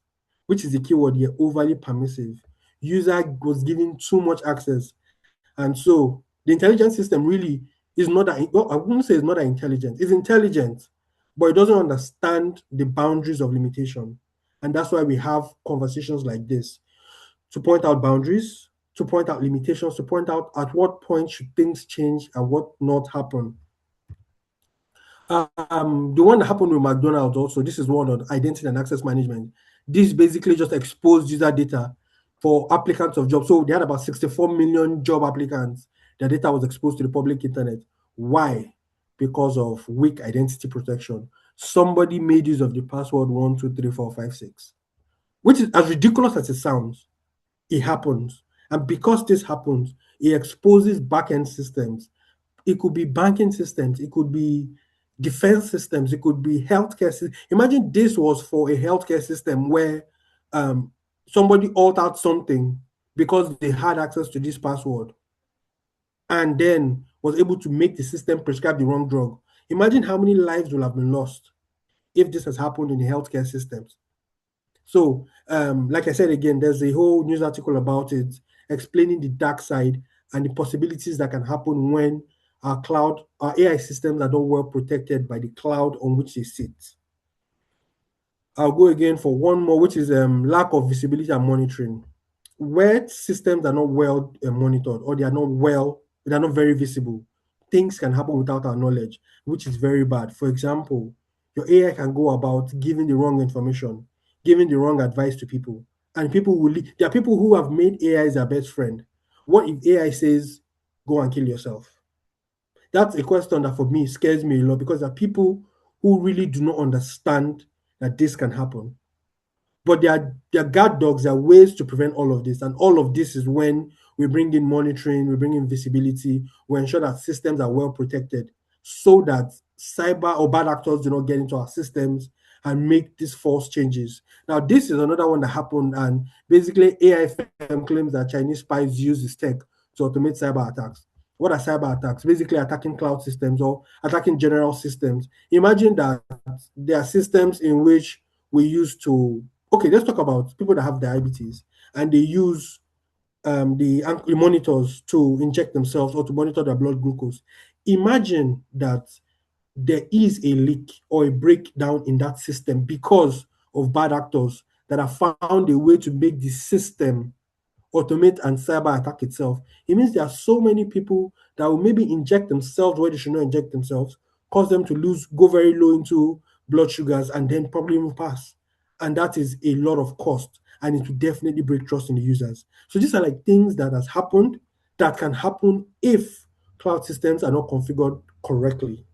which is the keyword here, overly permissive. User was given too much access. And so the intelligence system really is not that, well, I wouldn't say it's not that intelligent. It's intelligent, but it doesn't understand the boundaries of limitation. And that's why we have conversations like this to point out boundaries, to point out limitations, to point out at what point should things change and what not happen. The one that happened with McDonald's also, this is one on identity and access management. This basically just exposed user data for applicants of jobs. So they had about 64 million job applicants. Their data was exposed to the public internet. Why? Because of weak identity protection. Somebody made use of the password 123456, which is as ridiculous as it sounds. It happens. And because this happens, it exposes backend systems. It could be banking systems. It could be defense systems. It could be healthcare systems. Imagine this was for a healthcare system where somebody altered something because they had access to this password and then was able to make the system prescribe the wrong drug. Imagine how many lives will have been lost if this has happened in the healthcare systems. So, like I said again, there's a whole news article about it explaining the dark side and the possibilities that can happen when our AI systems are not well protected by the cloud on which they sit. I'll go again for one more, which is lack of visibility and monitoring. Where systems are not well monitored or they are not very visible, things can happen without our knowledge, which is very bad. For example, your AI can go about giving the wrong information, giving the wrong advice to people, and there are people who have made AI their best friend. What if AI says, go and kill yourself? That's a question that for me scares me a lot because there are people who really do not understand that this can happen. But there are guard dogs, there are ways to prevent all of this. And all of this is when we bring in monitoring, we bring in visibility, we ensure that systems are well protected so that cyber or bad actors do not get into our systems and make these false changes. Now, this is another one that happened, and basically AI claims that Chinese spies use this tech to automate cyber attacks. What are cyber attacks? Basically attacking cloud systems or attacking general systems. Imagine that there are systems in which we used to, okay, let's talk about people that have diabetes and they use the monitors to inject themselves or to monitor their blood glucose. Imagine that there is a leak or a breakdown in that system because of bad actors that have found a way to make the system automate and cyber attack itself. It means there are so many people that will maybe inject themselves where they should not inject themselves, cause them to go very low into blood sugars, and then probably move past. And that is a lot of cost, and it will definitely break trust in the users. So these are like things that has happened that can happen if cloud systems are not configured correctly.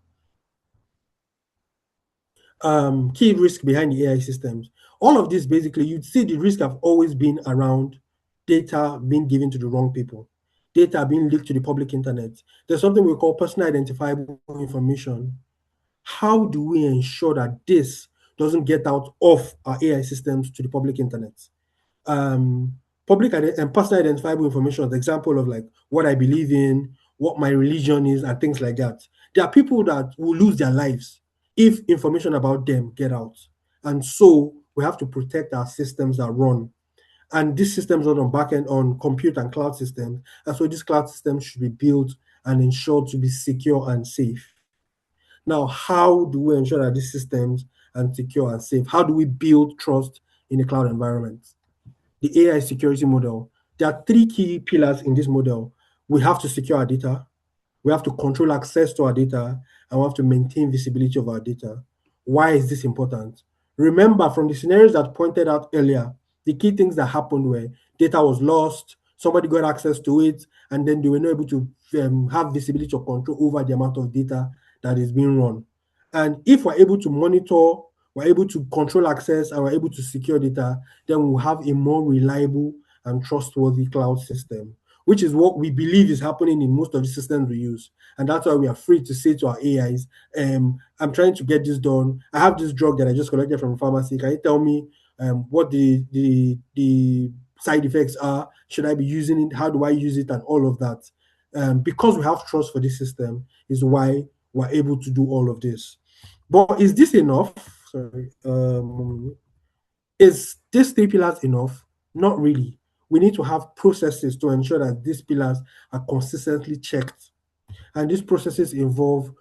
Key risk behind the AI systems. All of this, basically, you'd see the risk have always been around data being given to the wrong people, data being leaked to the public internet. There's something we call personal identifiable information. How do we ensure that this doesn't get out of our AI systems to the public internet? Public and personal identifiable information is an example of like what I believe in, what my religion is, and things like that. There are people that will lose their lives if information about them get out. And so we have to protect our systems that run. And these systems run on backend, on compute and cloud systems. And so these cloud systems should be built and ensured to be secure and safe. Now, how do we ensure that these systems are secure and safe? How do we build trust in the cloud environment? The AI security model. There are 3 key pillars in this model. We have to secure our data, we have to control access to our data, and we have to maintain visibility of our data. Why is this important? Remember, from the scenarios that pointed out earlier, the key things that happened were data was lost, somebody got access to it, and then they were not able to have visibility or control over the amount of data that is being run. And if we're able to monitor, we're able to control access, and we're able to secure data, then we'll have a more reliable and trustworthy cloud system, which is what we believe is happening in most of the systems we use. And that's why we are free to say to our AIs, I'm trying to get this done. I have this drug that I just collected from a pharmacy. Can you tell me what the side effects are? Should I be using it? How do I use it? And all of that. Because we have trust for this system is why we're able to do all of this. But is this enough? Sorry. Is these 3 pillars enough? Not really. We need to have processes to ensure that these pillars are consistently checked. And these processes involve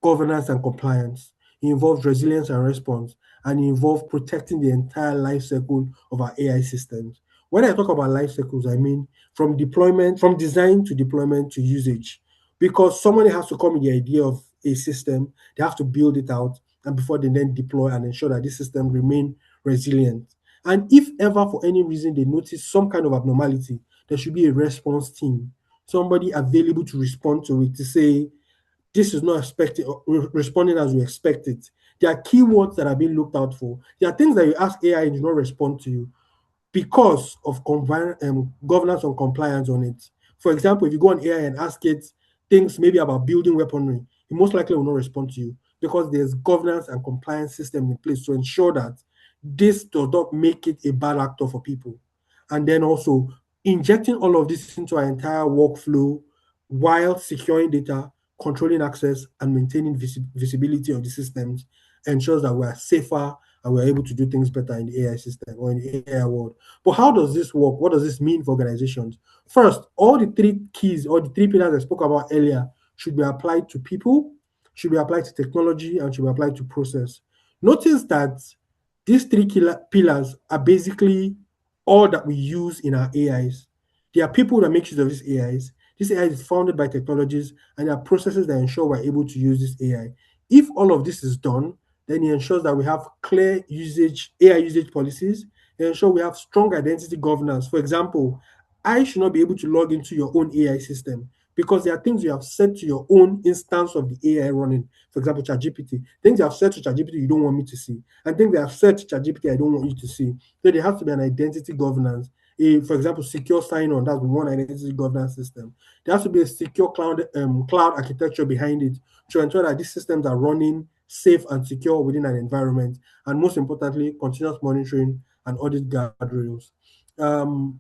governance and compliance, it involves resilience and response, and it involves protecting the entire life cycle of our AI systems. When I talk about life cycles, I mean from design to deployment to usage, because somebody has to come with the idea of a system, they have to build it out, and before they then deploy and ensure that this system remain resilient. And if ever for any reason they notice some kind of abnormality, there should be a response team, somebody available to respond to it, to say, this is not expected, responding as we expect it. There are keywords that are being looked out for. There are things that you ask AI and do not respond to you because of governance and compliance on it. For example, if you go on AI and ask it things maybe about building weaponry, it most likely will not respond to you because there's governance and compliance system in place to ensure that this does not make it a bad actor for people. And then also injecting all of this into our entire workflow while securing data, controlling access, and maintaining visibility of the systems ensures that we are safer and we're able to do things better in the AI system or in the AI world. But how does this work? What does this mean for organizations? First, all the 3 keys or the 3 pillars I spoke about earlier should be applied to people, should be applied to technology, and should be applied to process. Notice that these 3 pillars are basically all that we use in our AIs. There are people that make use of these AIs. This AI is founded by technologies, and there are processes that ensure we're able to use this AI. If all of this is done, then it ensures that we have clear AI usage policies. It ensures we have strong identity governance. For example, I should not be able to log into your own AI system because there are things you have set to your own instance of the AI running. For example, ChatGPT. Things you have set to ChatGPT you don't want me to see, and things that have set to ChatGPT I don't want you to see. So there has to be an identity governance. For example, secure sign-on, that's one identity governance system. There has to be a secure cloud architecture behind it to ensure that these systems are running safe and secure within an environment. And most importantly, continuous monitoring and audit guardrails.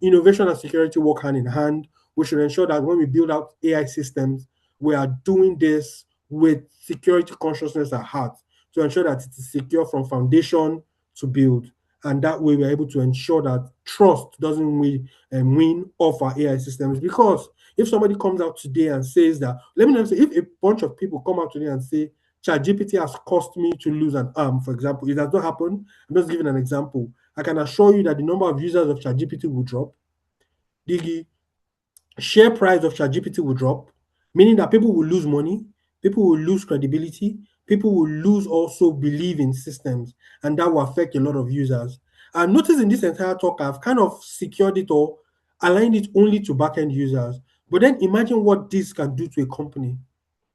Innovation and security work hand in hand. We should ensure that when we build out AI systems, we are doing this with security consciousness at heart to ensure that it is secure from foundation to build. And that way we're able to ensure that trust doesn't win off our AI systems. Because if somebody comes out today and says that, let me say, if a bunch of people come out today and say, ChatGPT has caused me to lose an arm, for example, it has not happened. I'm just giving an example. I can assure you that the number of users of ChatGPT will drop. the share price of ChatGPT will drop, meaning that people will lose money, people will lose credibility, people will lose also belief in systems, and that will affect a lot of users. And notice in this entire talk, I've kind of secured it or aligned it only to backend users. But then imagine what this can do to a company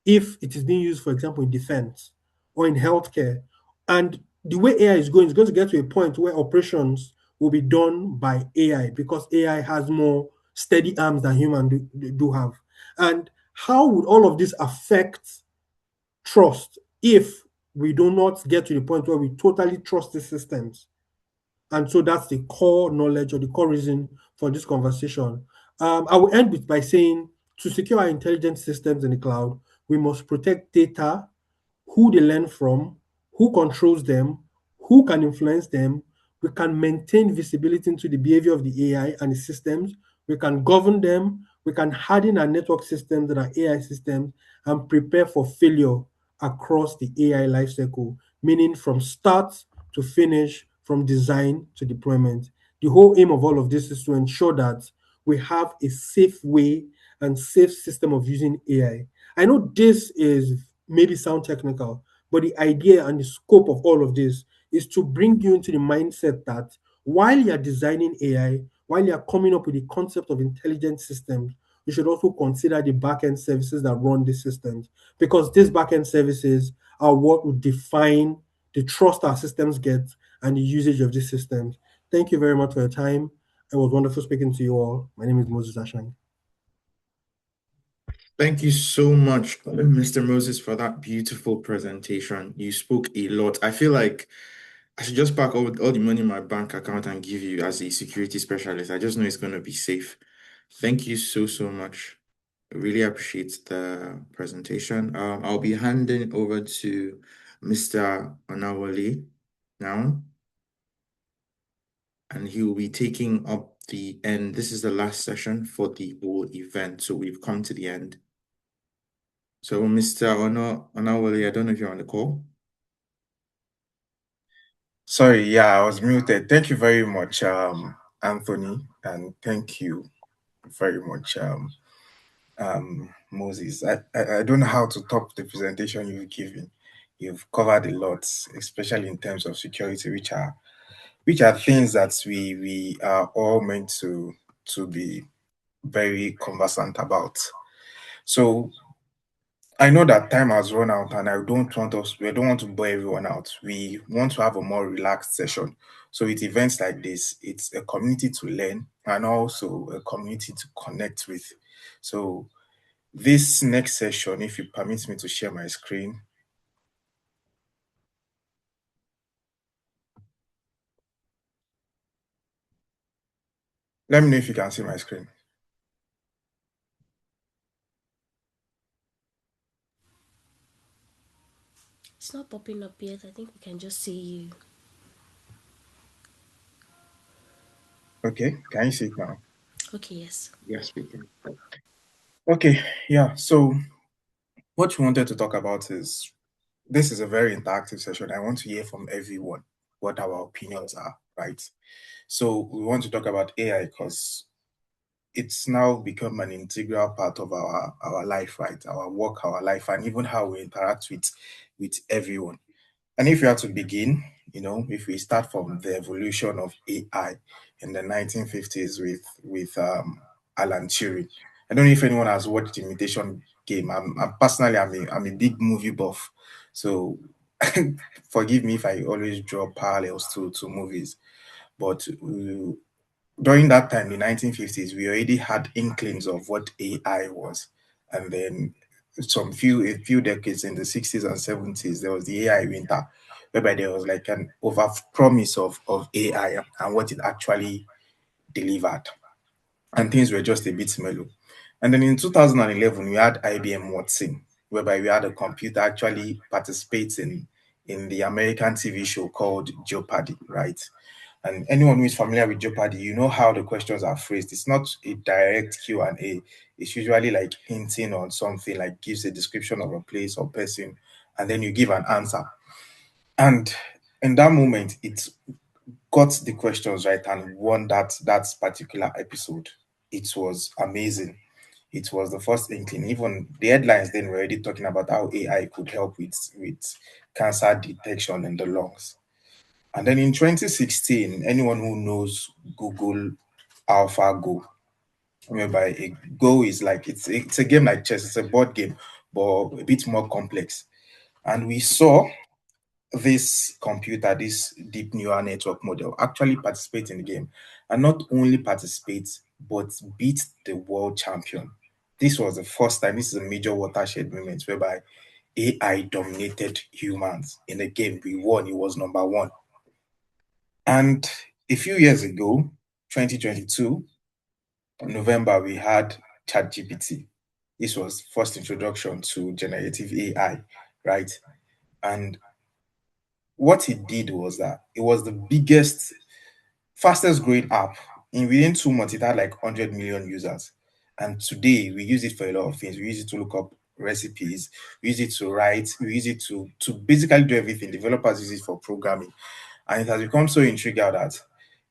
if it is being used, for example, in defense or in healthcare. And the way AI is going, it's going to get to a point where operations will be done by AI because AI has more steady arms than humans do have. And how would all of this affect trust if we do not get to the point where we totally trust the systems? And so that's the core knowledge or the core reason for this conversation. I will end by saying to secure our intelligent systems in the cloud, we must protect data, who they learn from, who controls them, who can influence them. We can maintain visibility into the behavior of the AI and the systems. We can govern them. We can harden our network systems and our AI systems and prepare for failure across the AI lifecycle, meaning from start to finish, from design to deployment. The whole aim of all of this is to ensure that we have a safe way and safe system of using AI. I know this is maybe sound technical, but the idea and the scope of all of this is to bring you into the mindset that while you're designing AI, while you're coming up with the concept of intelligent systems, you should also consider the backend services that run these systems, because these backend services are what will define the trust our systems get and the usage of these systems. Thank you very much for your time. It was wonderful speaking to you all. My name is Moses Ashang. Thank you so much, Mr. Moses, for that beautiful presentation. You spoke a lot. I feel like I should just pack all the money in my bank account and give you as a security specialist. I just know it's going to be safe. Thank you so much. I really appreciate the presentation. I'll be handing over to Mr. Onawale now, and he will be taking up the end. This is the last session for the whole event, so we've come to the end. So, Mr. Onawale, I don't know if you're on the call. Sorry, yeah, I was muted. Thank you very much, Anthony, and thank you very much, Moses. I don't know how to top the presentation you've given. You've covered a lot, especially in terms of security, which are things that we are all meant to be very conversant about. So I know that time has run out, and we don't want to bore everyone out. We want to have a more relaxed session. So with events like this, it's a community to learn and also a community to connect with. So this next session, if you permit me to share my screen. Let me know if you can see my screen. It's not popping up yet. I think we can just see you. Okay, can you see it now? Okay, yes. Yes, we can. Okay, yeah. So what we wanted to talk about is, this is a very interactive session. I want to hear from everyone what our opinions are, right? So we want to talk about AI because it's now become an integral part of our life, right? Our work, our life, and even how we interact with everyone. And if you have to begin, if we start from the evolution of AI in the 1950s with Alan Turing. I don't know if anyone has watched The Imitation Game. I'm a big movie buff, so forgive me if I always draw parallels to movies. But during that time, the 1950s, we already had inklings of what AI was, and then a few decades in the 60s and 70s, there was the AI winter, whereby there was like an over promise of AI and what it actually delivered, and things were just a bit mellow. And then in 2011, we had IBM Watson, whereby we had a computer actually participating in the American TV show called Jeopardy, right? And anyone who is familiar with Jeopardy, you know how the questions are phrased. It's not a direct Q&A. It's usually like hinting on something, like gives a description of a place or person, and then you give an answer. And in that moment, it got the questions right and won that particular episode. it was amazing. It was the first inkling. Even the headlines then were already talking about how AI could help with cancer detection in the lungs. And then in 2016, anyone who knows Google AlphaGo, whereby a Go is like it's a game like chess, it's a board game, but a bit more complex. And we saw this computer, this deep neural network model, actually participate in the game, and not only participate but beat the world champion. This was the first time. This is a major watershed moment whereby AI dominated humans in a game. We won. It was number one. And a few years ago, 2022, in November, we had ChatGPT. This was first introduction to generative AI, right? And what it did was that it was the biggest, fastest growing app. In within 2 months, it had like 100 million users. And today we use it for a lot of things. We use it to look up recipes, we use it to write, we use it to basically do everything. Developers use it for programming. And it has become so intriguing that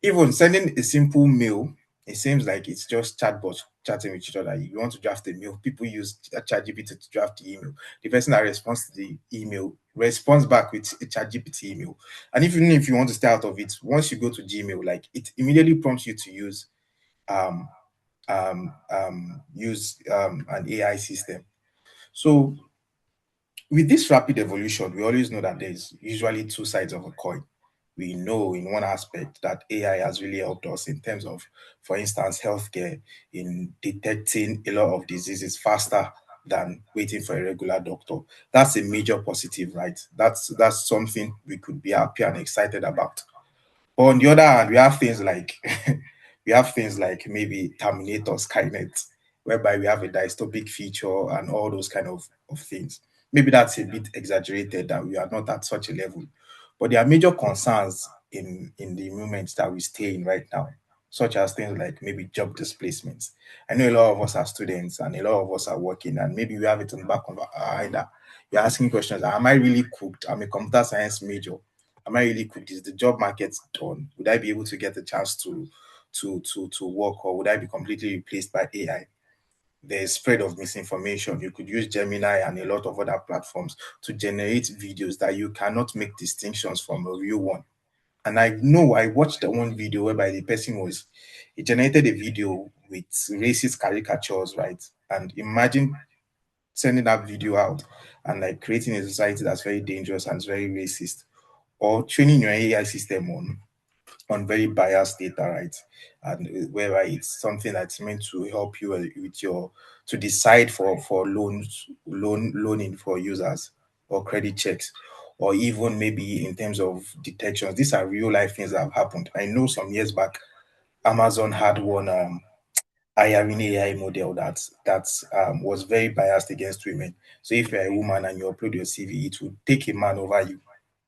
even sending a simple mail, it seems like it's just chatbots chatting with each other. If you want to draft a mail, people use ChatGPT to draft the email. The person that responds to the email responds back with a ChatGPT email. And even if you want to stay out of it, once you go to Gmail, like it immediately prompts you to use um an AI system. So with this rapid evolution, we always know that there's usually two sides of a coin. We know in one aspect that AI has really helped us in terms of, for instance, healthcare, in detecting a lot of diseases faster than waiting for a regular doctor. That's a major positive, right? That's something we could be happy and excited about. But on the other hand, we have things like we have things like maybe Terminator, Skynet, whereby we have a dystopic future and all those kind of things. Maybe that's a bit exaggerated that we are not at such a level. But there are major concerns in the moment that we stay in right now, such as things like maybe job displacements. I know a lot of us are students and a lot of us are working, and maybe we have it in the back of our eye that you're asking questions. Am I really cooked? I'm a computer science major. Am I really cooked? Is the job market done? Would I be able to get a chance to work, or would I be completely replaced by AI? There's spread of misinformation. You could use Gemini and a lot of other platforms to generate videos that you cannot make distinctions from a real one. And I know I watched the one video whereby the person was, he generated a video with racist caricatures, right? And imagine sending that video out and like creating a society that's very dangerous and very racist, or training your AI system on very biased data, right? And whereby it's something that's meant to help you with your to decide for loaning for users or credit checks, or even maybe in terms of detections. These are real life things that have happened. I know some years back, Amazon had one hiring AI model that was very biased against women. So if you're a woman and you upload your CV, it would take a man over you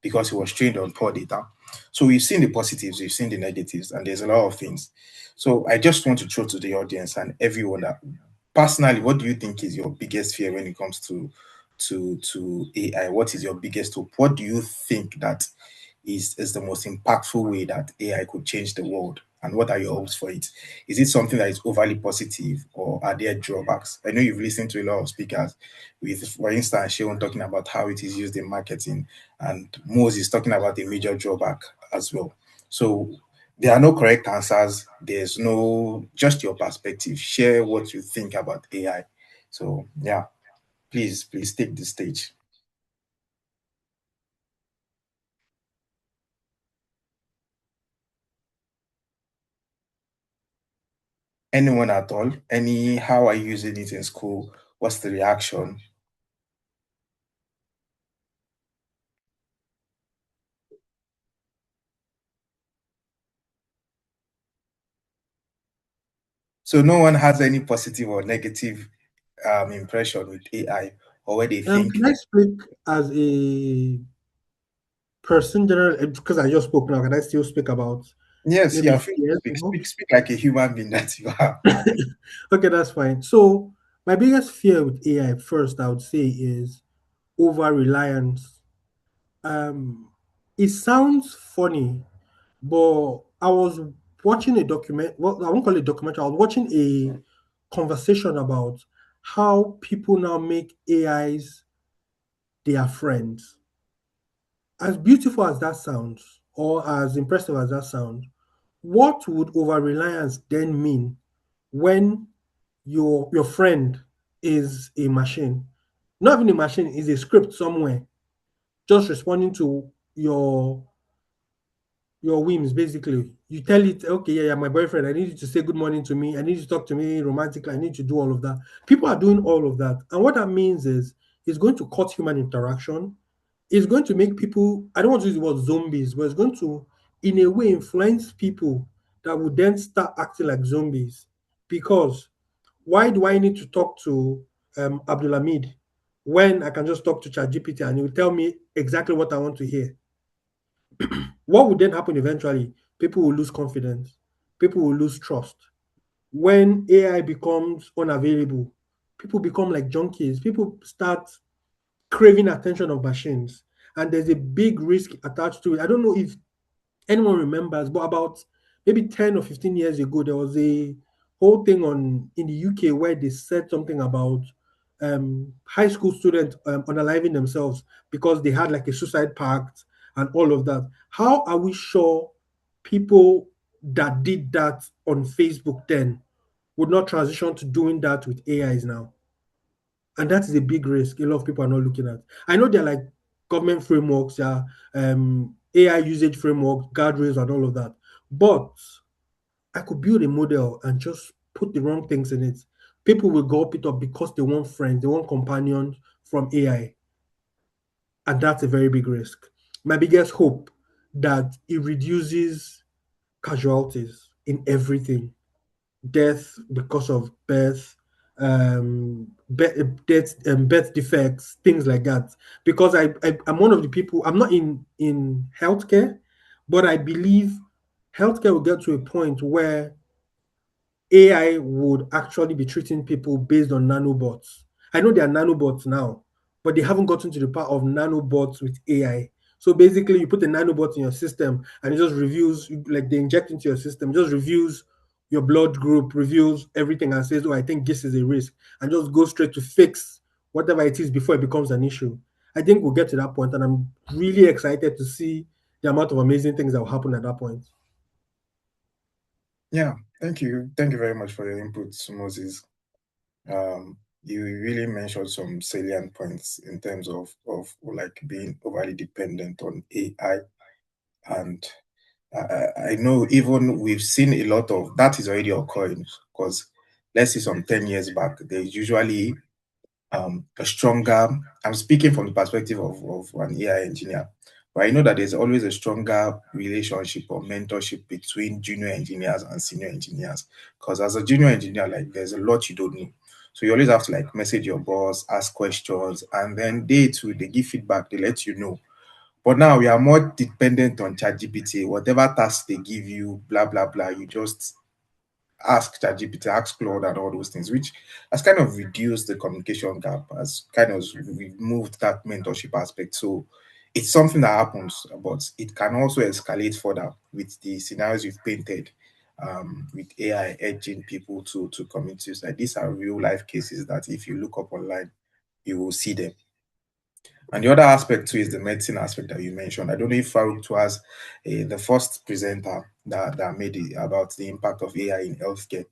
because he was trained on poor data. So we've seen the positives, we've seen the negatives, and there's a lot of things. So I just want to throw to the audience and everyone that personally, what do you think is your biggest fear when it comes to AI? What is your biggest hope? What do you think that is the most impactful way that AI could change the world? And what are your hopes for it? Is it something that is overly positive, or are there drawbacks? I know you've listened to a lot of speakers, with, for instance, Sheon talking about how it is used in marketing, and Moses talking about the major drawback as well. So there are no correct answers. There's no, just your perspective. Share what you think about AI. So yeah, please take the stage. Anyone at all? How are you using it in school? What's the reaction? So no one has any positive or negative impression with AI, or where they think. Can I speak as a person general, because I just spoke now? Can I still speak about? Yes, maybe yeah, speak like a human being that you are. Okay, that's fine. So my biggest fear with AI, first, I would say, is over reliance. It sounds funny, but I was watching a document. Well, I won't call it documentary. I was watching a conversation about how people now make AIs their friends. As beautiful as that sounds, or as impressive as that sounds, what would over-reliance then mean when your friend is a machine? Not even a machine, is a script somewhere, just responding to your whims, basically. You tell it, okay, yeah, my boyfriend, I need you to say good morning to me. I need you to talk to me romantically. I need you to do all of that. People are doing all of that. And what that means is it's going to cut human interaction. It's going to make people, I don't want to use the word zombies, but it's going to, in a way, influence people that would then start acting like zombies. Because why do I need to talk to Abdulhamid when I can just talk to ChatGPT and he will tell me exactly what I want to hear? What would then happen eventually? People will lose confidence. People will lose trust. When AI becomes unavailable, people become like junkies. People start craving attention of machines. And there's a big risk attached to it. I don't know if anyone remembers, but about maybe 10 or 15 years ago, there was a whole thing in the UK where they said something about high school students unaliving themselves because they had like a suicide pact and all of that. How are we sure people that did that on Facebook then would not transition to doing that with AIs now? And that is a big risk a lot of people are not looking at. I know there are like government frameworks, AI usage framework, guardrails, and all of that. But I could build a model and just put the wrong things in it. People will go up it up because they want friends, they want companions from AI. And that's a very big risk. My biggest hope that it reduces casualties in everything. Death because of birth, birth defects, things like that. Because I'm one of the people, I'm not in healthcare, but I believe healthcare will get to a point where AI would actually be treating people based on nanobots. I know there are nanobots now, but they haven't gotten to the part of nanobots with AI. So basically, you put a nanobot in your system and it just reviews, like they inject into your system, just reviews your blood group, reviews everything and says, oh, I think this is a risk, and just go straight to fix whatever it is before it becomes an issue. I think we'll get to that point, and I'm really excited to see the amount of amazing things that will happen at that point. Yeah, thank you. Thank you very much for your input, Moses. You really mentioned some salient points in terms of like being overly dependent on AI. And I know even we've seen a lot of that is already occurring, because let's say some 10 years back, there's usually a stronger, I'm speaking from the perspective of an AI engineer, but I know that there's always a stronger relationship or mentorship between junior engineers and senior engineers. Because as a junior engineer, like there's a lot you don't know. So you always have to like message your boss, ask questions, and then they give feedback, they let you know. But now we are more dependent on ChatGPT. Whatever task they give you, blah, blah, blah, you just ask ChatGPT, ask Claude, and all those things, which has kind of reduced the communication gap, has kind of removed that mentorship aspect. So it's something that happens, but it can also escalate further with the scenarios you've painted, with AI edging people to communities. Like these are real life cases that if you look up online, you will see them. And the other aspect too is the medicine aspect that you mentioned. I don't know if Farouk was the first presenter that made it about the impact of AI in healthcare.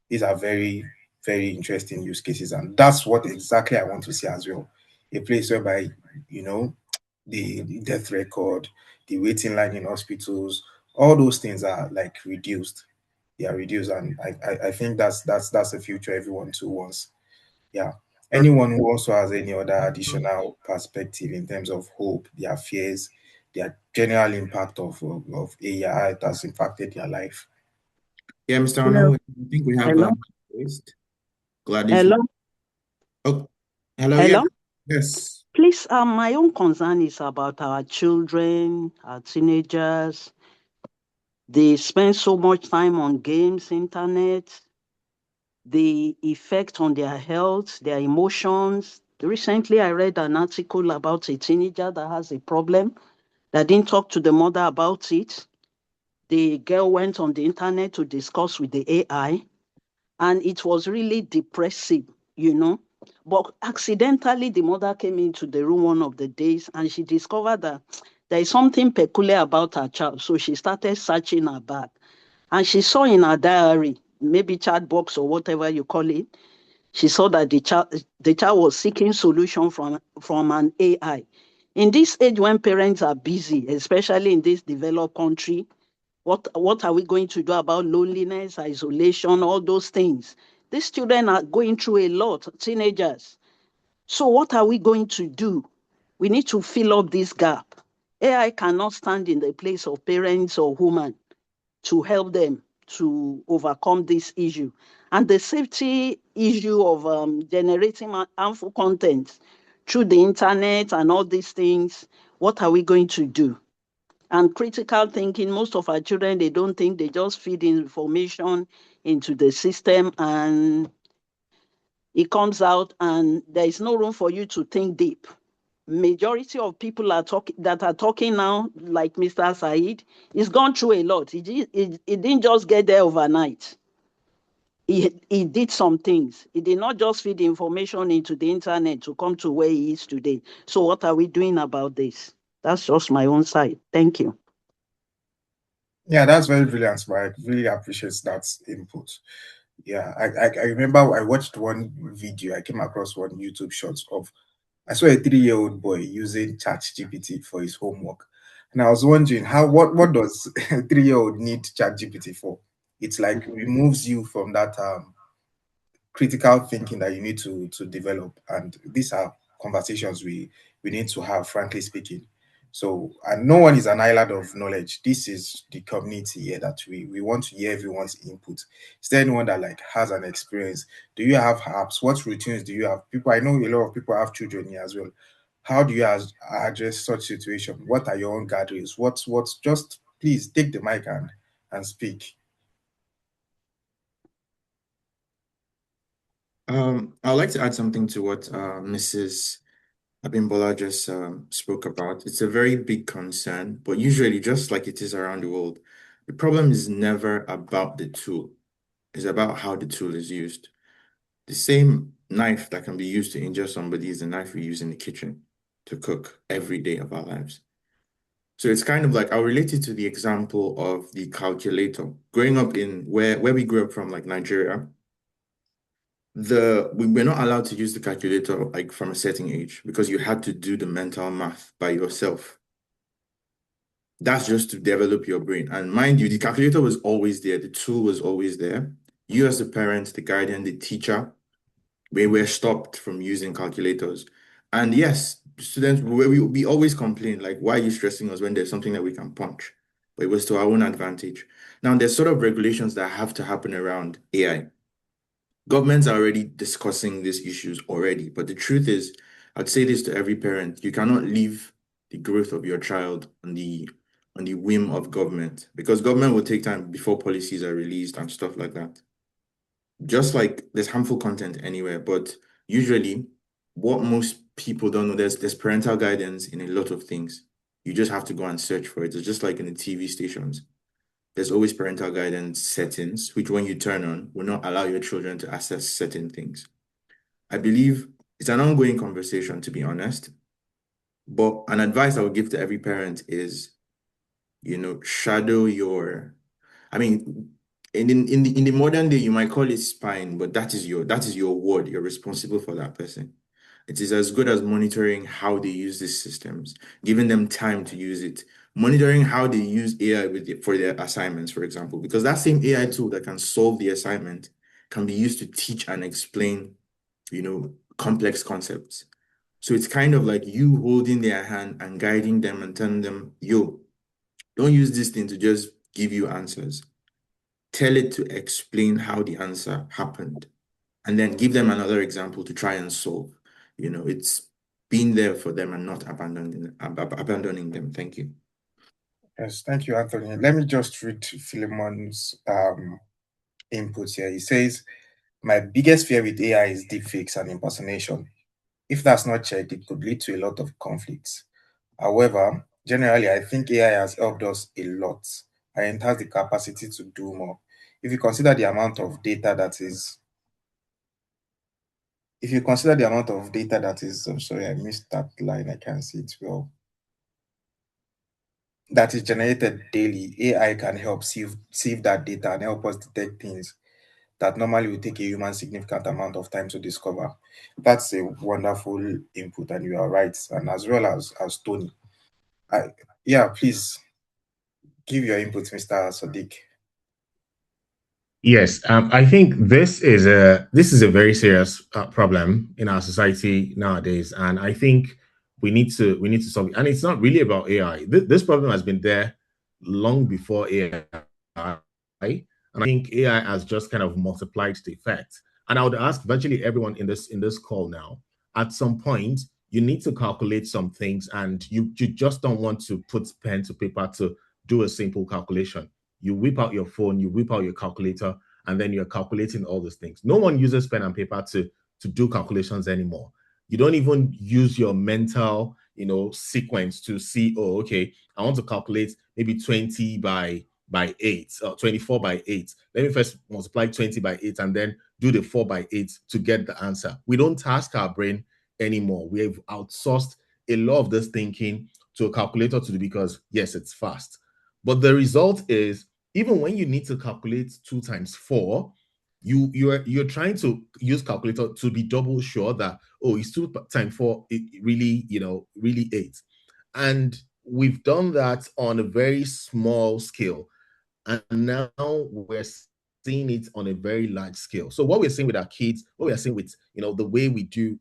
These are very, very interesting use cases, and that's what exactly I want to see as well. A place whereby, you know, the death record, the waiting line in hospitals, all those things are like reduced. They are reduced, and I think that's the future everyone too wants. Yeah. Anyone who also has any other additional perspective in terms of hope, their fears, their general impact of AI that has impacted their life. Yeah, Mr. Hello. Ono, I think we have Hello. Gladys. Hello. Oh, hello. Hello. Yeah. Yes. Please, my own concern is about our children, our teenagers. They spend so much time on games, internet, the effect on their health, their emotions. Recently, I read an article about a teenager that has a problem that didn't talk to the mother about it. the girl went on the internet to discuss with the AI, and it was really depressive, you know. But accidentally, the mother came into the room one of the days, and she discovered that there is something peculiar about her child. So she started searching her bag, and she saw in her diary, maybe chat box or whatever you call it, she saw that the child was seeking solution from an AI. In this age when parents are busy, especially in this developed country, what are we going to do about loneliness, isolation, all those things? These children are going through a lot, teenagers. So what are we going to do? We need to fill up this gap. AI cannot stand in the place of parents or human to help them to overcome this issue. And the safety issue of generating harmful content through the internet and all these things, what are we going to do? And critical thinking, most of our children, they don't think, they just feed information into the system and it comes out and there is no room for you to think deep. Majority of people that are talking now, like Mr. Said, he's gone through a lot. He didn't just get there overnight. He did some things. He did not just feed information into the internet to come to where he is today. So what are we doing about this? That's just my own side. Thank you. Yeah, that's very brilliant. I really appreciate that input. Yeah, I remember I watched one video. I came across one YouTube short of, I saw a 3-year-old boy using ChatGPT for his homework. And I was wondering what does a 3-year-old need ChatGPT for? It's like removes you from that critical thinking that you need to develop. And these are conversations we need to have, frankly speaking. So, and no one is an island of knowledge. This is the community here that we want to hear everyone's input. Is there anyone that like has an experience? Do you have apps? What routines do you have? People, I know a lot of people have children here as well. How do you address such situation? What are your own guardrails? What's just please take the mic and speak. I'd like to add something to what Mrs. Abimbola just spoke about. It's a very big concern, but usually, just like it is around the world, the problem is never about the tool. It's about how the tool is used. The same knife that can be used to injure somebody is the knife we use in the kitchen to cook every day of our lives. So it's kind of like, I'll relate it to the example of the calculator. Growing up in where we grew up from, like Nigeria, we were not allowed to use the calculator like from a certain age because you had to do the mental math by yourself. That's just to develop your brain. And mind you, the calculator was always there. The tool was always there. You as the parent, the guardian, the teacher, we were stopped from using calculators. And yes, students, we always complain, like, why are you stressing us when there's something that we can punch? But it was to our own advantage. Now, there's sort of regulations that have to happen around AI. Governments are already discussing these issues already, but the truth is, I'd say this to every parent, you cannot leave the growth of your child on the whim of government, because government will take time before policies are released and stuff like that. Just like there's harmful content anywhere, but usually what most people don't know, there's parental guidance in a lot of things. You just have to go and search for it. It's just like in the TV stations. There's always parental guidance settings, which when you turn on, will not allow your children to access certain things. I believe it's an ongoing conversation, to be honest. But an advice I would give to every parent is, shadow your, I mean, in the modern day, you might call it spying, but that is your ward. You're responsible for that person. It is as good as monitoring how they use these systems, giving them time to use it, monitoring how they use AI for their assignments, for example, because that same AI tool that can solve the assignment can be used to teach and explain, complex concepts. So it's kind of like you holding their hand and guiding them and telling them, yo, don't use this thing to just give you answers. Tell it to explain how the answer happened, and then give them another example to try and solve. It's being there for them and not abandoning them. Thank you. Yes, thank you, Anthony. Let me just read Philemon's input here. He says, my biggest fear with AI is deepfakes and impersonation. If that's not checked, it could lead to a lot of conflicts. However, generally, I think AI has helped us a lot. and it has the capacity to do more. If you consider the amount of data that is, I'm sorry, I missed that line. I can't see it well. That is generated daily. AI can help sieve that data and help us detect things that normally would take a human significant amount of time to discover. That's a wonderful input, and you are right. And as well as Tony, yeah, please give your input, Mr. Sadiq. Yes, I think this is a very serious problem in our society nowadays, and I think we need to solve it. And it's not really about AI. This problem has been there long before AI, and I think AI has just kind of multiplied the effect. And I would ask virtually everyone in this call now, at some point, you need to calculate some things, and you just don't want to put pen to paper to do a simple calculation. You whip out your phone, you whip out your calculator, and then you're calculating all these things. No one uses pen and paper to do calculations anymore. You don't even use your mental, sequence to see, oh, okay, I want to calculate maybe 20 by 8 or 24 by 8. Let me first multiply 20 by 8 and then do the 4 by 8 to get the answer. We don't task our brain anymore. We have outsourced a lot of this thinking to a calculator to do, because yes, it's fast. But the result is, even when you need to calculate 2 times 4, you're trying to use calculator to be double sure that, oh, it's 2 times 4, it really, really 8. And we've done that on a very small scale. And now we're seeing it on a very large scale. So what we're seeing with our kids, what we are seeing with, the way we do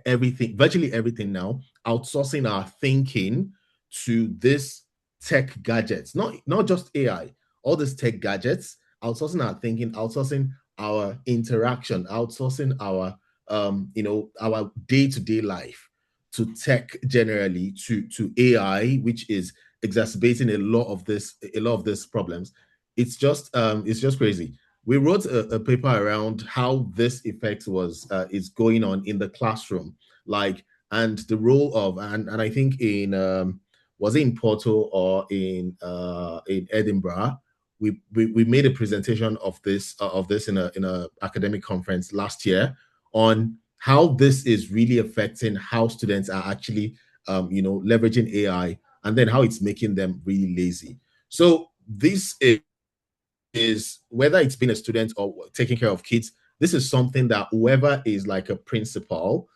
everything, virtually everything now, outsourcing our thinking to this tech gadgets, not just AI, all these tech gadgets, outsourcing our thinking, outsourcing our interaction, outsourcing our our day-to-day life to tech generally, to AI, which is exacerbating a lot of these problems. It's just crazy. We wrote a paper around how this effect is going on in the classroom, and the role of, and I think in was it in Porto or in Edinburgh, we made a presentation of this in a academic conference last year on how this is really affecting how students are actually leveraging AI, and then how it's making them really lazy. So this is whether it's being a student or taking care of kids, this is something that whoever is like a principal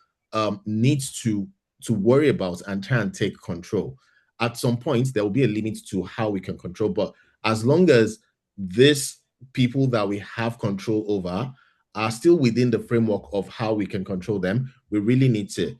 needs to worry about and try and take control. At some point, there will be a limit to how we can control, but as long as these people that we have control over are still within the framework of how we can control them, we really need to,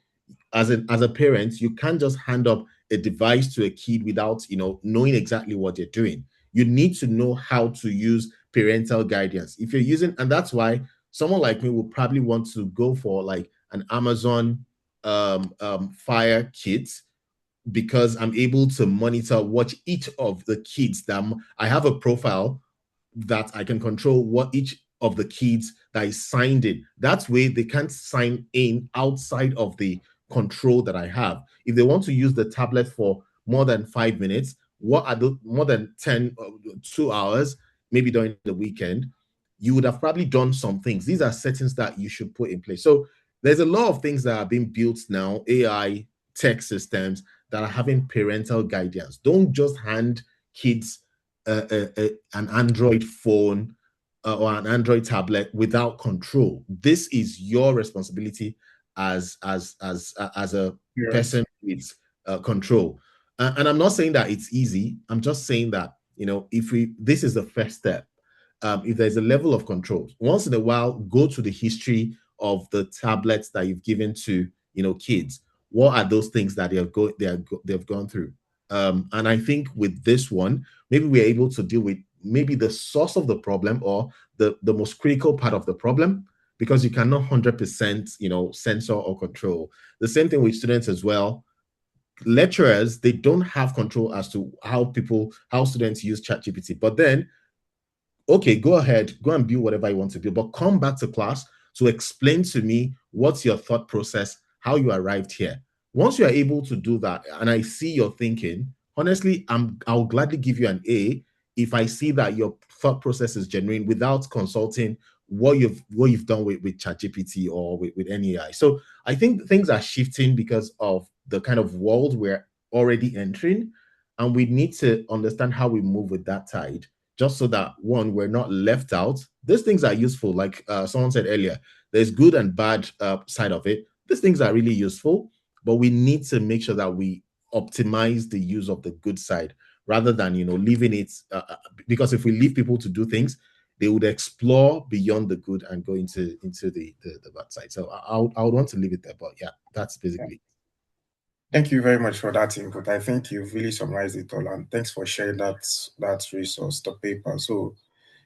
as a parent, you can't just hand up a device to a kid without knowing exactly what you're doing. You need to know how to use parental guidance. If you're using, and that's why someone like me will probably want to go for like an Amazon Fire Kit, because I'm able to watch each of the kids. I have a profile that I can control what each of the kids that is signed in. That way they can't sign in outside of the control that I have. If they want to use the tablet for more than 5 minutes, what are the more than 2 hours, maybe during the weekend, you would have probably done some things. These are settings that you should put in place. So there's a lot of things that are being built now, AI tech systems that are having parental guidance. Don't just hand kids an Android phone or an Android tablet without control. This is your responsibility as a person with control. And I'm not saying that it's easy. I'm just saying that this is the first step. If there's a level of control, once in a while, go to the history of the tablets that you've given to kids. What are those things that they've gone through? And I think with this one, maybe we're able to deal with maybe the source of the problem, or the most critical part of the problem, because you cannot 100% censor or control. The same thing with students as well. Lecturers, they don't have control as to how students use ChatGPT. But then, okay, go ahead, go and build whatever you want to build, but come back to class to explain to me what's your thought process, how you arrived here. Once you are able to do that, and I see your thinking, honestly, I'll gladly give you an A if I see that your thought process is genuine without consulting what you've done with ChatGPT or with any AI. So I think things are shifting because of the kind of world we're already entering, and we need to understand how we move with that tide, just so that one, we're not left out. These things are useful, like someone said earlier. There's good and bad side of it. These things are really useful, but we need to make sure that we optimize the use of the good side rather than leaving it, because if we leave people to do things, they would explore beyond the good and go into the bad side. So I would want to leave it there, but yeah, that's basically. Thank you very much for that input. I think you've really summarized it all, and thanks for sharing that resource, the paper. So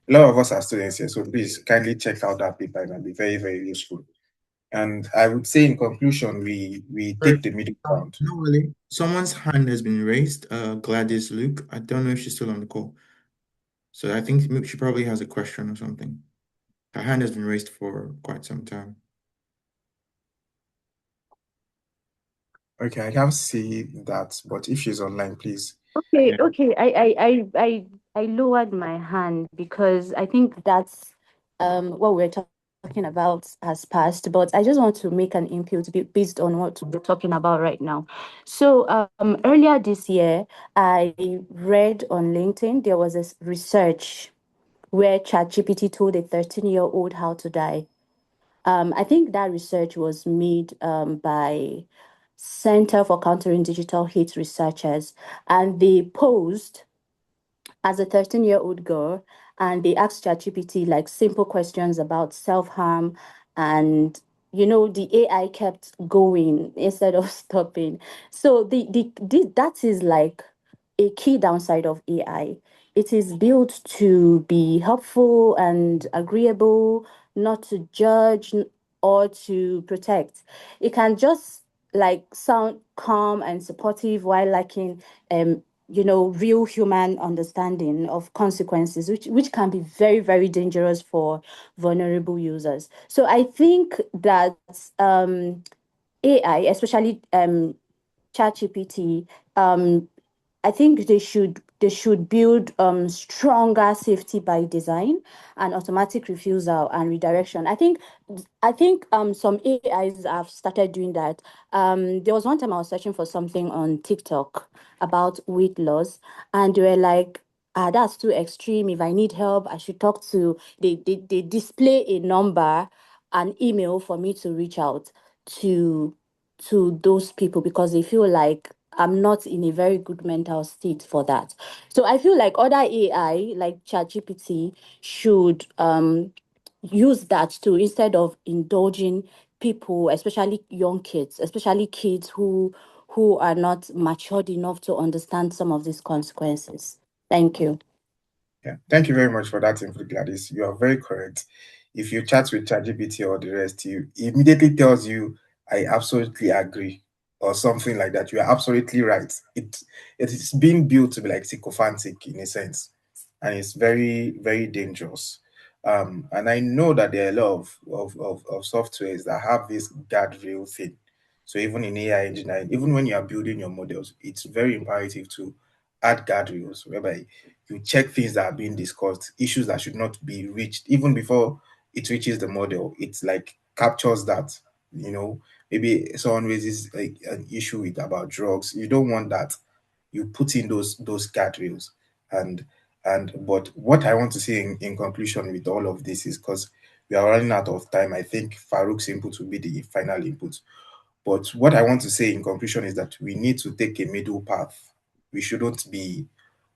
a lot of us are students here, so please kindly check out that paper. It will be very, very useful. And I would say in conclusion, we take the middle ground. No, really. Someone's hand has been raised. Gladys Luke. I don't know if she's still on the call. So I think she probably has a question or something. Her hand has been raised for quite some time. Okay, I can't see that, but if she's online, please. Okay, okay. I lowered my hand because I think that's what we're talking about has passed, but I just want to make an input based on what we're talking about right now. So earlier this year, I read on LinkedIn there was a research where ChatGPT told a 13-year-old how to die. I think that research was made by Center for Countering Digital Hate researchers, and they posed as a 13-year-old girl, and they asked ChatGPT like simple questions about self-harm, and the AI kept going instead of stopping. So that is like a key downside of AI. It is built to be helpful and agreeable, not to judge or to protect. It can just like sound calm and supportive while lacking real human understanding of consequences, which can be very, very dangerous for vulnerable users. So I think that AI, especially ChatGPT, I think they should build stronger safety by design and automatic refusal and redirection. I think some AIs have started doing that. There was one time I was searching for something on TikTok about weight loss, and they were like, that's too extreme. If I need help, I should talk to they display a number, an email for me to reach out to those people because they feel like I'm not in a very good mental state for that. So I feel like other AI, like ChatGPT, should use that too instead of indulging people, especially young kids, especially kids who are not matured enough to understand some of these consequences. Thank you. Yeah, thank you very much for that input, Gladys. You are very correct. If you chat with ChatGPT or the rest, you immediately tells you, I absolutely agree, or something like that. You are absolutely right. It is being built to be like sycophantic in a sense, and it's very, very dangerous. And I know that there are a lot of softwares that have this guardrail thing. So even in AI engineering, even when you are building your models, it's very imperative to add guardrails whereby you check things that are being discussed, issues that should not be reached, even before it reaches the model. It's like captures that, maybe someone raises an issue with about drugs. You don't want that. You put in those guardrails. But what I want to say in conclusion with all of this is because we are running out of time, I think Farouk's input will be the final input. But what I want to say in conclusion is that we need to take a middle path. We shouldn't be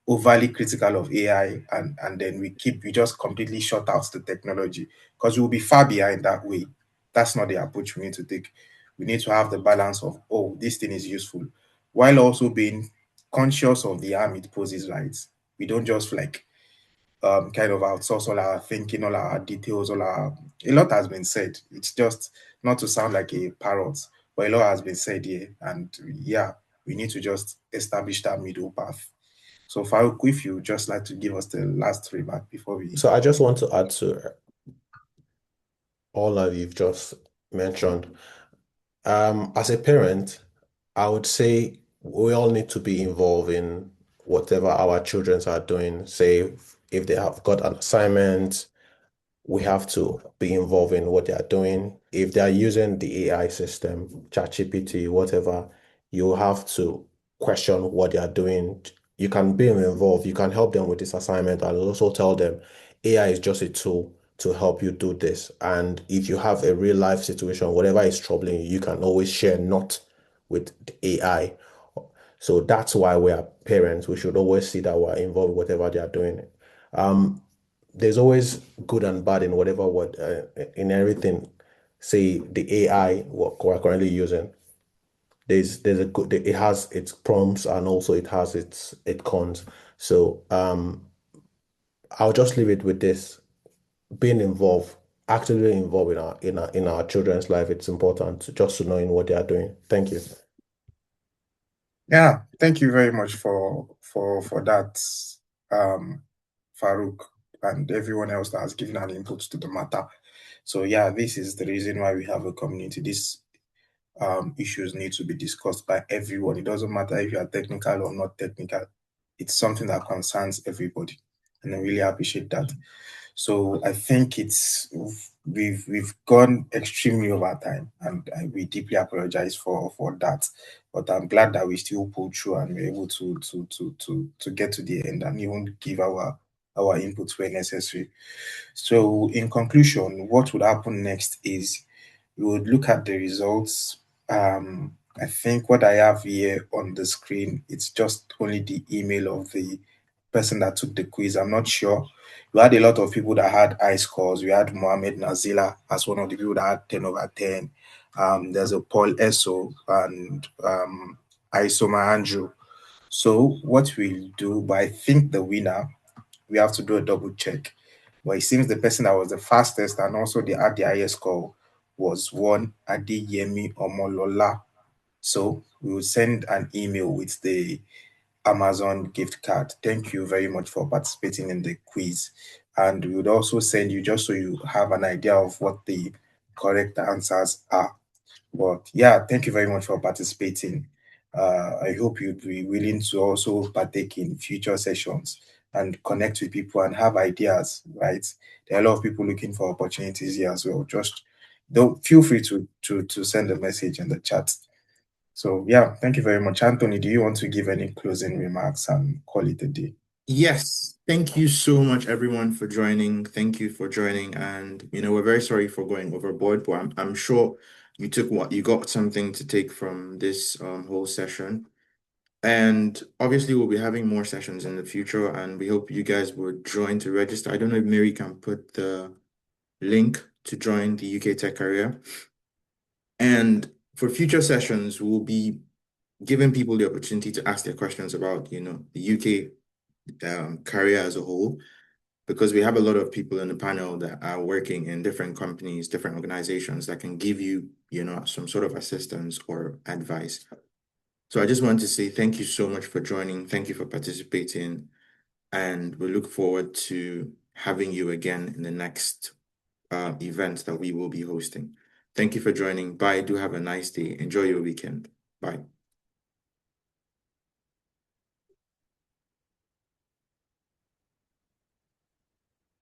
overly critical of AI and then we just completely shut out the technology because we'll be far behind that way. That's not the approach we need to take. We need to have the balance of, oh, this thing is useful, while also being conscious of the harm it poses, right? We don't just like kind of outsource all our thinking, all our details, a lot has been said. It's just not to sound like a parrot, but a lot has been said here. And yeah, we need to just establish that middle path. So Farouk, if you just like to give us the last remark before we... So I just want to add to all that you've just mentioned. As a parent, I would say we all need to be involved in whatever our children are doing. Say if they have got an assignment, we have to be involved in what they are doing. If they are using the AI system, ChatGPT, whatever, you have to question what they are doing. You can be involved. You can help them with this assignment and also tell them AI is just a tool to help you do this. And if you have a real life situation, whatever is troubling you, you can always share not with the AI. So that's why we are parents. We should always see that we're involved with whatever they are doing. There's always good and bad in whatever in everything. Say the AI what we're currently using. There's a good it has its prompts and also it has its cons. So I'll just leave it with this. Being involved, actively involved in our children's life, it's important just to knowing what they are doing. Thank you. Yeah, thank you very much for that, Farouk, and everyone else that has given an input to the matter. So yeah, this is the reason why we have a community. These issues need to be discussed by everyone. It doesn't matter if you are technical or not technical. It's something that concerns everybody, and I really appreciate that. So I think we've gone extremely over time, and we deeply apologize for that. But I'm glad that we still pulled through and we're able to get to the end and even give our inputs where necessary. So in conclusion, what would happen next is we would look at the results. I think what I have here on the screen, it's just only the email of the person that took the quiz. I'm not sure. We had a lot of people that had high scores. We had Mohammed Nazila as one of the people that had 10 over 10. There's a Paul Esso and Isoma Andrew. So what we'll do, but I think the winner, we have to do a double check. But it seems the person that was the fastest and also the had the highest score was one Adeyemi Omolola. So we will send an email with the Amazon gift card. Thank you very much for participating in the quiz. And we would also send you, just so you have an idea of what the correct answers are. But yeah, thank you very much for participating. I hope you'd be willing to also partake in future sessions and connect with people and have ideas, right? There are a lot of people looking for opportunities here as well. Just don't feel free to send a message in the chat. So yeah, thank you very much. Anthony, do you want to give any closing remarks and call it a day? Yes, thank you so much, everyone, for joining. Thank you for joining, and we're very sorry for going overboard, but I'm sure you got something to take from this whole session. And obviously, we'll be having more sessions in the future, and we hope you guys would join to register. I don't know if Mary can put the link to join the UK Tech Career. And for future sessions, we'll be giving people the opportunity to ask their questions about, the UK career as a whole, because we have a lot of people in the panel that are working in different companies, different organizations that can give you, some sort of assistance or advice. So I just want to say thank you so much for joining. Thank you for participating. And we look forward to having you again in the next event that we will be hosting. Thank you for joining. Bye. Do have a nice day. Enjoy your weekend. Bye.